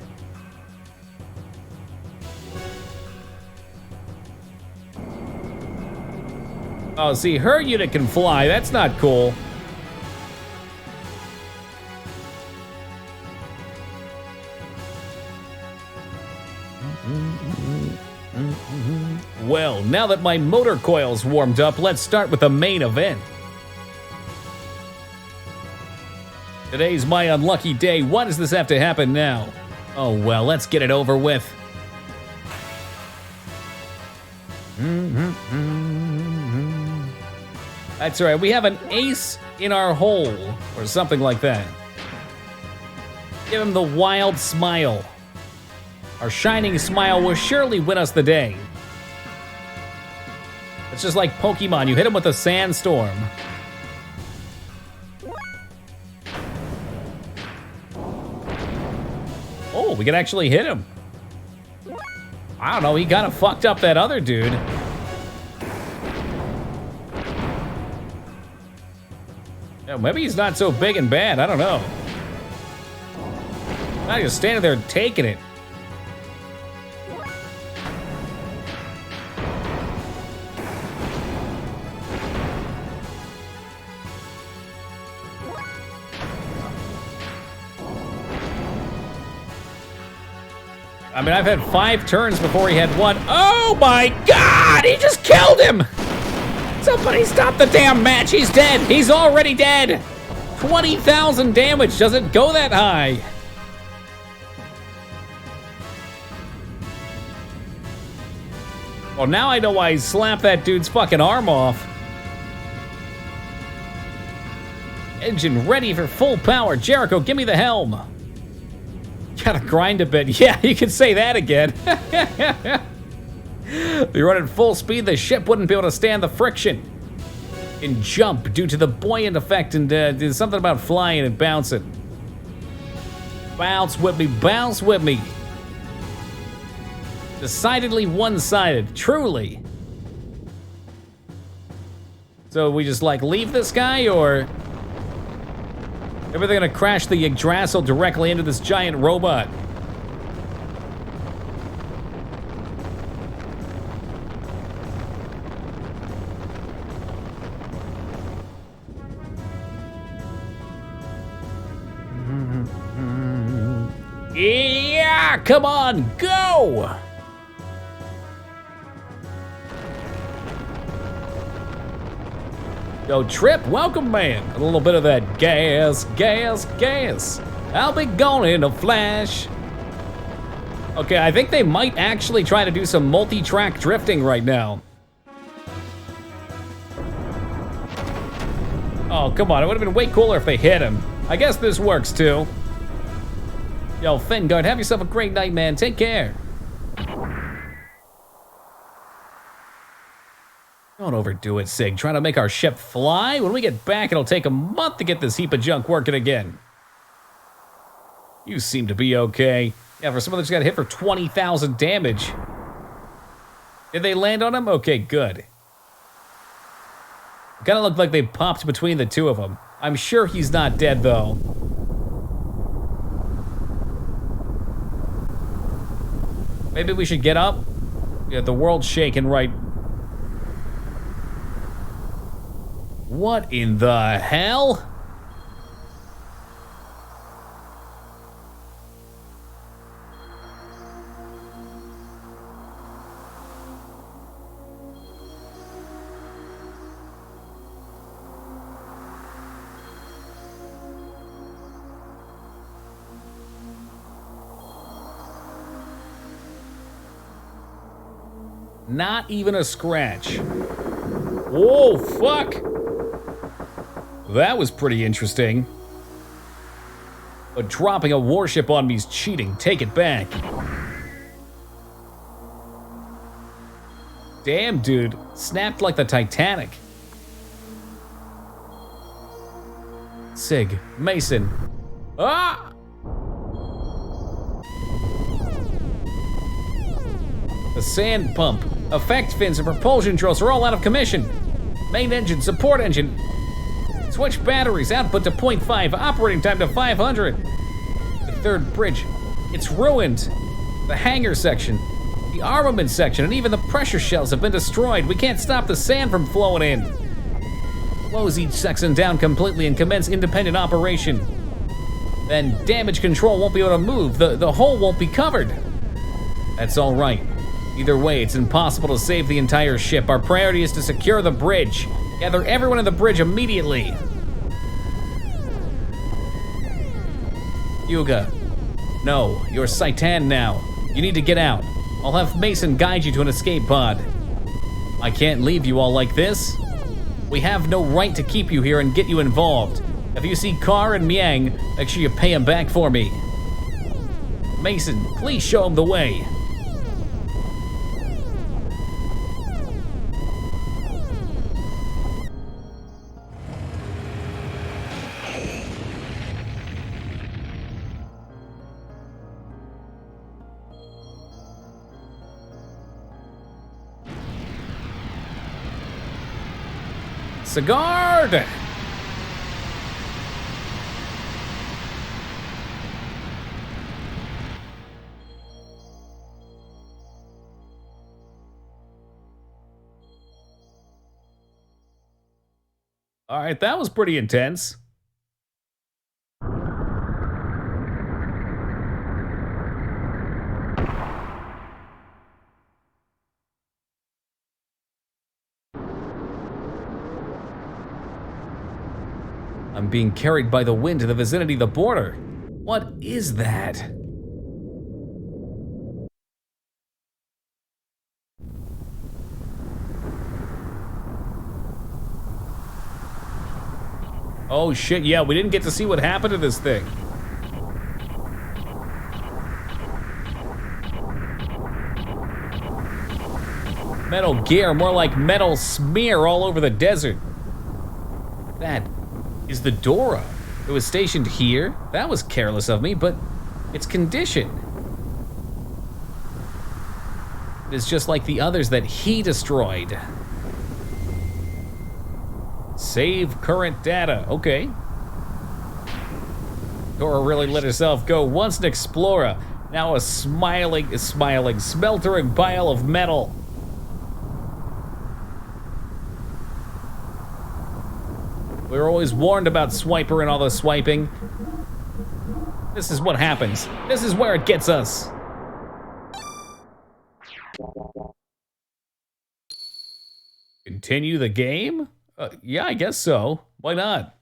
Oh, see, her unit can fly, that's not cool. Well, now that my motor coil's warmed up, let's start with the main event. Today's my unlucky day. Why does this have to happen now? Oh well, let's get it over with. That's right, we have an ace in our hole, or something like that. Give him the wild smile. Our shining smile will surely win us the day. It's just like Pokemon, you hit him with a sandstorm. Oh, we can actually hit him. I don't know, he kind of fucked up that other dude. Yeah, maybe he's not so big and bad, I don't know. Now he's standing there taking it. I mean, I've had 5 turns before he had 1. Oh my God, he just killed him! Somebody stop the damn match, he's dead! He's already dead! 20,000 damage, doesn't go that high. Well, now I know why he slapped that dude's fucking arm off. Engine ready for full power. Jericho, give me the helm. Gotta grind a bit. Yeah, you can say that again. If you run at full speed, the ship wouldn't be able to stand the friction. And jump due to the buoyant effect, and there's something about flying and bouncing. Bounce with me, bounce with me. Decidedly one-sided, truly. So we just like leave this guy, or maybe they're gonna crash the Yggdrasil directly into this giant robot? Yeah, come on, go! Yo, Trip, welcome, man. A little bit of that gas, gas, gas. I'll be gone in a flash. Okay, I think they might actually try to do some multi-track drifting right now. Oh, come on, it would have been way cooler if they hit him. I guess this works too. Yo, Fengard, have yourself a great night, man. Take care. Don't overdo it, Sig. Trying to make our ship fly? When we get back, it'll take a month to get this heap of junk working again. You seem to be okay. Yeah, for someone that just got hit for 20,000 damage. Did they land on him? Okay, good. Kinda looked like they popped between the two of them. I'm sure he's not dead, though. Maybe we should get up? Yeah, the world's shaking right. What in the hell? Not even a scratch. Whoa, fuck! That was pretty interesting. But dropping a warship on me is cheating. Take it back. Damn, dude. Snapped like the Titanic. Sig, Mason. Ah! The sand pump, effect fins, and propulsion drills are all out of commission. Main engine, support engine. Switch batteries, output to 0.5, operating time to 500. The third bridge, it's ruined. The hangar section, the armament section, and even the pressure shells have been destroyed. We can't stop the sand from flowing in. Close each section down completely and commence independent operation. Then damage control won't be able to move. The hole won't be covered. That's all right. Either way, it's impossible to save the entire ship. Our priority is to secure the bridge. Gather everyone in the bridge immediately. Yuga. No, you're Saitan now. You need to get out. I'll have Mason guide you to an escape pod. I can't leave you all like this. We have no right to keep you here and get you involved. If you see Carr and Miang, make sure you pay him back for me. Mason, please show him the way. Sigard! All right, that was pretty intense. I'm being carried by the wind to the vicinity of the border. What is that? Oh shit, yeah, we didn't get to see what happened to this thing. Metal Gear, more like metal smear all over the desert. That is the Dora. It was stationed here. That was careless of me, but its condition. It is just like the others that he destroyed. Save current data, okay. Dora really let herself go. Once an explorer, now a smiling, smeltering pile of metal. We were always warned about Swiper and all the swiping. This is what happens. This is where it gets us. Continue the game? Yeah, I guess so. Why not?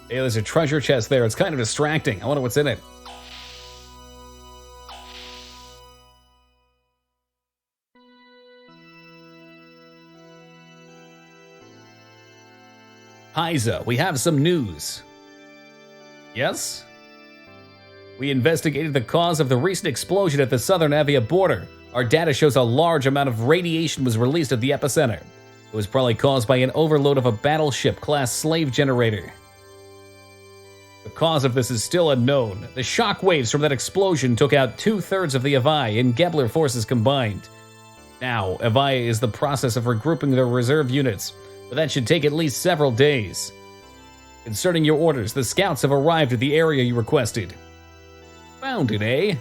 Hey, there's a treasure chest there. It's kind of distracting. I wonder what's in it. Heiza, we have some news. Yes? We investigated the cause of the recent explosion at the southern Avia border. Our data shows a large amount of radiation was released at the epicenter. It was probably caused by an overload of a battleship-class slave generator. The cause of this is still unknown. The shock waves from that explosion took out 2/3 of the Avai and Gebler forces combined. Now, Avai is the process of regrouping their reserve units, but that should take at least several days. Concerning your orders, the scouts have arrived at the area you requested. Found it, eh?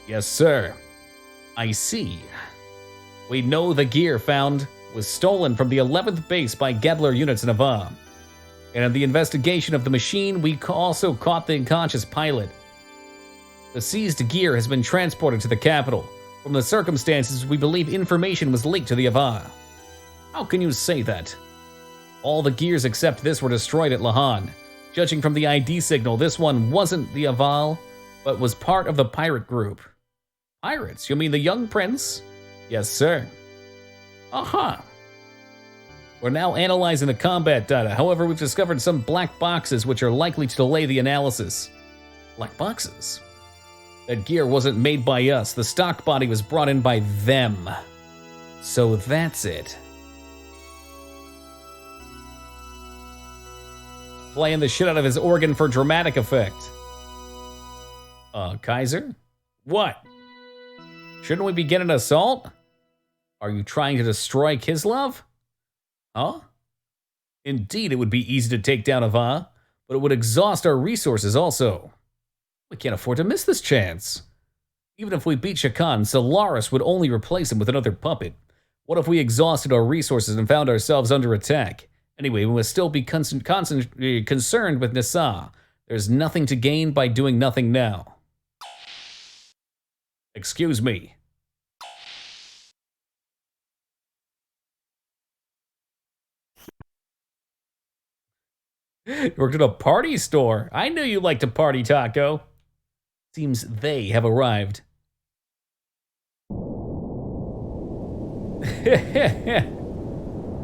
Yes, sir. I see. We know the gear found was stolen from the 11th base by Gebler units in Ava. And in the investigation of the machine, we also caught the unconscious pilot. The seized gear has been transported to the capital. From the circumstances, we believe information was leaked to the Ava. How can you say that? All the gears except this were destroyed at Lahan. Judging from the ID signal, this one wasn't the Aval, but was part of the pirate group. Pirates? You mean the young prince? Yes, sir. Aha. We're now analyzing the combat data. However, we've discovered some black boxes which are likely to delay the analysis. Black boxes? That gear wasn't made by us. The stock body was brought in by them. So that's it. Playing the shit out of his organ for dramatic effect. Kaiser? What? Shouldn't we begin an assault? Are you trying to destroy Kislov? Huh? Indeed, it would be easy to take down Ava, but it would exhaust our resources also. We can't afford to miss this chance. Even if we beat Shakan, Solaris would only replace him with another puppet. What if we exhausted our resources and found ourselves under attack? Anyway, we must still be concerned with Nissa. There's nothing to gain by doing nothing now. Excuse me. You worked at a party store. I knew you liked to party, Taco. Seems they have arrived.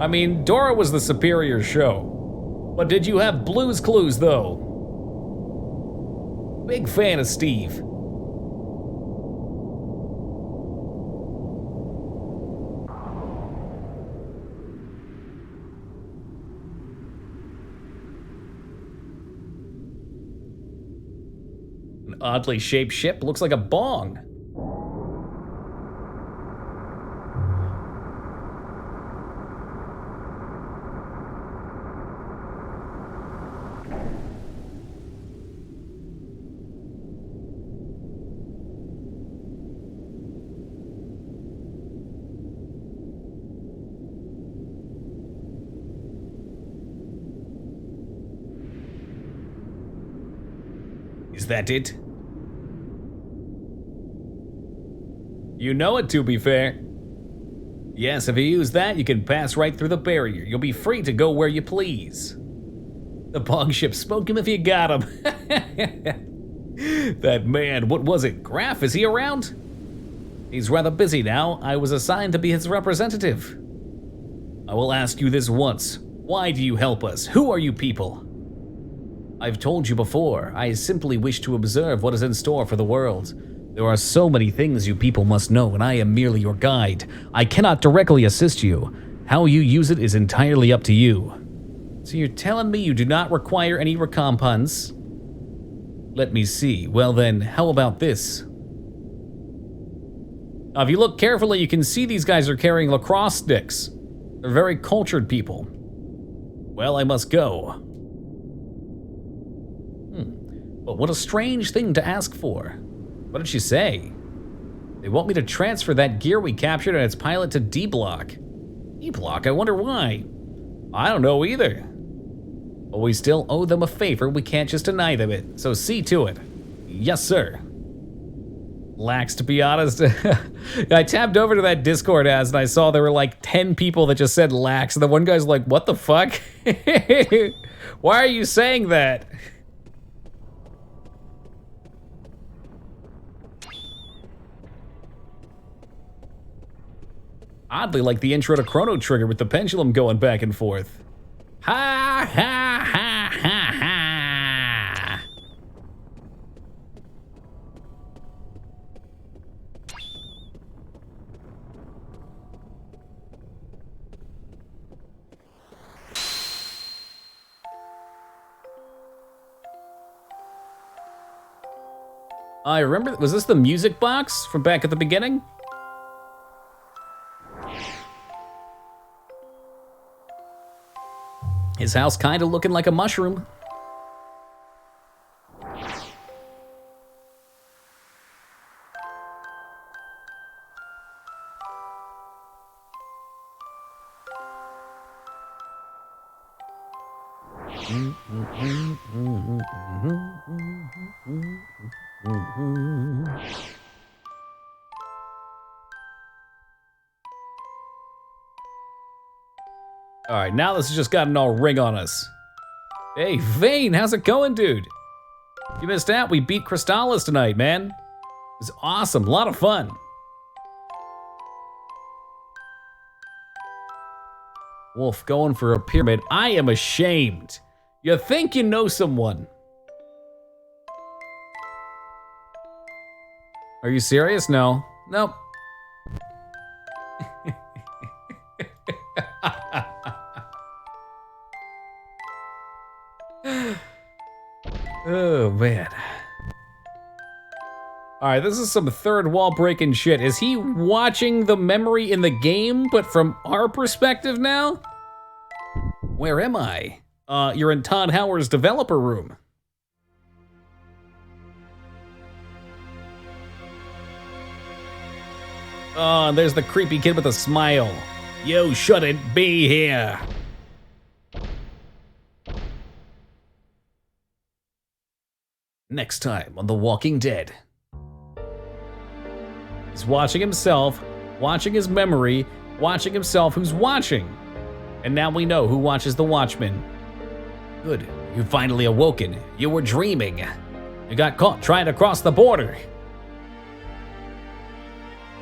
I mean, Dora was the superior show. But did you have Blue's Clues, though? Big fan of Steve. An oddly shaped ship looks like a bong. Is that it? You know it, to be fair. Yes, if you use that, you can pass right through the barrier. You'll be free to go where you please. The bong ship spoke him if you got him. That man, what was it? Graf, is he around? He's rather busy now. I was assigned to be his representative. I will ask you this once. Why do you help us? Who are you people? I've told you before, I simply wish to observe what is in store for the world. There are so many things you people must know, and I am merely your guide. I cannot directly assist you. How you use it is entirely up to you. So you're telling me you do not require any recompense? Let me see. Well then, how about this? Now, if you look carefully, you can see these guys are carrying lacrosse sticks. They're very cultured people. Well, I must go. But what a strange thing to ask for. What did she say? They want me to transfer that gear we captured and its pilot to D-Block. D-Block? I wonder why. I don't know either. But we still owe them a favor. We can't just deny them it. So see to it. Yes, sir. Lax, to be honest. I tapped over to that Discord as and I saw there were like 10 people that just said lax. And the one guy's like, what the fuck? Why are you saying that? Oddly like the intro to Chrono Trigger with the pendulum going back and forth. Ha ha ha ha ha. I remember, was this the music box from back at the beginning? His house kinda looking like a mushroom. All right, now this has just gotten all ring on us. Hey, Vane, how's it going, dude? You missed out, we beat Crystallis tonight, man. It was awesome, a lot of fun. Wolf going for a pyramid. I am ashamed. You think you know someone. Are you serious? No. Nope. Oh, man. All right, this is some third wall breaking shit. Is he watching the memory in the game, but from our perspective now? Where am I? You're in Todd Howard's developer room. Oh, there's the creepy kid with a smile. You shouldn't be here. Next time on The Walking Dead. He's watching himself, watching his memory, watching himself who's watching. And now we know who watches the Watchmen. Good, you finally awoken. You were dreaming. You got caught trying to cross the border.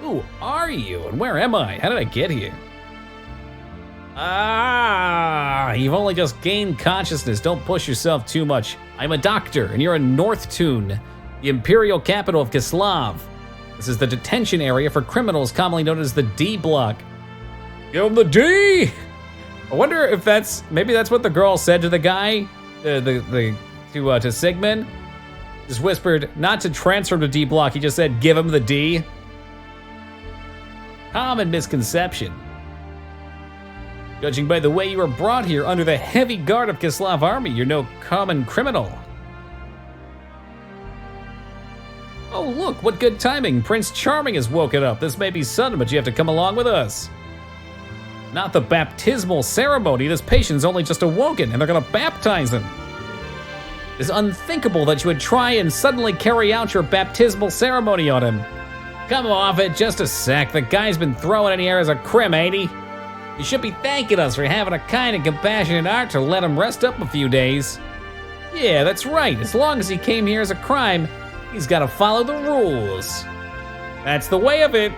Who are you and where am I? How did I get here? Ah, you've only just gained consciousness. Don't push yourself too much. I'm a doctor and you're in North Tune, the imperial capital of Kislav. This is the detention area for criminals commonly known as the D Block. Give him the D! I wonder if maybe that's what the girl said to the guy, to Sigmund. Just whispered not to transfer him to D Block, he just said give him the D. Common misconception. Judging by the way you were brought here under the heavy guard of Kislav army, you're no common criminal. Oh look, what good timing. Prince Charming has woken up. This may be sudden, but you have to come along with us. Not the baptismal ceremony. This patient's only just awoken and they're gonna baptize him. It's unthinkable that you would try and suddenly carry out your baptismal ceremony on him. Come off it, just a sec. The guy's been thrown in here as a crim, ain't he? You should be thanking us for having a kind and compassionate heart to let him rest up a few days. Yeah, that's right. As long as he came here as a crime, he's gotta follow the rules. That's the way of it.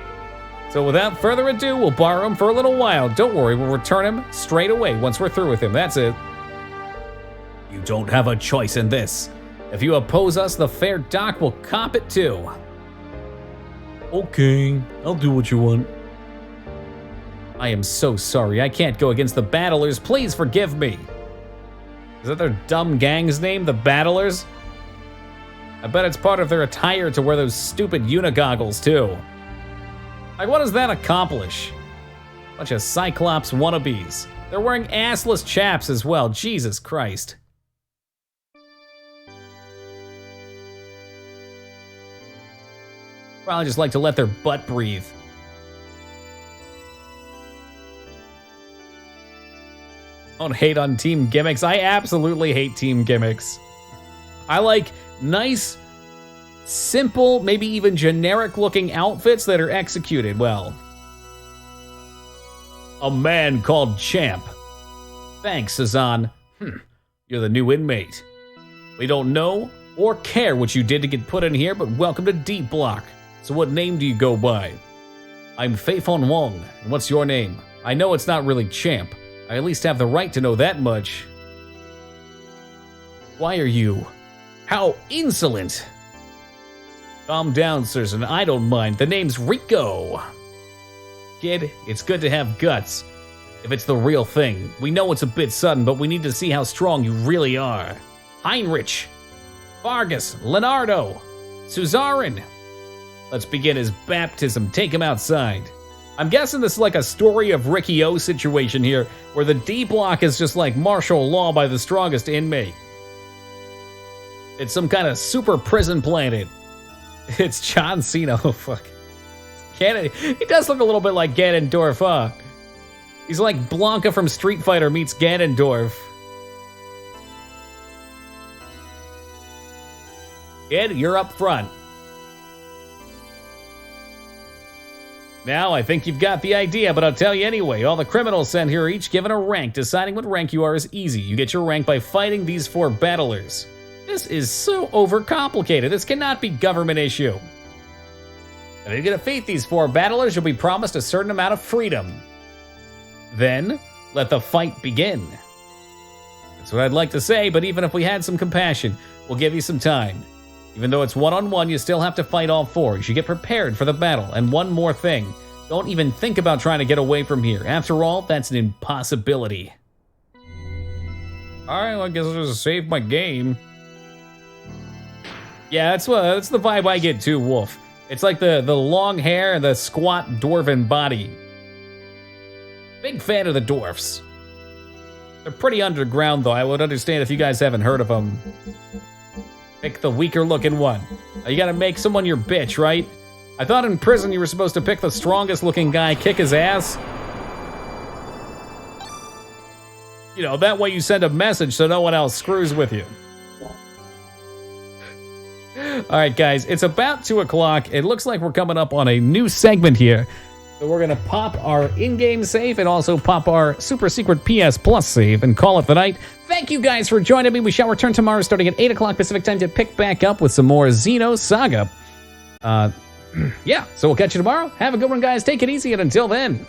So without further ado, we'll borrow him for a little while. Don't worry, we'll return him straight away once we're through with him. That's it. You don't have a choice in this. If you oppose us, the fair doc will cop it too. Okay, I'll do what you want. I am so sorry, I can't go against the Battlers. Please forgive me. Is that their dumb gang's name, the Battlers? I bet it's part of their attire to wear those stupid unigoggles too. Like, what does that accomplish? Bunch of Cyclops wannabes. They're wearing assless chaps as well, Jesus Christ. Probably just like to let their butt breathe. Don't hate on team gimmicks. I absolutely hate team gimmicks. I like nice, simple, maybe even generic looking outfits that are executed well. A man called Champ. Thanks, Sazan. You're the new inmate. We don't know or care what you did to get put in here, but welcome to D Block. So what name do you go by? I'm Feifon Wong, and what's your name? I know it's not really Champ. I at least have the right to know that much. Why are you? How insolent! Calm down, Susan, I don't mind. The name's Rico. Kid, it's good to have guts. If it's the real thing. We know it's a bit sudden, but we need to see how strong you really are. Heinrich, Vargas, Leonardo, Suzarin. Let's begin his baptism. Take him outside. I'm guessing this is like a story of Ricky O situation here, where the D Block is just like martial law by the strongest inmate. It's some kind of super prison planet. It's John Cena. Oh, fuck. He does look a little bit like Ganondorf, huh? He's like Blanca from Street Fighter meets Ganondorf. Kid, you're up front. Now, I think you've got the idea, but I'll tell you anyway. All the criminals sent here are each given a rank. Deciding what rank you are is easy. You get your rank by fighting these 4 battlers. This is so overcomplicated. This cannot be government issue. If you defeat these 4 battlers, you'll be promised a certain amount of freedom. Then, let the fight begin. That's what I'd like to say, but even if we had some compassion, we'll give you some time. Even though it's one-on-one, you still have to fight all 4. You should get prepared for the battle. And one more thing, don't even think about trying to get away from here. After all, that's an impossibility. All right, well, I guess I'll just save my game. Yeah, that's the vibe I get too, Wolf. It's like the long hair and the squat dwarven body. Big fan of the dwarfs. They're pretty underground, though. I would understand if you guys haven't heard of them. Pick the weaker looking one. You gotta make someone your bitch, right? I thought in prison you were supposed to pick the strongest looking guy, kick his ass. You know, that way you send a message so no one else screws with you. All right, guys, it's about 2 o'clock. It looks like we're coming up on a new segment here. So we're gonna pop our in-game save and also pop our super secret PS Plus save and call it the night. Thank you guys for joining me. We shall return tomorrow starting at 8 o'clock Pacific time to pick back up with some more Xeno Saga. Yeah, so we'll catch you tomorrow. Have a good one, guys. Take it easy, and until then...